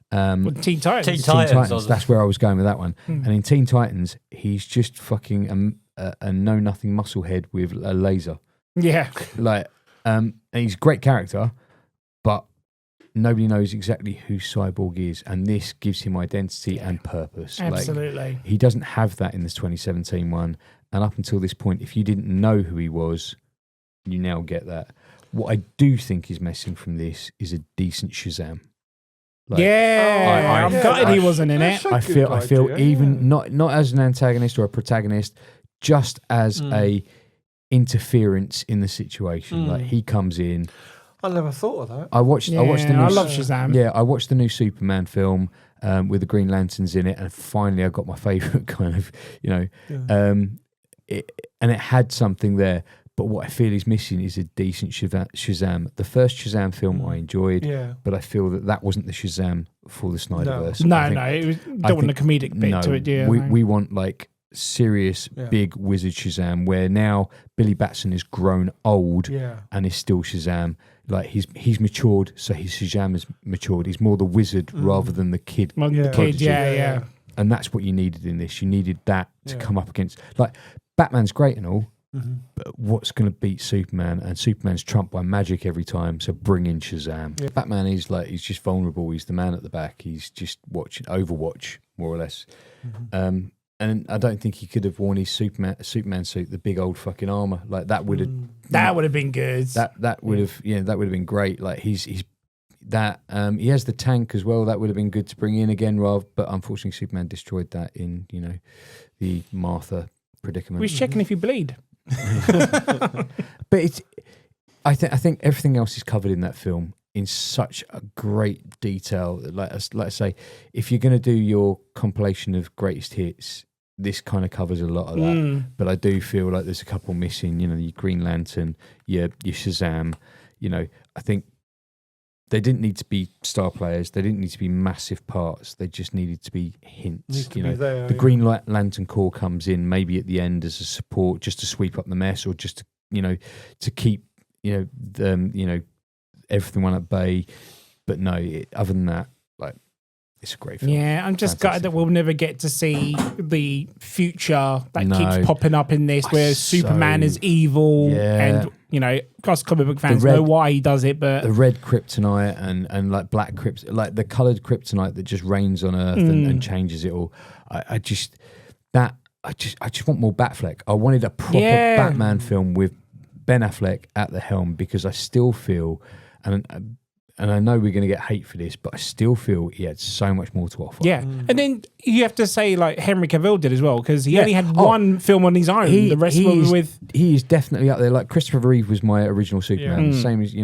Teen Titans. Teen Titans. That's where I was going with that one. And in Teen Titans, he's just fucking a know-nothing musclehead with a laser. Yeah. Like, and he's a great character, but nobody knows exactly who Cyborg is, and this gives him identity and purpose. Absolutely. Like, he doesn't have that in this 2017 one, and up until this point, if you didn't know who he was, you now get that. What I do think is missing from this is a decent Shazam. Like, I'm gutted he wasn't in it. I feel even not as an antagonist or a protagonist, just as a interference in the situation. Like, he comes in. I never thought of that. I watched the new. I love Shazam. Yeah, I watched the new Superman film with the Green Lanterns in it, and finally I got my favourite kind of, and it had something there. But what I feel is missing is a decent Shazam. The first Shazam film I enjoyed, but I feel that wasn't the Shazam for the Snyderverse. Don't want a comedic bit to it. Yeah, we want like serious big wizard Shazam, where now Billy Batson is grown old and is still Shazam. Like, he's matured, so his Shazam is matured. He's more the wizard rather than the kid. Yeah. And that's what you needed in this. You needed that to come up against. Like, Batman's great and all, but what's going to beat Superman? And Superman's trumped by magic every time, so bring in Shazam. Yeah. Batman is like, he's just vulnerable. He's the man at the back. He's just watching Overwatch, more or less. And I don't think he could have worn his Superman suit, the big old fucking armor. Like, that would have been good. That would have that would have been great. Like, he has the tank as well. That would have been good to bring in again, but unfortunately Superman destroyed that in the Martha predicament. We're checking if you bleed. But I think everything else is covered in that film in such a great detail. Like I say, if you're going to do your compilation of greatest hits, this kind of covers a lot of that. But I do feel like there's a couple missing. Your Green Lantern, your Shazam. I think they didn't need to be star players. They didn't need to be massive parts. They just needed to be hints. The Green Lantern Corps comes in maybe at the end as a support, just to sweep up the mess, or just to keep everything at bay. But no, other than that, like, it's a great film. Yeah, I'm just gutted that we'll never get to see the future that keeps popping up in this, where Superman is evil, and us comic book fans know why he does it. But the red kryptonite and like black kryptonite, like the coloured kryptonite that just rains on Earth and changes it all. I just want more Batfleck. I wanted a proper Batman film with Ben Affleck at the helm, because I still feel, and I know we're going to get hate for this, but I still feel he had so much more to offer. Yeah. And then you have to say, like, Henry Cavill did as well, because he only had one film on his own. The rest were with... He is definitely up there. Like, Christopher Reeve was my original Superman, the same as,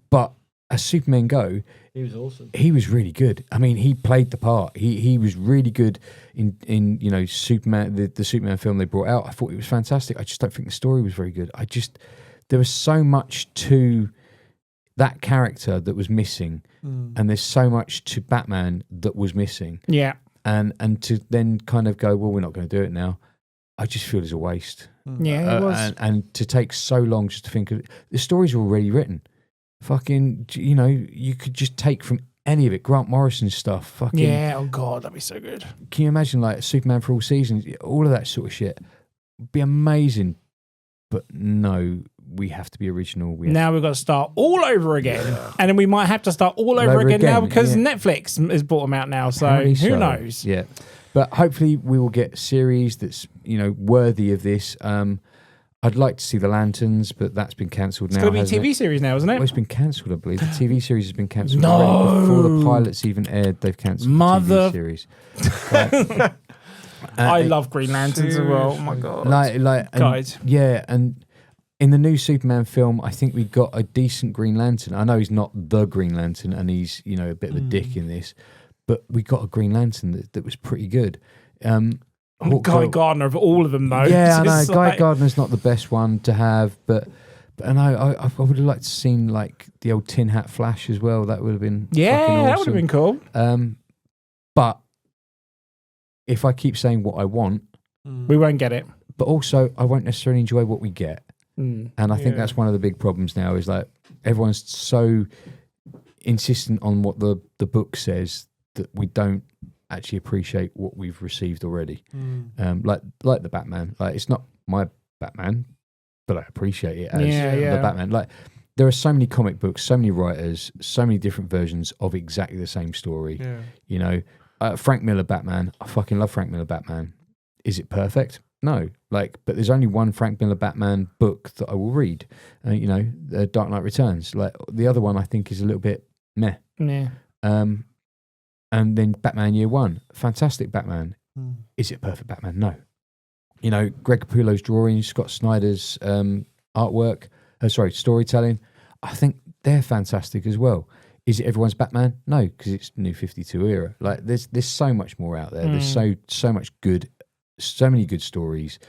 But as Superman Go... He was awesome. He was really good. I mean, he played the part. He was really good in Superman, the Superman film they brought out. I thought it was fantastic. I just don't think the story was very good. There was so much to that character that was missing, and there's so much to Batman that was missing. Yeah. And to then kind of go, well, we're not going to do it now, I just feel it's a waste. Yeah, it was. And to take so long just to think of it, the stories are already written. Fucking, you could just take from any of it. Grant Morrison's stuff. Fucking. Yeah, oh God, that'd be so good. Can you imagine, like, Superman for all seasons? All of that sort of shit would be amazing. But no, we have to be original. Now we've got to start all over again. And then we might have to start all over again now, because Netflix has brought them out now. So who knows? Yeah. But hopefully we will get a series that's, worthy of this. I'd like to see the Lanterns, but that's been cancelled now. It's going to be a TV series now, isn't it? Well, it's been cancelled, I believe. The TV series has been cancelled No. already. Before the pilots even aired, they've cancelled the TV series. I love Green Lanterns as well. Oh my god! Guys. And in the new Superman film, I think we got a decent Green Lantern. I know he's not the Green Lantern, and he's a bit of a dick in this, but we got a Green Lantern that was pretty good. Guy Gardner of all of them, though. Yeah, I know. Guy Gardner's not the best one to have, but I know I would have liked to seen like the old Tin Hat Flash as well. That would have been fucking awesome. That would have been cool. But if I keep saying what I want, we won't get it. But also, I won't necessarily enjoy what we get. And I think that's one of the big problems now is like everyone's so insistent on what the book says that we don't actually appreciate what we've received already. Like the Batman. Like it's not my Batman, but I appreciate it as the Batman. Like there are so many comic books, so many writers, so many different versions of exactly the same story. Frank Miller Batman. I fucking love Frank Miller Batman. Is it perfect? No. But there's only one Frank Miller Batman book that I will read. Dark Knight Returns. Like the other one, I think is a little bit meh. Yeah. And then Batman Year One, fantastic Batman. Is it perfect Batman? No. Greg Capullo's drawings, Scott Snyder's artwork, storytelling. I think they're fantastic as well. Is it everyone's Batman? No, because it's New 52 era. Like there's so much more out there. There's so much good, so many good stories.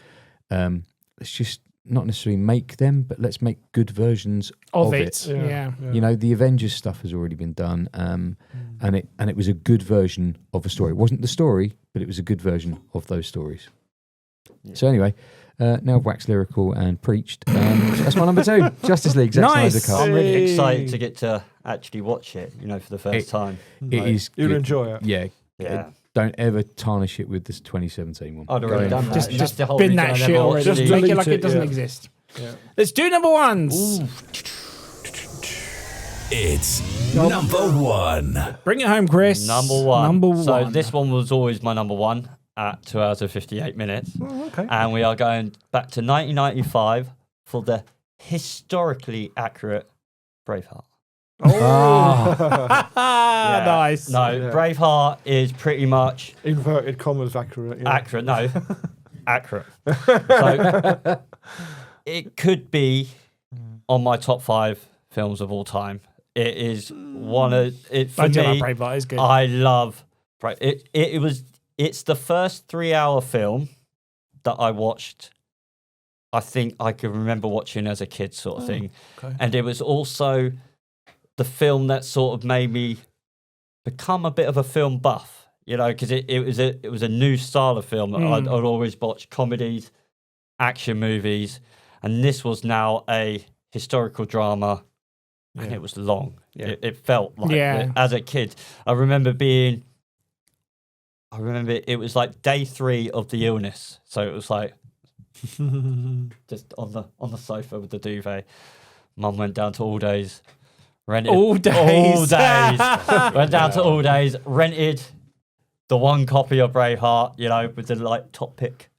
Let's just not necessarily make them, but let's make good versions of it. Yeah. The Avengers stuff has already been done, and it was a good version of a story. It wasn't the story, but it was a good version of those stories. Yeah. So anyway, now I've waxed lyrical and preached. That's my number 2, Justice League. Zack Snyder cut. I'm really excited to get to actually watch it. For the first time. It is. You'll enjoy it. Yeah. Don't ever tarnish it with this 2017 one. I'd already done that. Just bin that shit already. Just make it like it doesn't exist. Yeah. Let's do number ones. Ooh. It's number 1. Bring it home, Chris. Number one. So this one was always my number 1 at 2 hours and 58 minutes. Oh, okay. And we are going back to 1995 for the historically accurate Braveheart. Nice. No, Braveheart is pretty much inverted commas accurate. Yeah. Accurate. No, accurate. So it could be on my top 5 films of all time. It is one of it for me. Braveheart is good. I love it. It's the first 3-hour film that I watched. I think I can remember watching as a kid, sort of thing, and it was also the film that sort of made me become a bit of a film buff, because it was a new style of film. I'd always watch comedies, action movies, and this was now a historical drama, and it was long. Yeah. It felt like as a kid. I remember it was like day 3 of the illness, so it was like just on the sofa with the duvet. Mum went down to All Days. Rented All Days. Went down to All Days, rented the one copy of Braveheart, with the top pick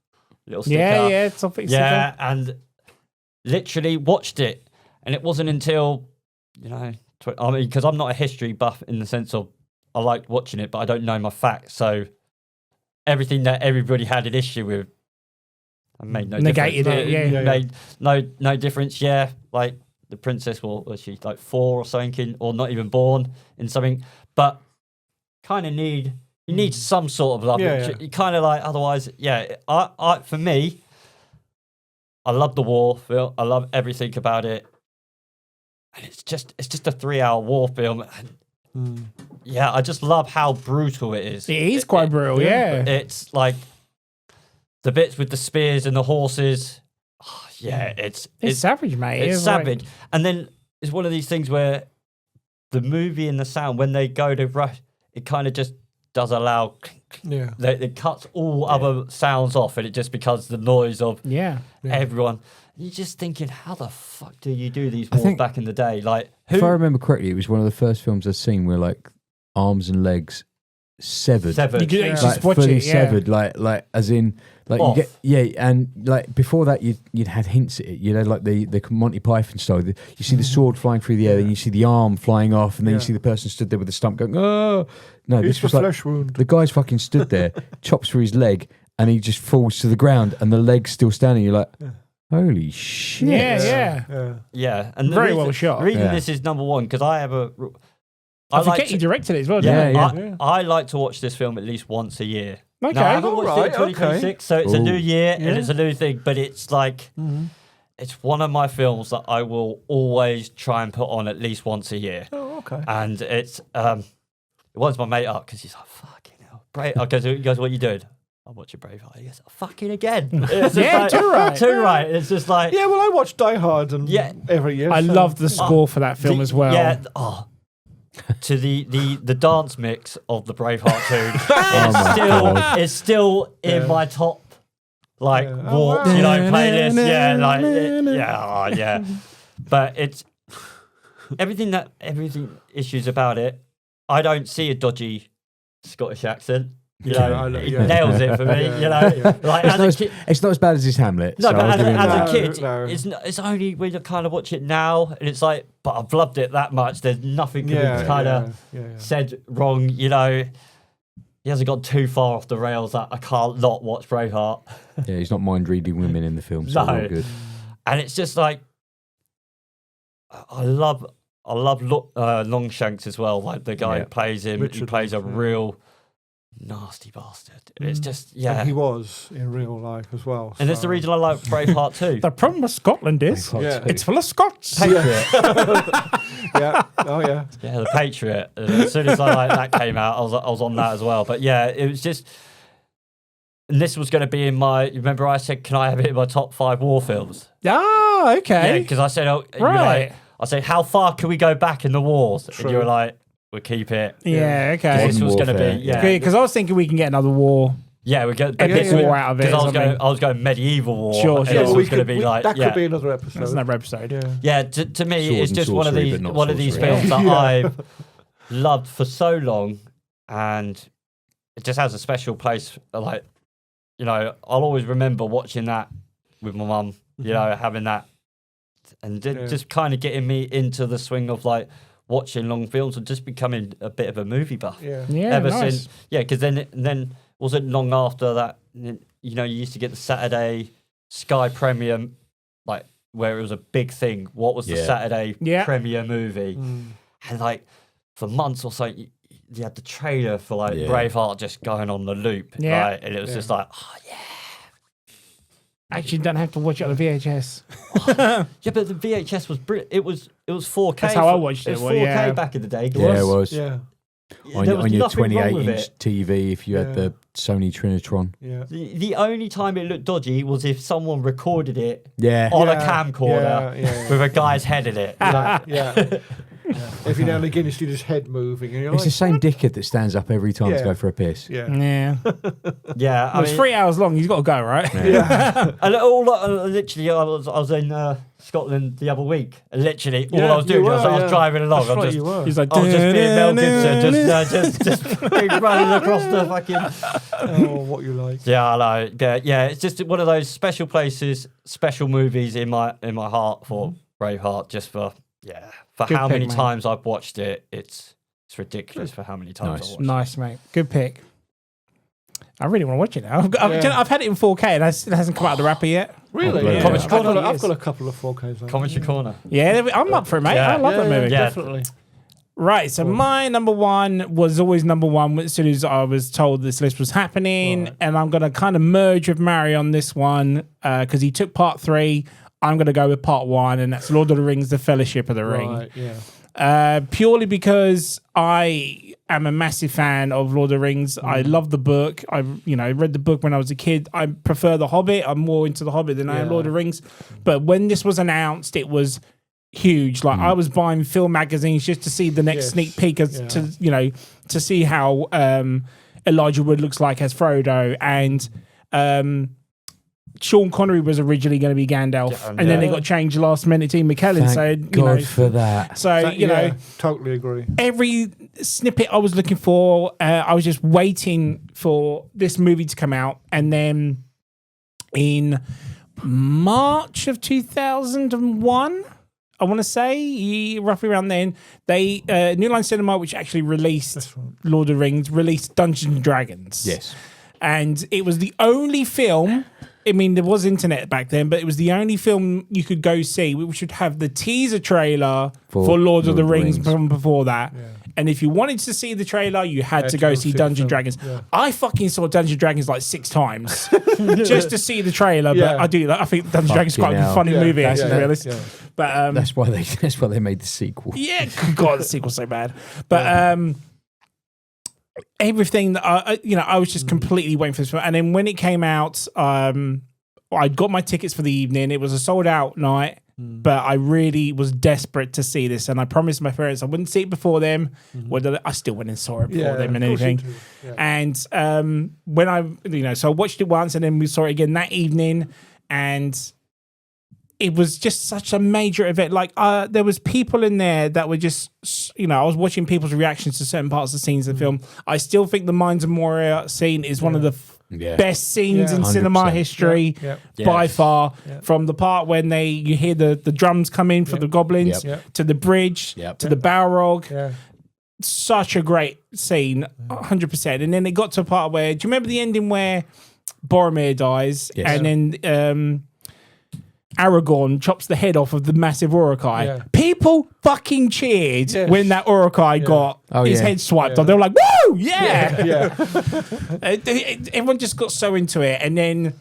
little sticker. Top pick sticker. And literally watched it. And it wasn't until, because I'm not a history buff in the sense of I liked watching it, but I don't know my facts. So everything that everybody had an issue with, I made no negated difference. It, made no difference. Yeah, like the princess was she like 4 or something, or not even born in something, but kind of you need some sort of love. You kind of like, otherwise, I for me, I love the war film. I love everything about it, and it's just a 3-hour war film. And I just love how brutal it is. It is quite brutal. It's like the bits with the spears and the horses. It's savage, mate. It's savage. Right. And then it's one of these things where the movie and the sound, when they go to rush, it kind of just does allow. Yeah. It cuts all other sounds off, and it just becomes the noise of everyone. You're just thinking, how the fuck do you do these wars back in the day? Like, if I remember correctly, it was one of the first films I've seen where like arms and legs severed. You could Like, just watch fully it, yeah. severed, like as in, like Off. you get, and like before that you'd had hints at it, like the Monty Python style. You see the sword flying through the air, then you see the arm flying off, and then you see the person stood there with the stump going, oh no, It's this was a like flesh wound. the guy's fucking stood there, chops through his leg, and he just falls to the ground, and the leg's still standing. You're like, holy shit! Yeah, and Very well shot. The reason Yeah. this is number one because I have a. I like forget to- you directed it as well. Yeah, didn't you? I like to watch this film at least once a year. Okay. Now, I haven't watched Alright, it in 2026, so it's a new year and it's a new thing. But it's like it's one of my films that I will always try and put on at least once a year. Oh, okay. And it's it winds my mate up because he's like, "Fucking hell, Brave." He goes, "What are you doing?" I'm watching Braveheart. He goes, "Fucking again." It's just Yeah, too right. Too right. It's just like Yeah, well, I watch Die Hard and Yeah. every year. I so- love the score for that film as well. Yeah. To the dance mix of the Braveheart tune is still in my top walk, playlist. Yeah, yeah. But it's everything issues about it. I don't see a dodgy Scottish accent. It nails it for me. Like as a kid. It's not as bad as his Hamlet. No, so but I'll give him as that. a kid, No. it's only when you kind of watch it now, and it's like, but I've loved it that much. There's nothing can be kind of said wrong. He hasn't gone too far off the rails that I can't not watch Braveheart. Yeah, he's not mind reading women in the film, so No. all good. And it's just like, I love Longshanks as well. Like the guy who plays him, he Richard, plays a real nasty bastard. It's just And he was in real life as well. And that's the reason I like Braveheart too. The problem with Scotland is it's full of Scots. Patriot. Yeah. Oh, yeah. Yeah, The Patriot. As soon as that came out, I was on that as well. But yeah, it was just. And this was going to be in my. Remember, I said, "Can I have it in my top 5 war films?" Ah, Yeah, okay. because I said, you were Right. like, I said, "How far can we go back in the wars?" And you were like, "We'll keep it." Yeah, okay. This was going to warfare. be Because I was thinking we can get another war. we get Epic war out of it. Because or something. I was going medieval war. Sure, and sure. this Yeah, was going to be like that could be another episode. That's another episode. Yeah, to me, Sword it's and just one of sorcery, these but not one of these sorcery. films that I've loved for so long, and it just has a special place. Like, I'll always remember watching that with my mum. Having that, and just kind of getting me into the swing of like watching long films and just becoming a bit of a movie buff. Yeah, Ever nice. since, because then wasn't long after that. You used to get the Saturday Sky Premiere, like where it was a big thing. What was the Saturday premiere movie? And like for months or so, you had the trailer for like Braveheart just going on the loop. Yeah. Right? And it was just like, oh yeah. Actually, you don't have to watch it on the VHS. Yeah, but the VHS was brilliant. It was 4K. That's how I watched it. It was Well, 4K yeah. back in the day. Yeah, it was. Yeah. On There was your nothing wrong with 28-inch it. TV, if you had the Sony Trinitron. Yeah. The only time it looked dodgy was if someone recorded it Yeah. on a Yeah, camcorder yeah. with a guy's head in it. Yeah. Every now and again, you see his head moving. And you're It's like, the same dickhead that stands up every time to Yeah. go for a piss. Yeah. Yeah. Yeah, I It's mean, 3 hours long. He's got to go, right? and literally, I was in Scotland the other week. And literally, all Yeah, I was doing you was were, I was yeah. driving along. That's I right, was you were. He's like, I was just being Mel Gibson, just running across the fucking. Oh, what you like. Yeah, I know. Yeah, it's just one of those special places, special movies in my heart for Braveheart. Just for Good how pick, many mate. times I've watched it. It's ridiculous for how many times I've watched it. Nice, mate. Good pick. I really want to watch it now. I've had it in 4K and it hasn't come out of the wrapper yet. Really? Yeah. Yeah. Commentary Corner. I've got a couple of 4Ks. on. Commentary Corner. Yeah, I'm up for it, mate. Yeah. I love that movie. Yeah. Definitely. Right, so my number one was always number one as soon as I was told this list was happening, Right. and I'm going to kind of merge with Mario on this one because he took part 3. I'm going to go with part 1, and that's Lord of the Rings: The Fellowship of the Ring. Right, yeah. Purely because I am a massive fan of Lord of the Rings. I love the book. I read the book when I was a kid. I prefer The Hobbit. I'm more into The Hobbit than I am Yeah. Lord of the Rings. But when this was announced, it was huge. Like I was buying film magazines just to see the next Yes. sneak peek as Yeah. to see how Elijah Wood looks like as Frodo. And Sean Connery was originally going to be Gandalf, and then they got changed last minute to Ian McKellen. Thank God for that. So, you know, totally agree. Every snippet I was looking for, I was just waiting for this movie to come out. And then in March of 2001, I want to say, roughly around then, they New Line Cinema, which actually released Lord of the Rings, released Dungeons and Dragons. Yes. And it was the only film, I mean, there was internet back then, but it was the only film you could go see, which would have the teaser trailer for Lord of the Rings from before that. Yeah. And if you wanted to see the trailer, you had to go see Dungeons and Dragons. Yeah. I fucking saw Dungeons and Dragons like 6 times just to see the trailer. But I think Dungeons and Dragons is quite a funny movie, actually, to be honest. Yeah. But that's why they made the sequel. Yeah, God, the sequel's so bad. But everything that I was just completely waiting for this film. And then when it came out, I got my tickets for the evening. It was a sold out night, but I really was desperate to see this. And I promised my parents I wouldn't see it before them. Whether I still went and saw it before them and anything. Yeah. And when so I watched it once and then we saw it again that evening. And it was just such a major event. Like there was people in there that were just, I was watching people's reactions to certain parts of the scenes of the film. I still think the Mines of Moria scene is one of the best scenes in 100%. Cinema history by far. From the part when you hear the drums come in for the goblins to the bridge to the Balrog. Such a great scene, 100%. And then it got to a part where, do you remember the ending where Boromir dies and then Aragorn chops the head off of the massive Uruk-hai? Yeah. People fucking cheered when that Uruk-hai got his head swiped off. They were like, woo, yeah. Everyone just got so into it. And then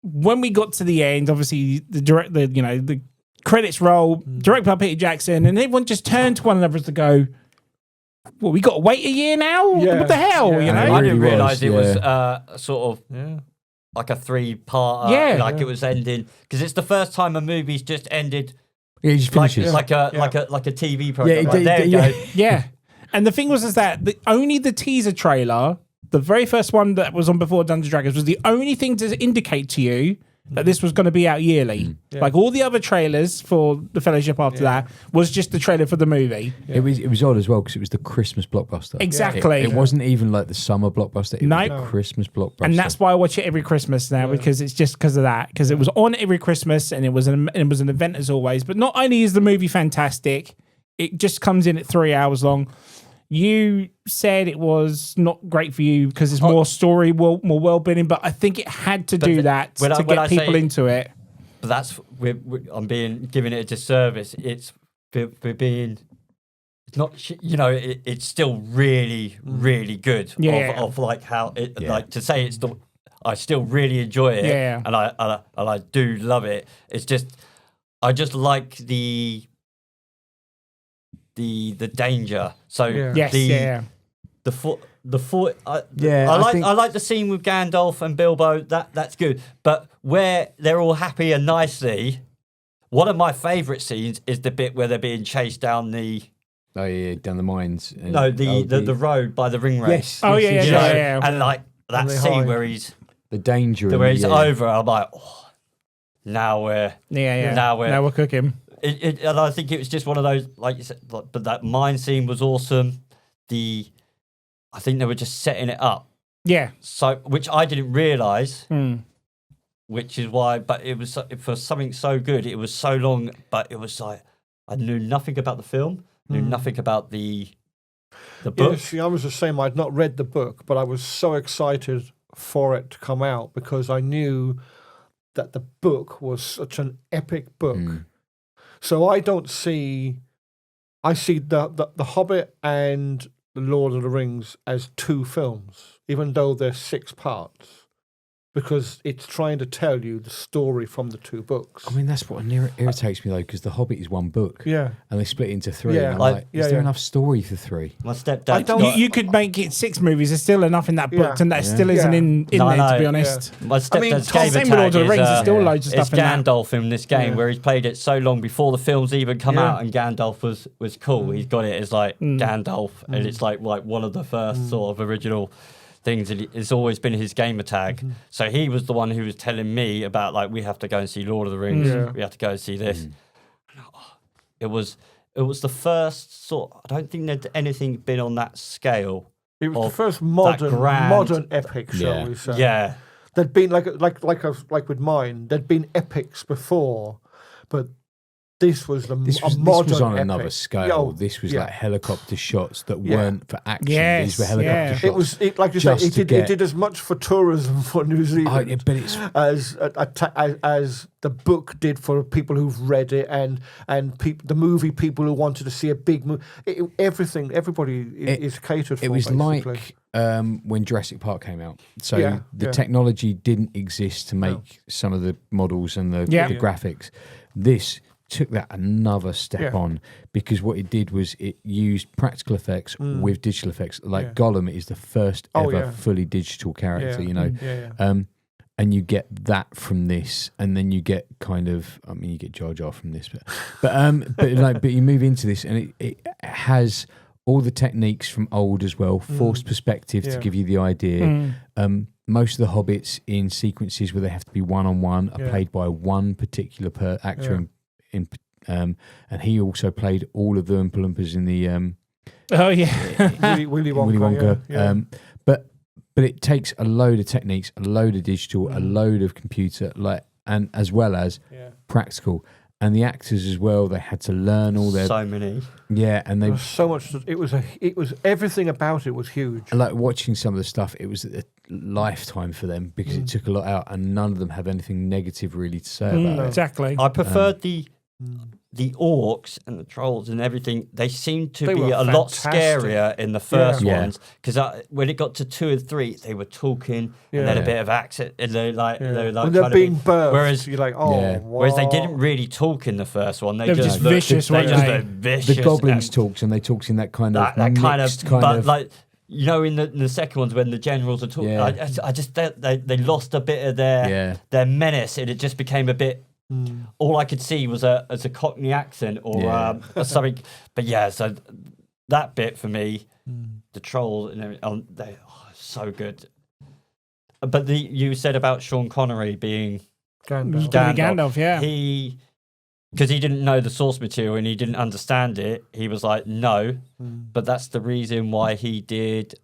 when we got to the end, obviously the credits roll, directed by Peter Jackson, and everyone just turned to one another to go, well, we got to wait a year now? What the hell? I didn't realise it was sort of... like a 3-part, it was ending because it's the first time a movie's just ended. Yeah, it just finishes like a TV program. There you go. Yeah, and the thing was that only the teaser trailer, the very first one that was on before Dungeons and Dragons, was the only thing to indicate to you that this was going to be out yearly. Like all the other trailers for the Fellowship after that was just the trailer for the movie. It was odd as well because it was the Christmas blockbuster. Exactly. It wasn't even like the summer blockbuster. It was the Christmas blockbuster. And that's why I watch it every Christmas now because it's just because of that. Because it was on every Christmas and it was an event as always. But not only is the movie fantastic, it just comes in at 3 hours long. You said it was not great for you because it's more story, more world building, but I think it had to do that to get people into it. But that's I'm giving it a disservice. It's for being. It's not. It's still really, really good. Of like how it like to say it's the. I still really enjoy it. Yeah. And I do love it. It's just I just like the danger. So I like the scene with Gandalf and Bilbo. That's good. But where they're all happy and nicely, one of my favourite scenes is the bit where they're being chased down the down the mines. The road by the ring race. Yes. And like that scene where he's the danger where he's over. I'm like, now we're now we're cooking. And I think it was just one of those, like you said, but that mine scene was awesome. I think they were just setting it up. Yeah. So, which I didn't realise, which is why, but it was for something so good. It was so long, but it was like, I knew nothing about the film, knew nothing about the book. Yeah, see, I was the same. I'd not read the book, but I was so excited for it to come out because I knew that the book was such an epic book. So I see the Hobbit and the Lord of the Rings as 2 films, even though they're 6 parts, because it's trying to tell you the story from the 2 books. I mean, that's what irritates me though, because the Hobbit is 1 book, and they split it into 3. Yeah, and I'm like, is there enough story for 3? My stepdad. You could make it 6 movies. There's still enough in that book, and that still isn't in there. To be honest, my stepdad's gamer same with Lord of the Rings. There's still loads of stuff in Gandalf in this game where he's played it so long before the films even come out, and Gandalf was cool. He's got it as like Gandalf, and it's like one of the first sort of original things. And it's always been his gamer tag. So he was the one who was telling me about like we have to go and see Lord of the Rings. We have to go and see this. It was the first sort. I don't think there'd anything been on that scale. It was the first modern epic, shall we say? Yeah. There'd been like with mine. There'd been epics before, but this was modern. This was on epic. Another scale. This was like helicopter shots that weren't for action. Yes, These were helicopter shots. It like you said, it did as much for tourism for New Zealand as the book did for people who've read it and the movie people who wanted to see a big movie. Everybody is catered for. It was basically. like when Jurassic Park came out. So the technology didn't exist to make some of the models and the graphics. This took that another step on, because what it did was it used practical effects with digital effects. Like Gollum is the first ever fully digital character, you know. And you get that from this, and then you get you get Jar Jar from this, but you move into this, and it has all the techniques from old as well, forced perspective to give you the idea. Most of the hobbits in sequences where they have to be one-on-one are played by one particular actor, and he also played all of the Oompa Loompas in the Willy Wonka. But it takes a load of techniques, a load of digital, a load of computer, and as well as practical. And the actors as well, they had to learn all their many. Yeah, and there was so much. It was everything about it was huge. Like watching some of the stuff, it was a lifetime for them because it took a lot out, and none of them have anything negative really to say about it. Exactly. I preferred the orcs and the trolls and everything. They seemed to be a lot scarier in the first ones, because when it got to 2 and 3, they were talking and they had a bit of accent, and they were like when they're being birthed. Whereas you're like, whereas they didn't really talk in the first one. They were just vicious. They just looked vicious. The goblins talks, and they talks in that kind of like. You know, in the second ones when the generals are talking, I just they lost a bit of their menace, and it just became a bit. All I could see was a Cockney accent or something. But so that bit for me, the trolls and everything, they so good. But you said about Sean Connery being Gandalf, because he didn't know the source material and he didn't understand it. He was like, no, but that's the reason why he did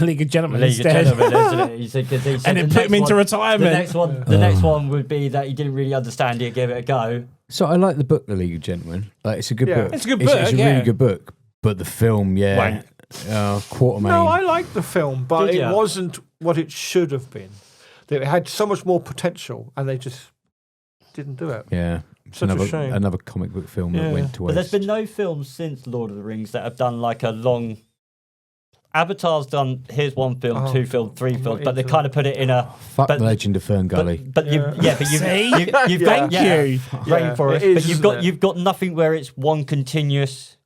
League of Gentlemen instead. Isn't it? He said, and it put him into retirement. The next one would be that he didn't really understand it, give it a go. So I like the book, The League of Gentlemen. Like, it's a good book. It's a good book. It's a really good book. But the film, Quatermain. No, I liked the film, but it wasn't what it should have been. It had so much more potential, and they just didn't do it. Yeah. Such a shame. Another comic book film that went to waste. But there's been no films since Lord of the Rings that have done like a long... Avatar's done, here's one film, 2 films, 3 films, but they kind of put it in a... Fuck The Legend of Fern Gully. But you've got... Rainforest. But you've got nothing where it's one continuous...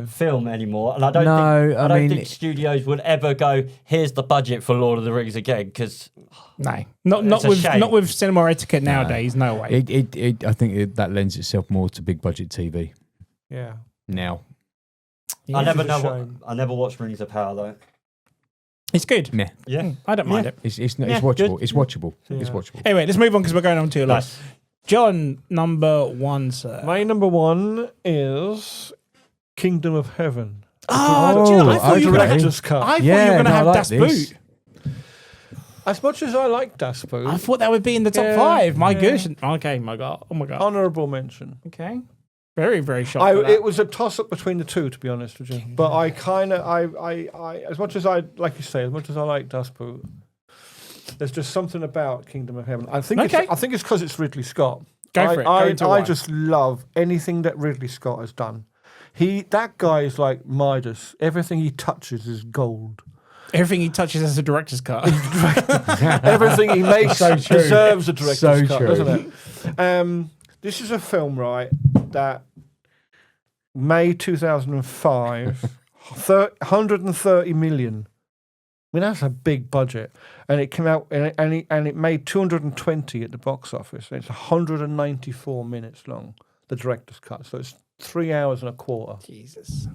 film anymore, and I don't think studios would ever go, here's the budget for Lord of the Rings again, because not with cinema etiquette nowadays. No way. I think that lends itself more to big budget TV. Yeah. Now, I never watched Rings of Power though. It's good. I don't mind it. It's watchable. It's watchable. It's watchable. Anyway, let's move on because we're going on too long. John, number 1, sir. My number 1 is Kingdom of Heaven. I thought you were going to have Das Boot. As much as I like Das Boot, I thought that would be in the top 5. My gosh. Okay, my God. Oh my God. Honourable mention. Okay. Very, very shocked. It was a toss-up between the two, to be honest with you. But I as much as I, like you say, as much as I like Das Boot, there's just something about Kingdom of Heaven. I think it's because it's Ridley Scott. I just love anything that Ridley Scott has done. That guy is like Midas. Everything he touches is gold. Everything he touches has a director's cut. Everything he makes deserves a director's cut, doesn't it? This is a film, right, that May 2005, 130 million. I mean, that's a big budget. And it came out, and it made 220 at the box office. It's 194 minutes long, the director's cut. So it's 3 hours and a quarter. Jesus.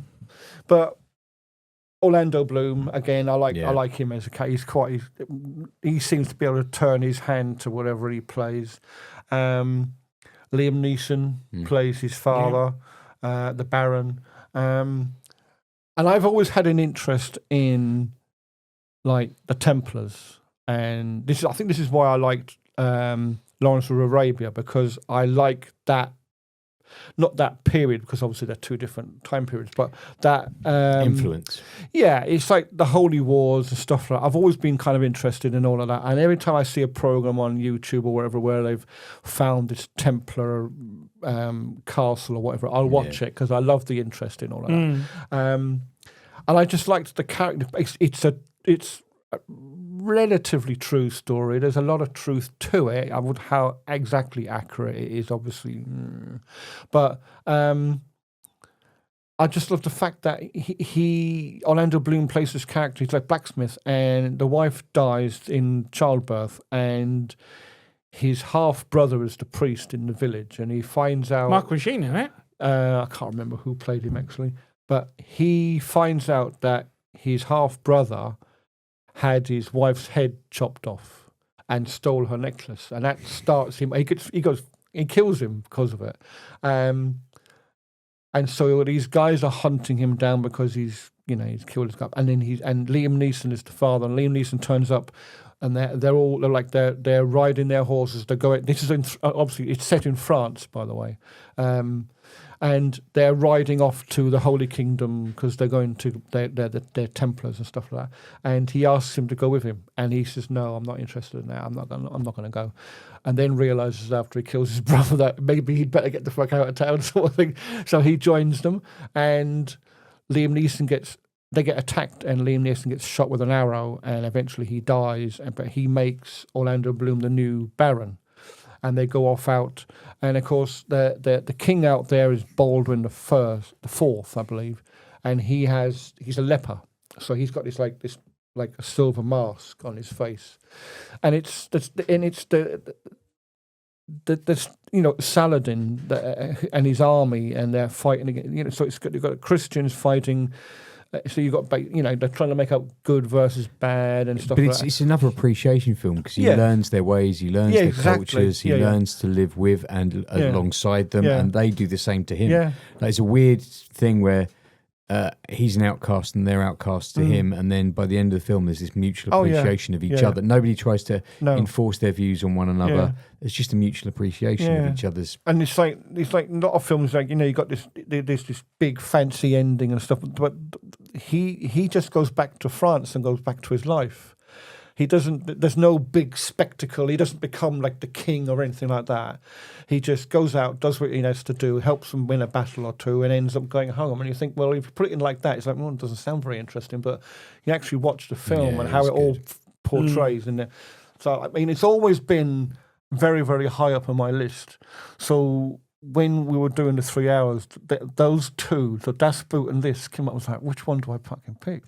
But Orlando Bloom again. I like him as a character. He seems to be able to turn his hand to whatever he plays. Liam Neeson plays his father, the Baron, and I've always had an interest in like the Templars, and I think this is why I liked Lawrence of Arabia, because I like that. Not that period, because obviously they're two different time periods, but that influence. Yeah, it's like the Holy Wars and stuff like that. I've always been kind of interested in all of that. And every time I see a program on YouTube or wherever where they've found this Templar castle or whatever, I'll watch it because I love the interest in all of that. And I just liked the character. It's a relatively true story. There's a lot of truth to it. How exactly accurate it is, obviously, but I just love the fact that he Orlando Bloom plays this character. He's like blacksmith, and the wife dies in childbirth, and his half brother is the priest in the village, and he finds out. Mark Machine, isn't it? I can't remember who played him actually, but he finds out that his half brother had his wife's head chopped off and stole her necklace, and that starts him. He kills him because of it, and so these guys are hunting him down because he's killed his guy, and then Liam Neeson is the father, and Liam Neeson turns up, and they're riding their horses. They're going. This is obviously it's set in France, by the way. And they're riding off to the Holy Kingdom because they're going to they're Templars and stuff like that. And he asks him to go with him, and he says, "No, I'm not interested in that. I'm not going to go." And then realizes after he kills his brother that maybe he'd better get the fuck out of town, sort of thing. So he joins them, and Liam Neeson they get attacked, and Liam Neeson gets shot with an arrow, and eventually he dies. But he makes Orlando Bloom the new Baron. And they go off out, and of course the king out there is Baldwin the fourth, I believe, and he's a leper, so he's got this like a silver mask on his face, and it's the Saladin and his army, and they're fighting against, so you've got Christians fighting. So you've got, they're trying to make up good versus bad and stuff. But like that. It's another appreciation film because he learns their ways, he learns their cultures, he learns to live with and alongside them, and they do the same to him. Yeah. Like, it's a weird thing where he's an outcast and they're outcasts to him, and then by the end of the film there's this mutual appreciation of each other. Nobody tries to enforce their views on one another. Yeah. It's just a mutual appreciation of each other's. And it's like a lot of films, like, you got this big fancy ending and stuff, but he just goes back to France and goes back to his life. He doesn't. There's no big spectacle. He doesn't become like the king or anything like that. He just goes out, does what he has to do, helps them win a battle or two, and ends up going home. And you think, well, if you put it in like that, it's like, well, it doesn't sound very interesting. But you actually watch the film and how it all portrays. And so, I mean, it's always been very, very high up on my list. So when we were doing the 3 hours, those two, so Das Boot and this, came up. I was like, which one do I fucking pick?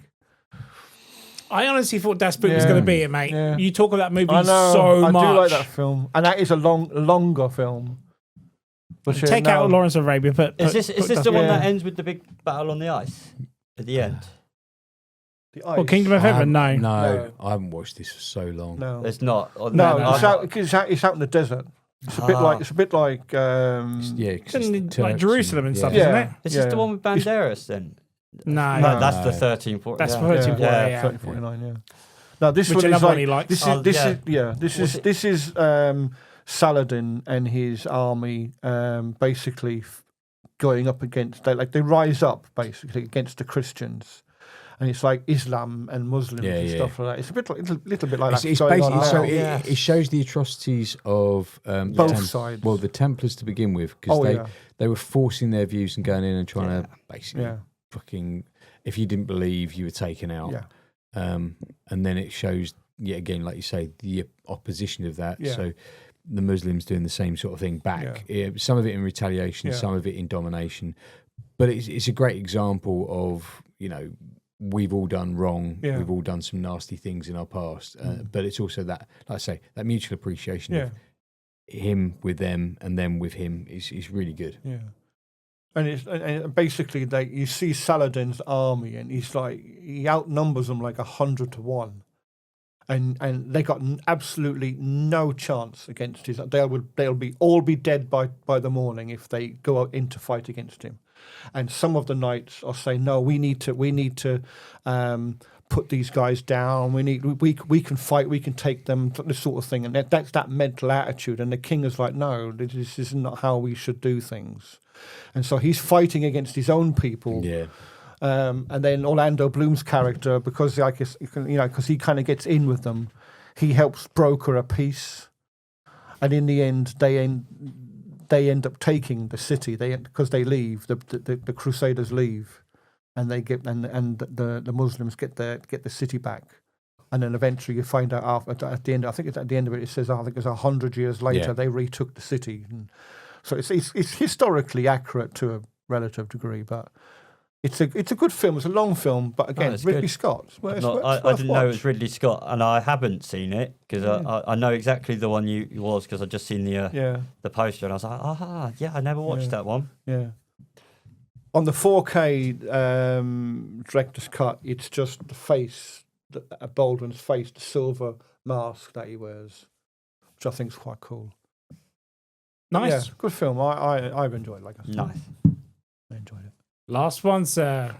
I honestly thought Das Boot was going to be it, mate. Yeah. You talk about that movie I do like that film, and that is a longer film. Take out Lawrence of Arabia, but is this the one that ends with the big battle on the ice at the end? The ice. Well, Kingdom of Heaven, no, I haven't watched this for so long. No, it's not. It's out in the desert. It's a bit like like Jerusalem and stuff, isn't it? Is this the one with Banderas then? No, that's the 1340. That's 1349. 1349. Yeah. Now this Which one is one he likes. This is Saladin and his army basically going up against. They rise up basically against the Christians. And it's like Islam and Muslims and stuff like that. It's a little bit like that. It's basically it shows the atrocities of both sides. Well, the Templars to begin with, because they were forcing their views and going in and trying to basically fucking. If you didn't believe, you were taken out. Yeah. And then it shows yet again, like you say, the opposition of that. Yeah. So the Muslims doing the same sort of thing back. Yeah. Some of it in retaliation, some of it in domination. But it's a great example of, we've all done wrong. Yeah. We've all done some nasty things in our past. But it's also that, like I say, that mutual appreciation of him with them and them with him is really good. Yeah. And basically, you see Saladin's army, and he outnumbers them like 100 to 1, and they got absolutely no chance against his. They'll all be dead by the morning if they go out into fight against him. And some of the knights are saying, no, we need to put these guys down. We can fight. We can take them. This sort of thing. And that's that mental attitude. And the king is like, no, this is not how we should do things. And so he's fighting against his own people. Yeah. And then Orlando Bloom's character, because because he kind of gets in with them, he helps broker a peace. And in the end, they end up taking the city. Because they leave, the Crusaders leave, and they get and the Muslims get the city back. And then eventually you find out at the end. I think it's at the end of it. It says I think it's 100 years later they retook the city. And so it's historically accurate to a relative degree, but it's a good film. It's a long film, but again, Ridley Scott. I didn't know it was Ridley Scott, and I haven't seen it because I know exactly the one you was because I just seen the poster, and I was like, I never watched that one. Yeah. On the 4K director's cut, it's just the face, Baldwin's face, the silver mask that he wears, which I think is quite cool. Nice. Yeah, good film. I've enjoyed it, like I said. Nice. I enjoyed it. Last one, sir.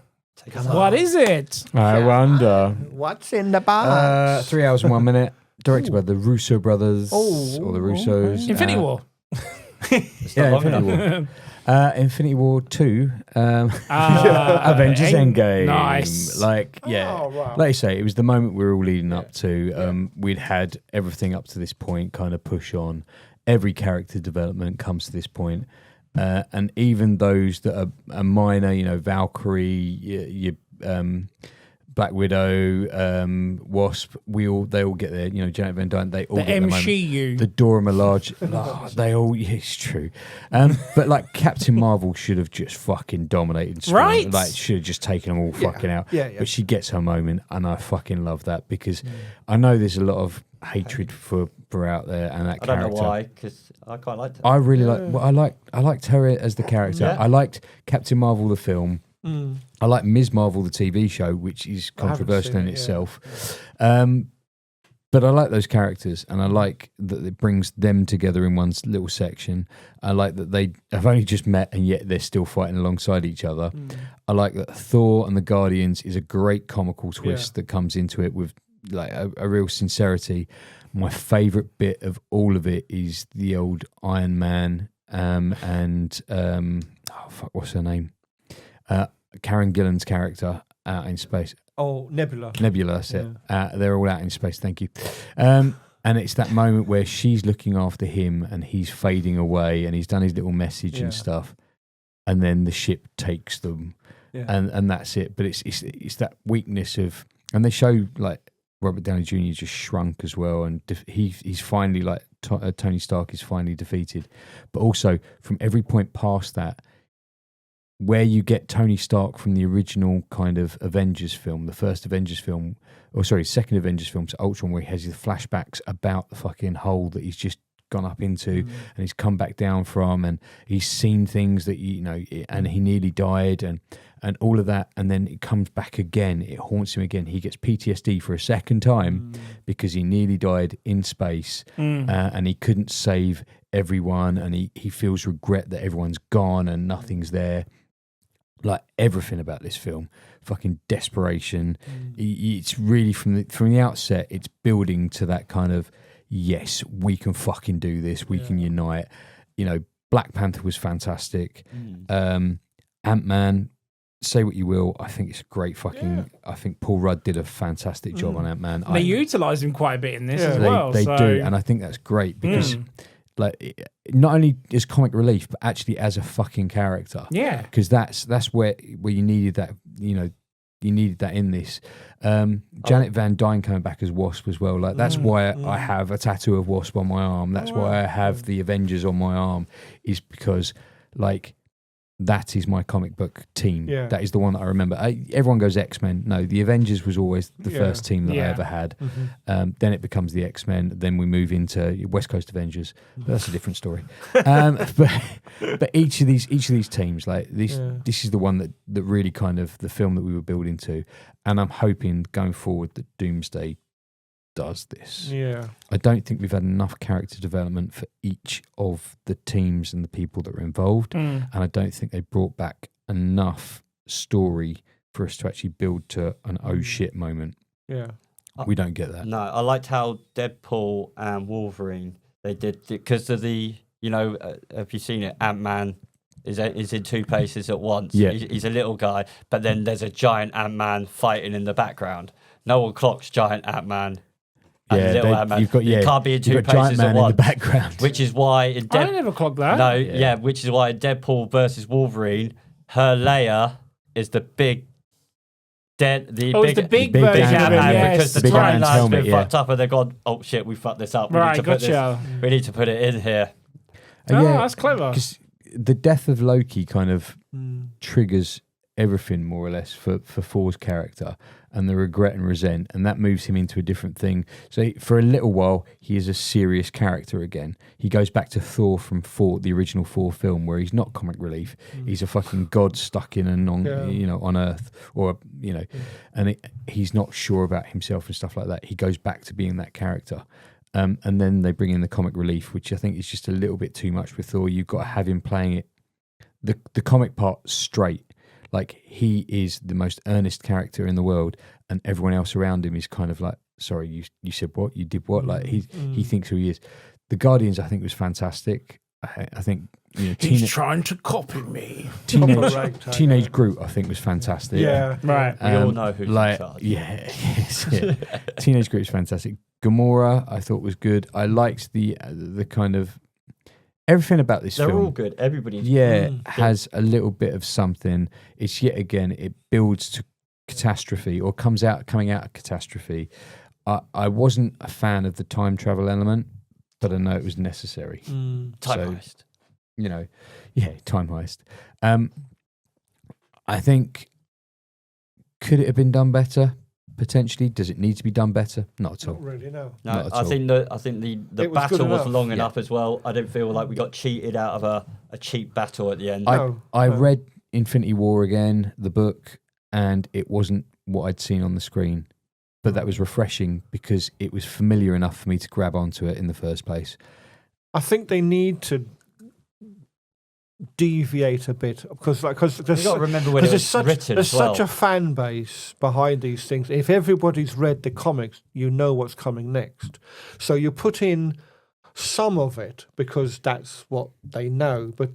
What is it? I wonder. What's in the box? 3 hours and 1 minute. Directed by the Russo brothers. Or the Russos. Infinity War. Infinity War. Infinity War 2. Avengers Endgame. Nice. Like you say, it was the moment we were all leading up to. We'd had everything up to this point kind of push on. Every character development comes to this point. And even those that are minor, Valkyrie, Black Widow, Wasp, they all get there. Janet Van Dyne, they all the get MCU. The Dora Milaje, they all. Yeah, it's true. But like Captain Marvel should have just fucking dominated. Right? Like should have just taken them all fucking out. Yeah. But she gets her moment, and I fucking love that because I know there's a lot of hatred for out there and that character. I don't know why, because I quite liked her. I really I liked her as the character. Yeah. I liked Captain Marvel the film. I like Ms. Marvel the TV show, which is controversial in itself. But I like those characters, and I like that it brings them together in one little section. I like that they have only just met, and yet they're still fighting alongside each other. I like that Thor and the Guardians is a great comical twist that comes into it with like a real sincerity. My favourite bit of all of it is the old Iron Man and what's her name? Karen Gillan's character out in space. Oh, Nebula. Nebula, that's it. They're all out in space, thank you. And it's that moment where she's looking after him and he's fading away and he's done his little message and stuff. And then the ship takes them and that's it. But it's that weakness of... And they show like Robert Downey Jr. just shrunk as well, and he's finally like Tony Stark is finally defeated. But also from every point past that, where you get Tony Stark from the original kind of Avengers film, the first Avengers film, second Avengers film to Ultron, where he has his flashbacks about the fucking hole that he's just gone up into and he's come back down from, and he's seen things that and he nearly died and all of that, and then it comes back again, it haunts him again. He gets PTSD for a second time because he nearly died in space and he couldn't save everyone, and he feels regret that everyone's gone and nothing's there. Like everything about this film, fucking desperation. It's really from the outset, it's building to that kind of, yes, we can fucking do this. We can unite. Black Panther was fantastic. Antman, say what you will, I think it's a great fucking. I think Paul Rudd did a fantastic job on Antman. They utilise him quite a bit in this as well. They do, and I think that's great because. Like not only as comic relief, but actually as a fucking character. Yeah, because that's where you needed that. You needed that in this. Janet Van Dyne coming back as Wasp as well. Like that's why I have a tattoo of Wasp on my arm. That's why I have the Avengers on my arm. Is because like that is my comic book team. Yeah. That is the one that I remember. Everyone goes X-Men. No, the Avengers was always the first team that I ever had. Then it becomes the X-Men. Then we move into West Coast Avengers. But that's a different story. But each of these teams, like this is the one that really kind of the film that we were building to. And I'm hoping going forward that Doomsday does this. Yeah. I don't think we've had enough character development for each of the teams and the people that are involved. And I don't think they brought back enough story for us to actually build to an oh shit moment. Yeah. We don't get that. No, I liked how Deadpool and Wolverine, they did, because of the, have you seen it? Ant-Man is in two places at once. Yeah. He's a little guy, but then there's a giant Ant-Man fighting in the background. No one clocks giant Ant-Man. Yeah, little Ant-Man. You can't be in two got places Giant Man at once. in the background. Which is why in I never clocked that. No, which is why in Deadpool versus Wolverine, her layer is the big the big big version of it, Ant-Man, yes. because the Big Ant-Man's timeline's been helmet, fucked up and they've gone, oh shit, we fucked this up. We Right, need to put gotcha. we need to put it in here. That's clever. Because the death of Loki kind of triggers everything more or less for Thor's character and the regret and resent, and that moves him into a different thing. So for a little while, he is a serious character again. He goes back to Thor from the original Thor film, where he's not comic relief. He's a fucking god stuck in on Earth, or and he's not sure about himself and stuff like that. He goes back to being that character. And then they bring in the comic relief, which I think is just a little bit too much with Thor. You've got to have him playing it, the comic part straight. Like, he is the most earnest character in the world, and everyone else around him is kind of like, sorry, you said what? You did what? Like, he thinks who he is. The Guardians, I think, was fantastic. I think, he's trying to copy me. Teenage Groot, I think, was fantastic. Yeah. Right. We all know who's in charge. Yeah. Teenage Groot is fantastic. Gamora, I thought, was good. I liked the kind of everything about this film. They're all good. Everybody's has a little bit of something. It's yet again, it builds to catastrophe, or coming out of catastrophe. I wasn't a fan of the time travel element, but I know it was necessary. Time heist. Time heist. I think, could it have been done better? Potentially. Does it need to be done better? Not at all. Not really, no. No, I think the battle was long enough as well. I don't feel like we got cheated out of a cheap battle at the end. I read Infinity War again, the book, and it wasn't what I'd seen on the screen. But that was refreshing because it was familiar enough for me to grab onto it in the first place. I think they need to deviate a bit because you've got to remember when it was written there's as well. such a fan base behind these things. If everybody's read the comics, you know what's coming next. So you put in some of it because that's what they know, but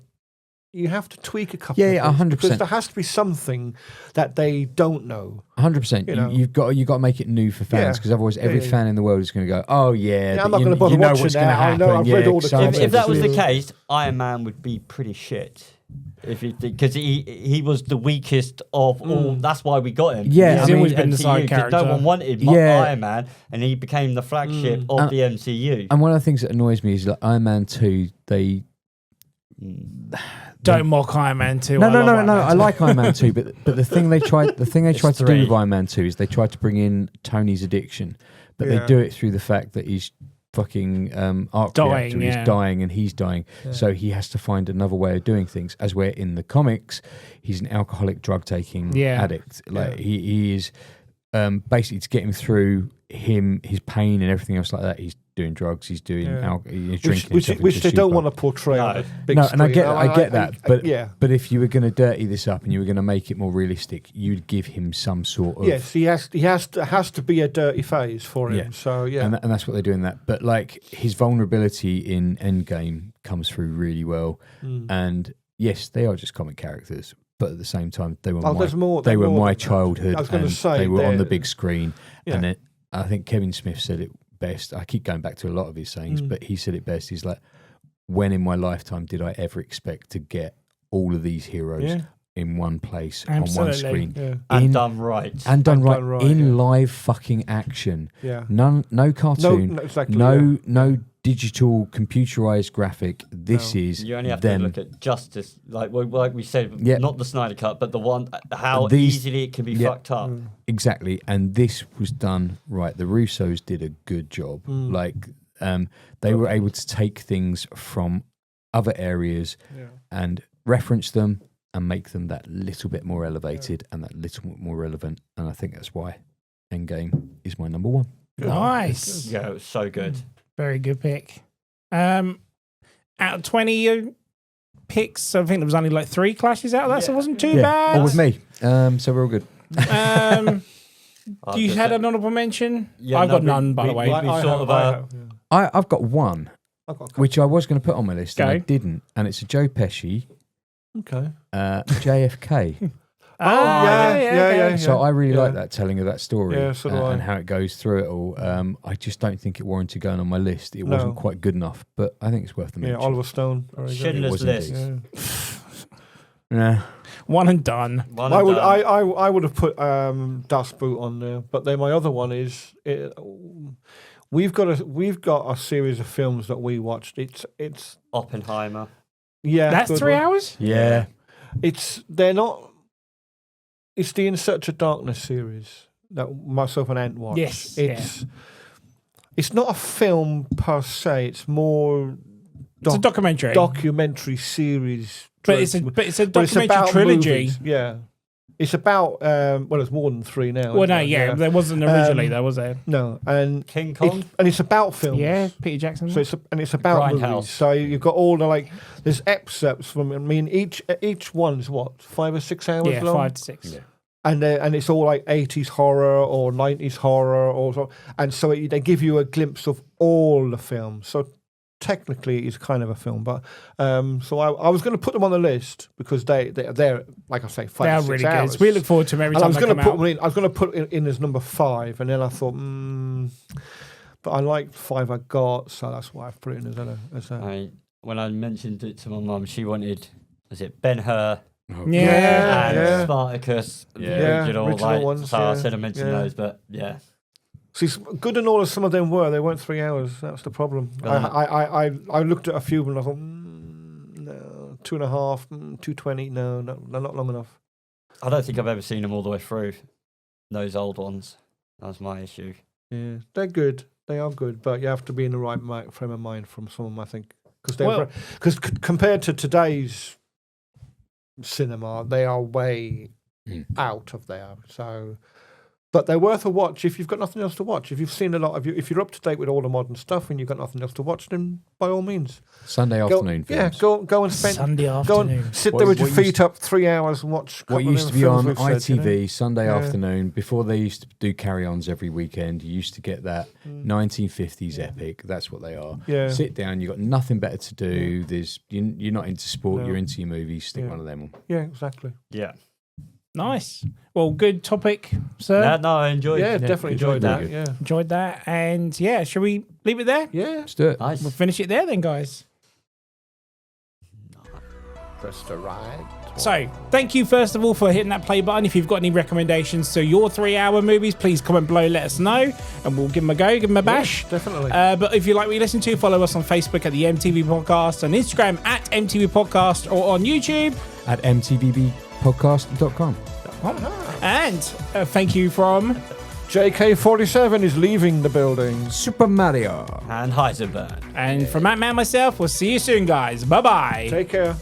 you have to tweak a couple. Yeah, 100%. Because there has to be something that they don't know. 100%. You've got to make it new for fans, because otherwise every fan in the world is going to go, oh yeah, I'm not going to bother watching what's that. going to happen. I know, I've read all the comics. If that was the case, Iron Man would be pretty shit. Because he was the weakest of all. That's why we got him. Yeah, he's always been the side character. No one wanted Iron Man, and he became the flagship of the MCU. And one of the things that annoys me is like Iron Man 2, they don't mock Iron Man 2. No. I like Iron Man 2, but the thing they tried to do with Iron Man 2 is they tried to bring in Tony's addiction, but they do it through the fact that he's fucking arc reactor is dying and he's dying, so he has to find another way of doing things. As where in the comics, he's an alcoholic, drug taking addict. Like he is basically, to get him through his pain and everything else like that, he's doing drugs, he's doing he's drinking, which they don't want to portray on a big screen. And I get that, but if you were going to dirty this up and you were going to make it more realistic, you'd give him some sort of he has to be a dirty phase for him. So and that's what they're doing that. But like, his vulnerability in Endgame comes through really well, and yes, they are just comic characters, but at the same time, they were my childhood. I was going to say they were on the big screen, and I think Kevin Smith said it best. I keep going back to a lot of his sayings, but he said it best. He's like, when in my lifetime did I ever expect to get all of these heroes in one place on one screen and done right in live fucking action? No cartoon, no digital computerized graphic. This is You only have them. to look at Justice, like we said, Yeah. not the Snyder Cut, but the one, how These- easily it can be yeah. fucked up. Exactly, and this was done right. The Russos did a good job. Like they were able to take things from other areas and reference them and make them that little bit more elevated and that little bit more relevant. And I think that's why Endgame is my number one. Nice. Yeah, it was so good. Very good pick. Out of 20 picks, I think there was only like 3 clashes out of that, so it wasn't too bad. All with me. So we're all good. You had an honourable mention? Yeah, I've no, got none, by the way. I've got one, I've got which I was going to put on my list, and I Go. didn't. And it's a Joe Pesci, okay. JFK. Yeah. So I really like that telling of that story so do I. and how it goes through it all. I just don't think it warranted going on my list. It wasn't quite good enough, but I think it's worth the mention. Oliver Stone. Very good. Schindler's List. Yeah. One and done. I would have put Das Boot on there, but then my other one is we've got a series of films that we watched. It's Oppenheimer. That's 3 hours? Yeah. They're not. It's the In Search of Darkness series that myself and Ant watched. Yes, it's not a film per se. It's more. It's a documentary. Documentary series. But it's a documentary trilogy. Movies. Yeah. It's about, it's more than 3 now. Well, no, there wasn't originally, though, was there? No, and King Kong? It's about films. Yeah, Peter Jackson. So it's about Grindhouse. movies. So you've got all the, there's excerpts from, each one's what, 5 or 6 hours long? 5 to 6. Yeah. And it's all 80s horror or 90s horror, and so they give you a glimpse of all the films. So technically, it's kind of a film, but so I was going to put them on the list because they're like I say, 5 They're to 6 really hours. good. We look forward to them every time they come out. I was going to put it in as number 5, and then I thought, but I liked 5 I got, so that's why I've put it in as a. When I mentioned it to my mum, she wanted, was it Ben-Hur? Yeah. And Spartacus, the original ones. So I said I mentioned those, but yeah. See, good and all as some of them were, they weren't 3 hours. That's the problem. I looked at a few of them and I thought, no, 2.5, 2:20, no, they're not long enough. I don't think I've ever seen them all the way through, those old ones. That was my issue. Yeah, they're good. They are good, but you have to be in the right frame of mind from some of them, I think. Because compared to today's cinema, they are way out of there. So, but they're worth a watch if you've got nothing else to watch. If you've seen a lot of if you're up to date with all the modern stuff and you've got nothing else to watch, then by all means, Sunday afternoon films. Go and spend Sunday afternoon. Go and sit there with your feet up 3 hours and watch. What used to be on ITV Sunday afternoon before they used to do carry-ons every weekend. You used to get that 1950s epic. That's what they are. Yeah. Sit down. You got nothing better to do. There's you're not into sport. You're into your movies. Stick one of them on. Yeah, exactly. Yeah. Nice. Well, good topic, sir. No, I enjoyed. Yeah, definitely enjoyed that. Yeah, enjoyed that. And yeah, should we leave it there? Yeah, let's do it. Nice. We'll finish it there then, guys. Press the right. So, thank you first of all for hitting that play button. If you've got any recommendations to your 3 hour movies, please comment below, let us know, and we'll give them a go, give them a bash. Yeah, definitely. But if you like what you listen to, follow us on Facebook at the M.T.V.B Podcast, on Instagram at M.T.V.B Podcast, or on YouTube at mtbbpodcast.com. And thank you from JK47 is leaving the building. Supa Mario and Heisenbyrne. And from Antman myself, we'll see you soon, guys. Bye bye. Take care.